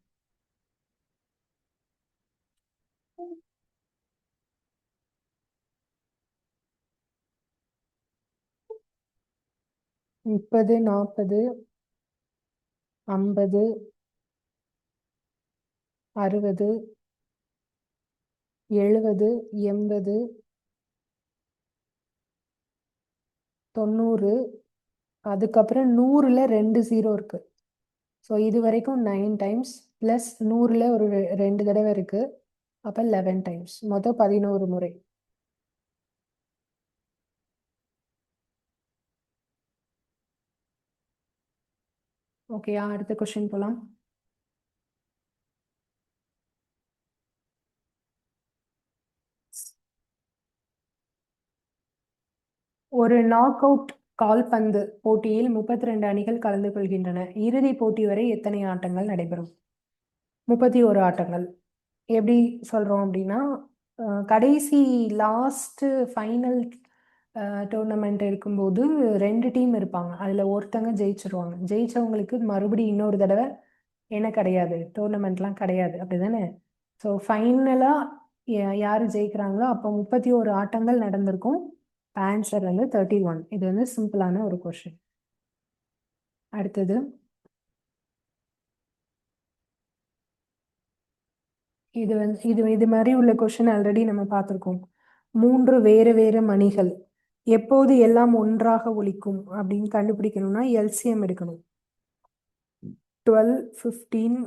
முப்பது, 40, 50, 60, 70, 80, 90, அதுக்கப்புறம் 100ல் 2 0 இருக்கு. ஸோ இது வரைக்கும் 9 டைம்ஸ் ப்ளஸ் 100ல் ஒரு 2 தடவை இருக்கு. அப்போ 11 டைம்ஸ், மொத்தம் 11 முறை. ஓகேயா, அடுத்த கொஸ்டின் போலாம். ஒரு நாக் அவுட் கால்பந்து போட்டியில் 32 அணிகள் கலந்து கொள்கின்றன. இறுதி போட்டி வரை எத்தனை ஆட்டங்கள் நடைபெறும்? 31 ஆட்டங்கள். எப்படி சொல்றோம் அப்படின்னா, கடைசி லாஸ்ட் ஃபைனல் டோர்னமெண்ட் இருக்கும்போது 2 டீம் இருப்பாங்க. அதில் ஒருத்தங்க ஜெயிச்சிருவாங்க. ஜெயிச்சவங்களுக்கு மறுபடியும் இன்னொரு தடவை என்ன கிடையாது, டோர்னமெண்ட்லாம் கிடையாது, அப்படிதானே? ஸோ ஃபைனலாக யார் ஜெயிக்கிறாங்களோ அப்போ 31 ஆட்டங்கள் நடந்திருக்கும். ஆன்சர் வந்து 31. இது வந்து சிம்பிளான ஒரு கொஷின். அடுத்தது, இது மாதிரி உள்ள கொஷின் ஆல்ரெடி நம்ம பார்த்துருக்கோம். 3 வேறு வேறு மணிகள் எப்போது எல்லாம் ஒன்றாக ஒலிக்கும் அப்படின்னு கண்டுபிடிக்கணும்னா எல்சிஎம் எடுக்கணும். 12, 15,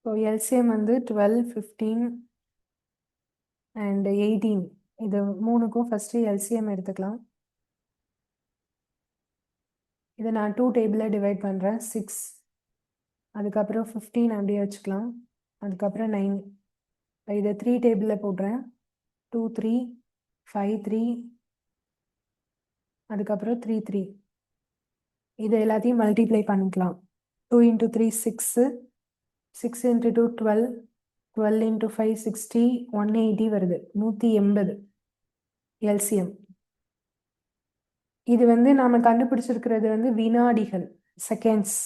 ஸோ எல்சிஎம் வந்து 12, 15 அண்ட் 18. இது மூணுக்கும் ஃபஸ்ட்டு எல்சிஎம் எடுத்துக்கலாம். இதை நான் 2 டேபிளில் டிவைட் பண்ணுறேன். 6, அதுக்கப்புறம் 15 அப்படியே வச்சுக்கலாம். அதுக்கப்புறம் 9. இதை 3 டேபிளில் போடுறேன். 2, 3, 5, 3, அதுக்கப்புறம் 3, 3. இது எல்லாத்தையும் மல்டிப்ளை பண்ணிக்கலாம். 2 × 3 6, 6 × 2 12, 12 × 5 60, 180 வருது. 180 எல்சிஎம். இது வந்து நாம கண்டுபிடிச்சிருக்கிறது வந்து வினாடிகள், செகண்ட்ஸ்.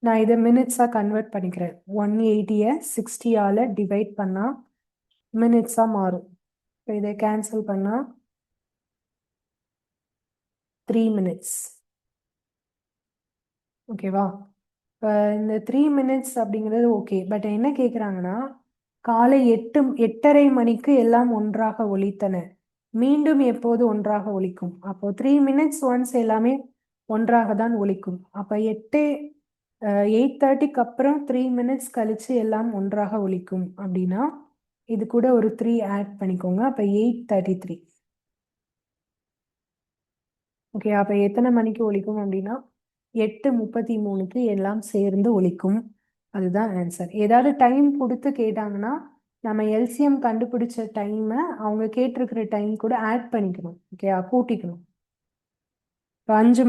நான் இதை மினிட்ஸாக கன்வெர்ட் பண்ணிக்கிறேன். 180-ஐ 60ஆல் டிவைட் பண்ணால் மினிட்ஸாக மாறும். இப்போ இதை கேன்சல் பண்ணால் 3 minutes. ஓகேவா? இப்போ இந்த 3 minutes அப்படிங்கிறது ஓகே. பட் என்ன கேட்குறாங்கன்னா, காலை 8:30 மணிக்கு எல்லாம் ஒன்றாக ஒலித்தன, மீண்டும் எப்போது ஒன்றாக ஒலிக்கும்? அப்போ 3 minutes ஒன்ஸ் எல்லாமே ஒன்றாக தான் ஒலிக்கும். அப்போ 8:30க்கு அப்புறம் 3 minutes கழிச்சு எல்லாம் ஒன்றாக ஒலிக்கும் அப்படின்னா இது கூட ஒரு 3 ஆட் பண்ணிக்கோங்க. அப்போ 8:33. ஓகே, அப்போ எத்தனை மணிக்கு ஒலிக்கும் அப்படின்னா 8:33க்கு எல்லாம் சேர்ந்து ஒலிக்கும். அதுதான் ஆன்சர். ஏதாவது டைம் கொடுத்து கேட்டாங்கன்னா நம்ம எல்சிஎம் கண்டுபிடிச்ச டைமை அவங்க கேட்டிருக்கிற டைம் கூட ஆட் பண்ணிக்கணும். ஓகே, கூட்டிக்கணும். இப்போ 5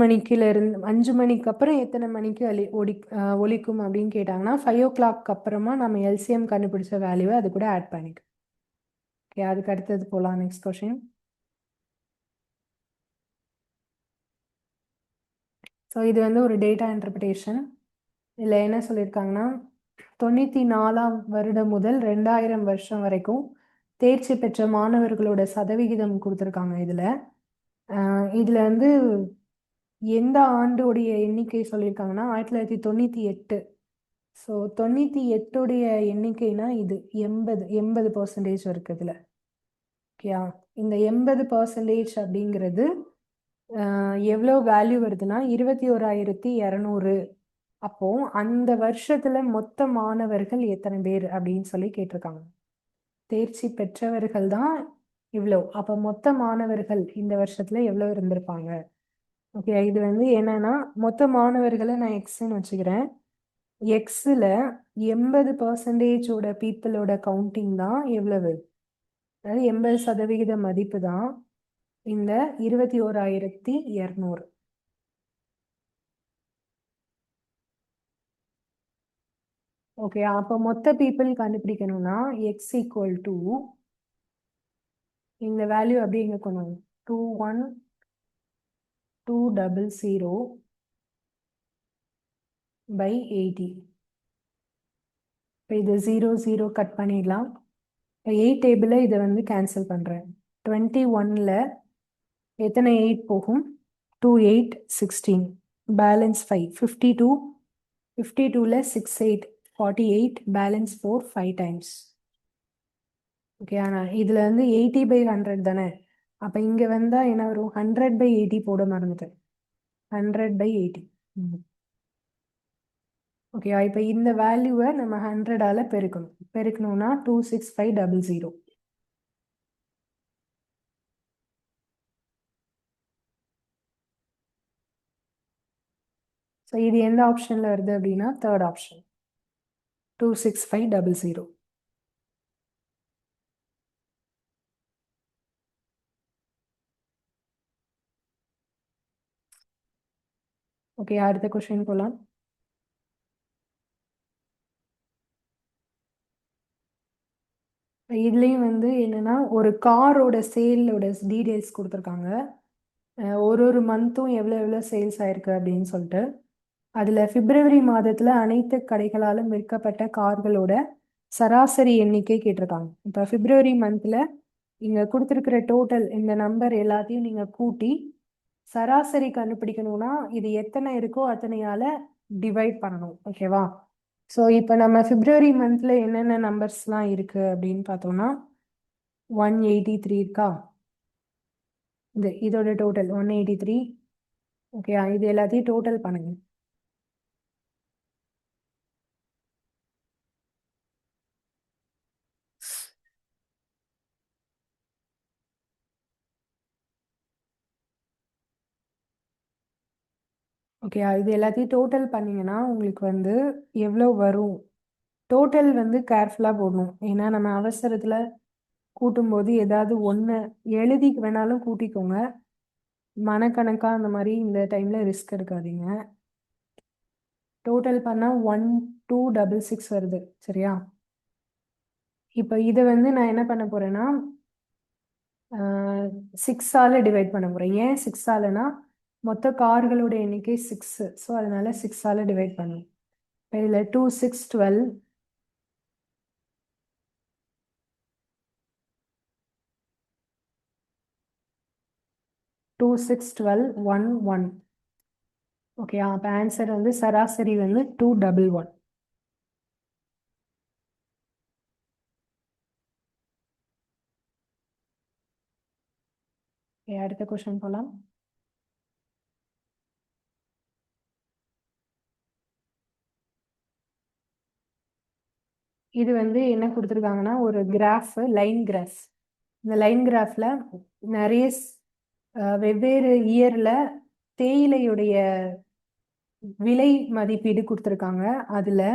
மணிக்கு அப்புறம் எத்தனை மணிக்கு ஒலிக்கும் அப்படின்னு கேட்டாங்கன்னா 5 o'clock அப்புறமா நம்ம எல்சிஎம் கண்டுபிடிச்ச வேல்யூவை அது கூட ஆட் பண்ணிக்கணும். ஓகே, அதுக்கு அடுத்தது போகலாம். Next question. ஸோ இது வந்து ஒரு டேட்டா இன்டர்பிரேஷன். இதில் என்ன சொல்லியிருக்காங்கன்னா 94ஆம் வருடம் முதல் 2000 வருஷம் வரைக்கும் தேர்ச்சி பெற்ற மாணவர்களோட சதவிகிதம் கொடுத்துருக்காங்க. இதில் வந்து எந்த ஆண்டுடைய எண்ணிக்கை சொல்லியிருக்காங்கன்னா 1998. ஸோ 98உடைய எண்ணிக்கைனா இது 80% இருக்குது இதில். ஓகேயா, இந்த 80% அப்படிங்கிறது எவ்வளோ வேல்யூ வருதுன்னா 21,200. அப்போ அந்த வருஷத்துல மொத்த மாணவர்கள் எத்தனை பேர் அப்படின்னு சொல்லி கேட்டிருக்காங்க. தேர்ச்சி பெற்றவர்கள் தான் இவ்வளோ. அப்போ மொத்த மாணவர்கள் இந்த வருஷத்துல எவ்வளோ இருந்திருப்பாங்க? ஓகே, இது வந்து என்னன்னா மொத்த மாணவர்களை நான் எக்ஸ்ன்னு வச்சுக்கிறேன். எக்ஸில் 80% பீப்புளோட கவுண்டிங் தான் எவ்வளவு, அதாவது 80% மதிப்பு தான் இந்த 21,200. ஓகே, அப்போ மொத்த பீப்புள் கண்டுபிடிக்கணும்னா எக்ஸ் ஈக்குவல் டு இந்த வேல்யூ அப்படியே எங்கே கொண்டு 21,200 by 80. இப்போ இது 0 0 கட் பண்ணிடலாம். இப்போ 8 டேபிளில் இதை வந்து கேன்சல் பண்ணுறேன். 21ல் எத்தனை 8 போகும்? 2 8 16, பேலன்ஸ் 5 52, 52ல் 6 8 48, பேலன்ஸ் 4 5 டைம்ஸ். ஓகே, ஆனால் இதில் வந்து 80/100 தானே, அப்போ இங்கே வந்தால் என்ன வரும்? 100/80 போட மறந்துட்டேன். 100/80. ஓகே, இப்போ இந்த வேல்யூவை நம்ம 100ஆல் பெருக்கணும்னா 26500. ஸோ இது எந்த ஆப்ஷனில் வருது அப்படின்னா தேர்ட் ஆப்ஷன், 26500. ஓகே, அடுத்த கொஸ்டின் போகலாம். இதுலேயும் வந்து என்னென்னா ஒரு காரோட சேலோட டீட்டெயில்ஸ் கொடுத்துருக்காங்க. ஒரு ஒரு மந்த்தும் எவ்வளோ எவ்வளோ சேல்ஸ் ஆயிருக்கு அப்படின்னு சொல்லிட்டு. அதில் பிப்ரவரி மாதத்தில் அனைத்து கடைகளாலும் விற்கப்பட்ட கார்களோட சராசரி எண்ணிக்கை கேட்டிருக்காங்க. இப்போ பிப்ரவரி மந்தில் இங்கே கொடுத்துருக்கிற டோட்டல் இந்த நம்பர் எல்லாத்தையும் நீங்கள் கூட்டி சராசரி கண்டுபிடிக்கணும்னா இது எத்தனை இருக்கோ அத்தனையால் டிவைட் பண்ணணும். ஓகேவா? ஸோ இப்போ நம்ம பிப்ரவரி மந்தில் என்னென்ன நம்பர்ஸ்லாம் இருக்குது அப்படின்னு பார்த்தோம்னா 183 இருக்கா? இதோட டோட்டல் 183. ஓகே, இது எல்லாத்தையும் டோட்டல் பண்ணுங்க. ஓகே, இது எல்லாத்தையும் டோட்டல் பண்ணிங்கன்னா உங்களுக்கு வந்து எவ்வளோ வரும்? டோட்டல் வந்து கேர்ஃபுல்லாக போடணும். ஏன்னா நம்ம அவசரத்தில் கூட்டும்போது ஏதாவது ஒன்று எழுதி வேணாலும் கூட்டிக்கோங்க. மனக்கணக்காக அந்த மாதிரி இந்த டைமில் ரிஸ்க் எடுக்காதீங்க. டோட்டல் பண்ணால் 1266 வருது. சரியா? இப்போ இதை வந்து நான் என்ன பண்ண போகிறேன்னா 6ஆல் டிவைட் பண்ண போகிறேன். ஏன் 6ஆலனா மொத்த கார்களோட எண்ணிக்கை 6, ஸோ அதனால 6ஆல் டிவைட் பண்ணும். இதில் 2 6 12, 2 6 12 1 1. ஓகே, அப்போ ஆன்சர் வந்து சராசரி வந்து 211. அடுத்த கொஸ்டின் போகலாம். இது வந்து என்ன கொடுத்துருக்காங்கன்னா ஒரு கிராஃப், லைன் கிராஃப். இந்த லைன் கிராஃப்ல நிறைய வெவ்வேறு இயரில் தேயிலையுடைய விலை மதிப்பீடு கொடுத்துருக்காங்க. அதில்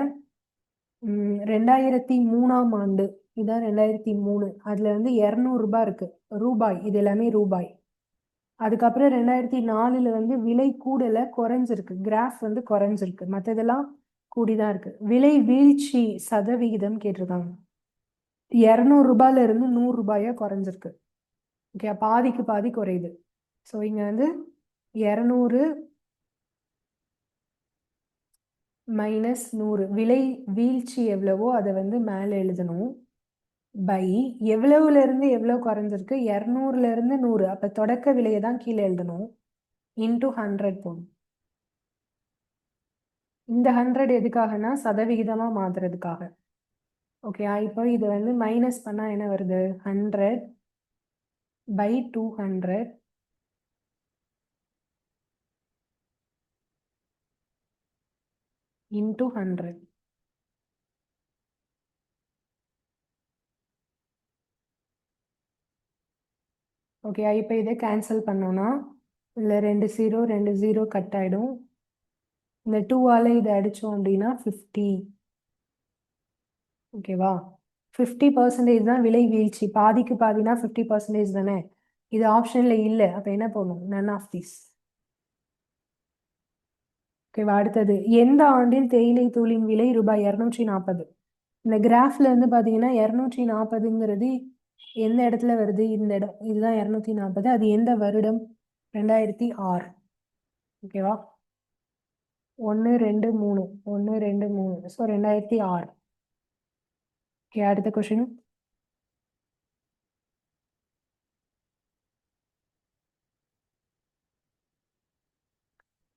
2003ஆம் ஆண்டு, இதான் 2003, அதில் வந்து 200 ரூபாய் இருக்கு. ரூபாய், இது எல்லாமே ரூபாய். அதுக்கப்புறம் 2004ல் வந்து விலை கூடல குறைஞ்சிருக்கு. கிராஃப் வந்து குறைஞ்சிருக்கு, மற்றதெல்லாம் கூடிதான் இருக்கு. விலை வீழ்ச்சி சதவிகிதம் கேட்டிருக்காங்க. 200 ரூபாயில இருந்து 100 ரூபாயா குறைஞ்சிருக்கு. ஓகே, பாதிக்கு பாதி குறையுது. ஸோ இங்க வந்து 200 மைனஸ் 100, விலை வீழ்ச்சி எவ்வளவோ அதை வந்து மேலே எழுதணும். பை எவ்வளவுல இருந்து எவ்வளவு குறைஞ்சிருக்கு? 200ல இருந்து 100, அப்ப தொடக்க விலையை தான் கீழே எழுதணும். இன்டூ 100 போடணும். இந்த 100 எதுக்காகனா சதவிகிதமா மாத்துறதுக்காக. ஓகே, இப்போ இது வந்து மைனஸ் பண்ணா என்ன வருது? 100 by 200 into 100. ஓகே, இப்போ இதை கேன்சல் பண்ணோம்னா இல்லை 2 0 2 0 கட் ஆகிடும். இந்த 2ஆல் இதை அடித்தோம் அப்படின்னா 50. ஓகேவா? 50% தான் விலை வீழ்ச்சி. பாதிக்கு பாதினா 50% தானே. இது ஆப்ஷனில் இல்லை, அப்போ என்ன போடணும்? None of these. ஓகேவா? அடுத்தது, எந்த ஆண்டில் தேயிலை தூளின் விலை ரூபாய் 240? இந்த கிராஃப்ல வந்து பார்த்தீங்கன்னா 240ங்கிறது எந்த இடத்துல வருது? இந்த இடம், இதுதான் 240. அது எந்த வருடம்? 2006. ஓகேவா? 1 2 3 1 2 3 ஸோ 2006. ஓகே, அடுத்த கொஷின்.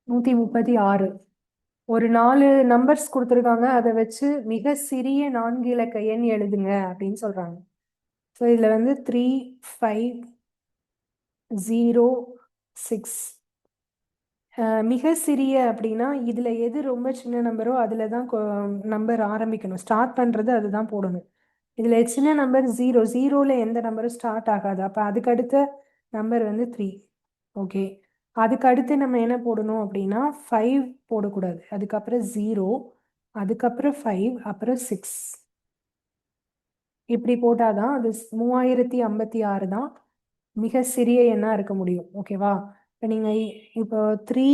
136. ஒரு 4 நம்பர்ஸ் கொடுத்துருக்காங்க, அதை வச்சு மிக சிறிய 4 இலக்க எண் எழுதுங்க அப்படின்னு சொல்றாங்க. ஸோ இதுல வந்து 3 5 0 6. மிக சிறிய அப்படின்னா இதுல எது ரொம்ப சின்ன நம்பரோ அதுல தான் நம்பர் ஆரம்பிக்கணும். ஸ்டார்ட் பண்றது அதுதான் போடணும். இதுல சின்ன நம்பர் 0. 0ல எந்த நம்பரும் ஸ்டார்ட் ஆகாது. அப்ப அதுக்கு அடுத்த நம்பர் வந்து 3. ஓகே, அதுக்கு அடுத்து நம்ம என்ன போடணும் அப்படின்னா 5 போடக்கூடாது. அதுக்கப்புறம் 0, அதுக்கப்புறம் 5, அப்புறம் 6. இப்படி போட்டாதான் அது 3056 தான் மிக சிறிய எண்ணா இருக்க முடியும். ஓகேவா? இப்போ நீங்க இப்போ 3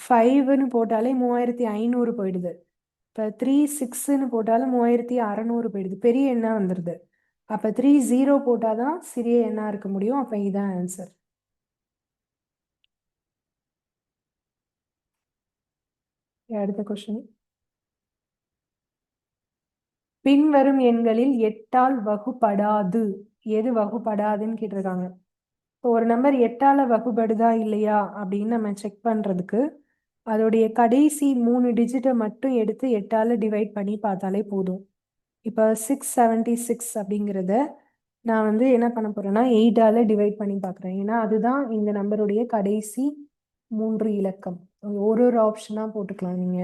5ன்னு போட்டாலே 3500 போயிடுது. இப்போ 3 6ன்னு போட்டாலும் 3600 போயிடுது. பெரிய எண்ணா வந்துடுது. அப்போ 3 0 போட்டாதான் சிறிய எண்ணா இருக்க முடியும். அப்போ இதுதான் ஆன்சர். அடுத்த கொஸ்டின். பின்வரும் எண்களில் 8ஆல் வகுப்படாது எது வகுப்படாதுன்னு கேட்டிருக்காங்க. இப்போ ஒரு நம்பர் 8ஆல வகுப்படுதா இல்லையா அப்படின்னு நம்ம செக் பண்றதுக்கு அதோடைய கடைசி 3 டிஜிட்டை மட்டும் எடுத்து 8ஆல டிவைட் பண்ணி பார்த்தாலே போதும். இப்போ 676 அப்படிங்கிறத நான் வந்து என்ன பண்ண போறேன்னா 8ஆல டிவைட் பண்ணி பார்க்குறேன். ஏன்னா அதுதான் இந்த நம்பருடைய கடைசி 3 இலக்கம். ஒரு ஒரு ஆப்ஷனா போட்டுக்கலாம். நீங்க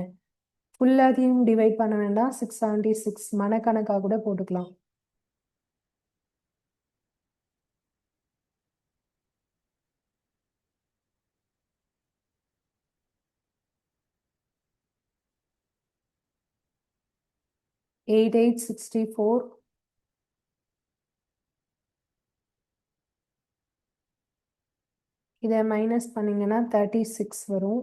ஃபுல்லாத்தையும் டிவைட் பண்ண வேண்டாம். 676 மனக்கணக்காக கூட போட்டுக்கலாம். எயிட் 64. இதை மைனஸ் பண்ணீங்கன்னா 36 வரும்.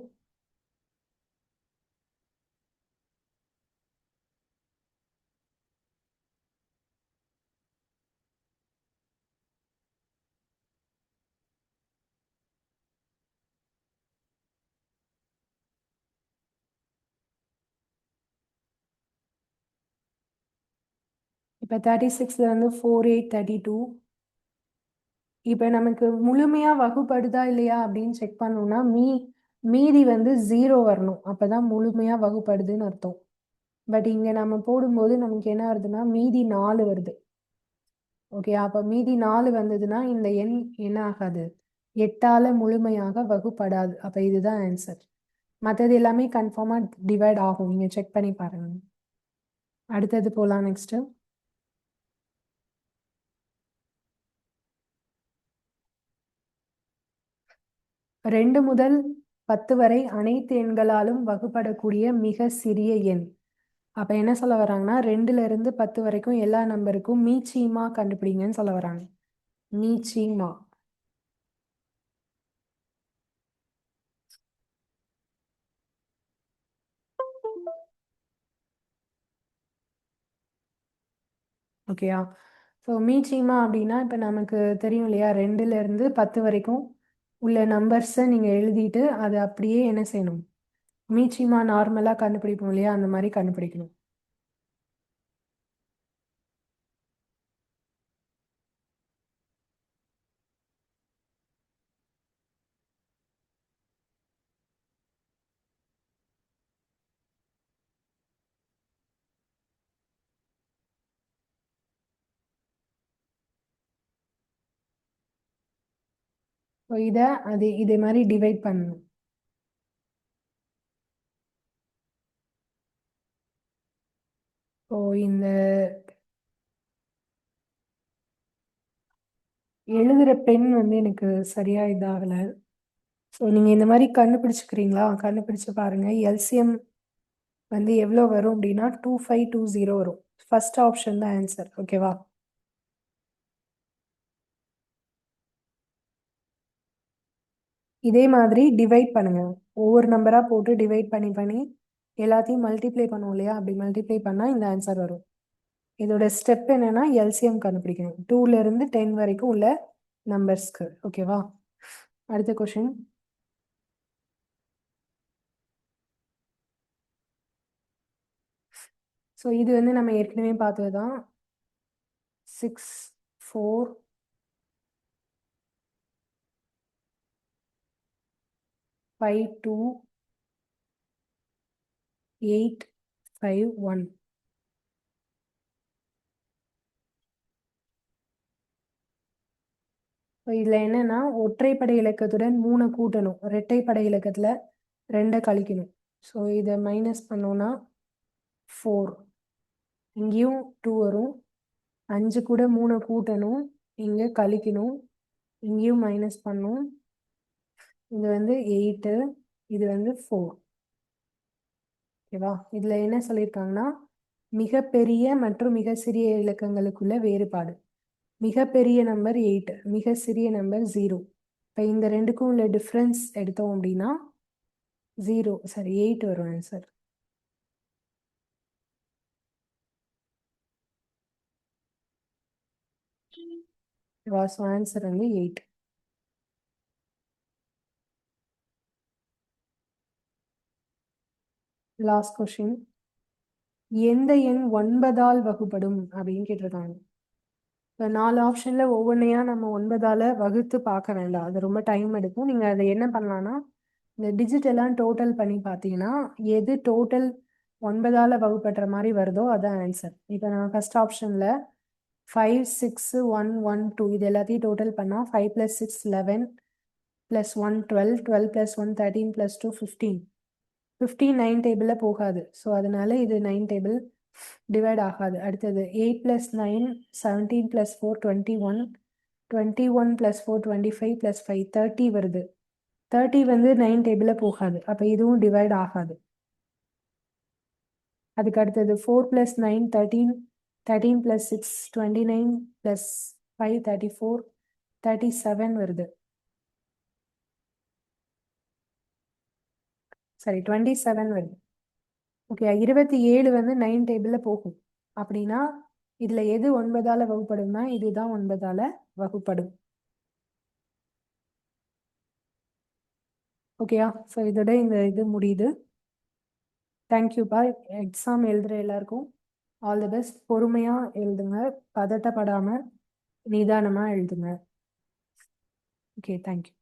இப்போ 36ல வந்து 4 8 32. இப்போ நமக்கு முழுமையா வகுப்படுதா இல்லையா அப்படின்னு செக் பண்ணோம்னா மீதி வந்து 0 வரணும். அப்பதான் முழுமையா வகுப்படுதுன்னு அர்த்தம். பட் இங்க நம்ம போடும்போது நமக்கு என்ன வருதுன்னா மீதி 4 வருது. ஓகே, அப்ப மீதி 4 வந்ததுன்னா இந்த எண் என்ன ஆகாது, 8ஆல முழுமையாக வகுப்படாது. அப்ப இதுதான் ஆன்சர். மற்றது எல்லாமே கன்ஃபார்மா டிவைட் ஆகும். நீங்க செக் பண்ணி பாருங்க. அடுத்தது போலாம். நெக்ஸ்ட். 2 முதல் 10 வரை அனைத்து எண்களாலும் வகுப்படக்கூடிய மிக சிறிய எண். அப்ப என்ன சொல்ல வராங்கன்னா 2ல இருந்து 10 வரைக்கும் எல்லா நம்பருக்கும் மீச்சியமா கண்டுபிடிங்கன்னு சொல்ல வராங்க. மீச்சியமா. ஓகேயா? ஸோ மீச்சியமா அப்படின்னா இப்போ நமக்கு தெரியும் இல்லையா, 2ல இருந்து 10 வரைக்கும் உள்ள நம்பர்ஸை நீங்க எழுதிட்டு அதை அப்படியே என்ன செய்யணும், மீச்சியமா நார்மலா கண்டுபிடிப்போம் இல்லையா, அந்த மாதிரி கண்டுபிடிக்கணும். ஸோ இதை இதே மாதிரி டிவைட் பண்ணணும். ஸோ இந்த எழுதுற பென் வந்து எனக்கு சரியா இதாகல. ஸோ நீங்க இந்த மாதிரி கண்டுபிடிச்சுக்கிறீங்களா, கண்டுபிடிச்சு பாருங்க. எல்சிஎம் வந்து எவ்வளோ வரும் அப்படின்னா 2520 வரும். ஃபர்ஸ்ட் ஆப்ஷன் தான் ஆன்சர். ஓகேவா? இதே மாதிரி டிவைட் பண்ணுங்க. ஒவ்வொரு நம்பரா போட்டு டிவைட் பண்ணி பண்ணி எல்லாத்தையும் மல்டிப்ளை பண்ணுவோம் இல்லையா, அப்படி மல்டிப்ளை பண்ணா இந்த ஆன்சர் வரும். இதோட ஸ்டெப் என்னன்னா எல்சிஎம் கண்டுபிடிக்கணும். 2ல இருந்து 10 வரைக்கும் உள்ள நம்பர்ஸ்க்கு. ஓகேவா? அடுத்த கொஸ்டின். ஸோ இது வந்து நம்ம ஏற்கனவே பார்த்தது தான். 6 4 5 2 8 5 1. இதில் என்னன்னா ஒற்றைப்படை இலக்கத்துடன் 3 கூட்டணும், இரட்டைப்படை இலக்கத்தில் 2 கழிக்கணும். ஸோ இதை மைனஸ் பண்ணோன்னா 4, இங்கேயும் 2 வரும். 5 கூட 3 கூட்டணும், இங்கே கழிக்கணும், இங்கேயும் மைனஸ் பண்ணும். இது வந்து 8, இது வந்து 4. ஓகேவா? இதில் என்ன சொல்லியிருக்காங்கன்னா மிகப்பெரிய மற்றும் மிக சிறிய இலக்கங்களுக்குள்ள வேறுபாடு. மிகப்பெரிய நம்பர் 8, மிக சிறிய நம்பர் 0. இப்போ இந்த ரெண்டுக்கும் உள்ள டிஃப்ரென்ஸ் எடுத்தோம் அப்படின்னா 8 வரும் ஆன்சர். ஸோ ஆன்சர் வந்து 8. Last question. எந்த எண் 9ஆல் வகுப்படும் அப்படின்னு கேட்டிருக்காங்க. இப்போ 4 ஆப்ஷனில் ஒவ்வொன்றையாக நம்ம 9ஆல் வகுத்து பார்க்க வேண்டாம், அது ரொம்ப டைம் எடுக்கும். நீங்கள் அதை என்ன பண்ணலான்னா இந்த டிஜிட் எல்லாம் டோட்டல் பண்ணி பார்த்தீங்கன்னா எது டோட்டல் 9ஆல் வகுப்படுற மாதிரி வருதோ அதான் ஆன்சர். இப்போ நான் ஃபர்ஸ்ட் ஆப்ஷனில் 5 6 1 1 2 இது எல்லாத்தையும் டோட்டல் பண்ணால் 5 + 6 11 + 1 12 12 + 1 13 + 2 15. 15 9 டேபிளில் போகாது, ஸோ அதனால இது 9 டேபிள் டிவைட் ஆகாது. அடுத்தது 8 + 9 17 + 4 21 21 + 4 25 + 5 30 வருது. 30 வந்து 9 டேபிளில் போகாது, அப்போ இதுவும் டிவைட் ஆகாது. அதுக்கு அடுத்தது 4 + 9 13 13 + 6 29 + 5 34 37 வருது. சரி 27 வருது. ஓகே, 27 வந்து 9 டேபிளில் போகும். அப்படின்னா இதில் எது 9ஆல் வகுப்படும்னா இதுதான் 9ஆல் வகுப்படும். ஓகேயா? ஸோ இதோட இந்த இது முடியுது. தேங்க்யூப்பா. எக்ஸாம் எழுதுகிற எல்லாருக்கும் ஆல் தி பெஸ்ட். பொறுமையாக எழுதுங்க, பதட்டப்படாமல் நிதானமாக எழுதுங்க. Okay, thank you.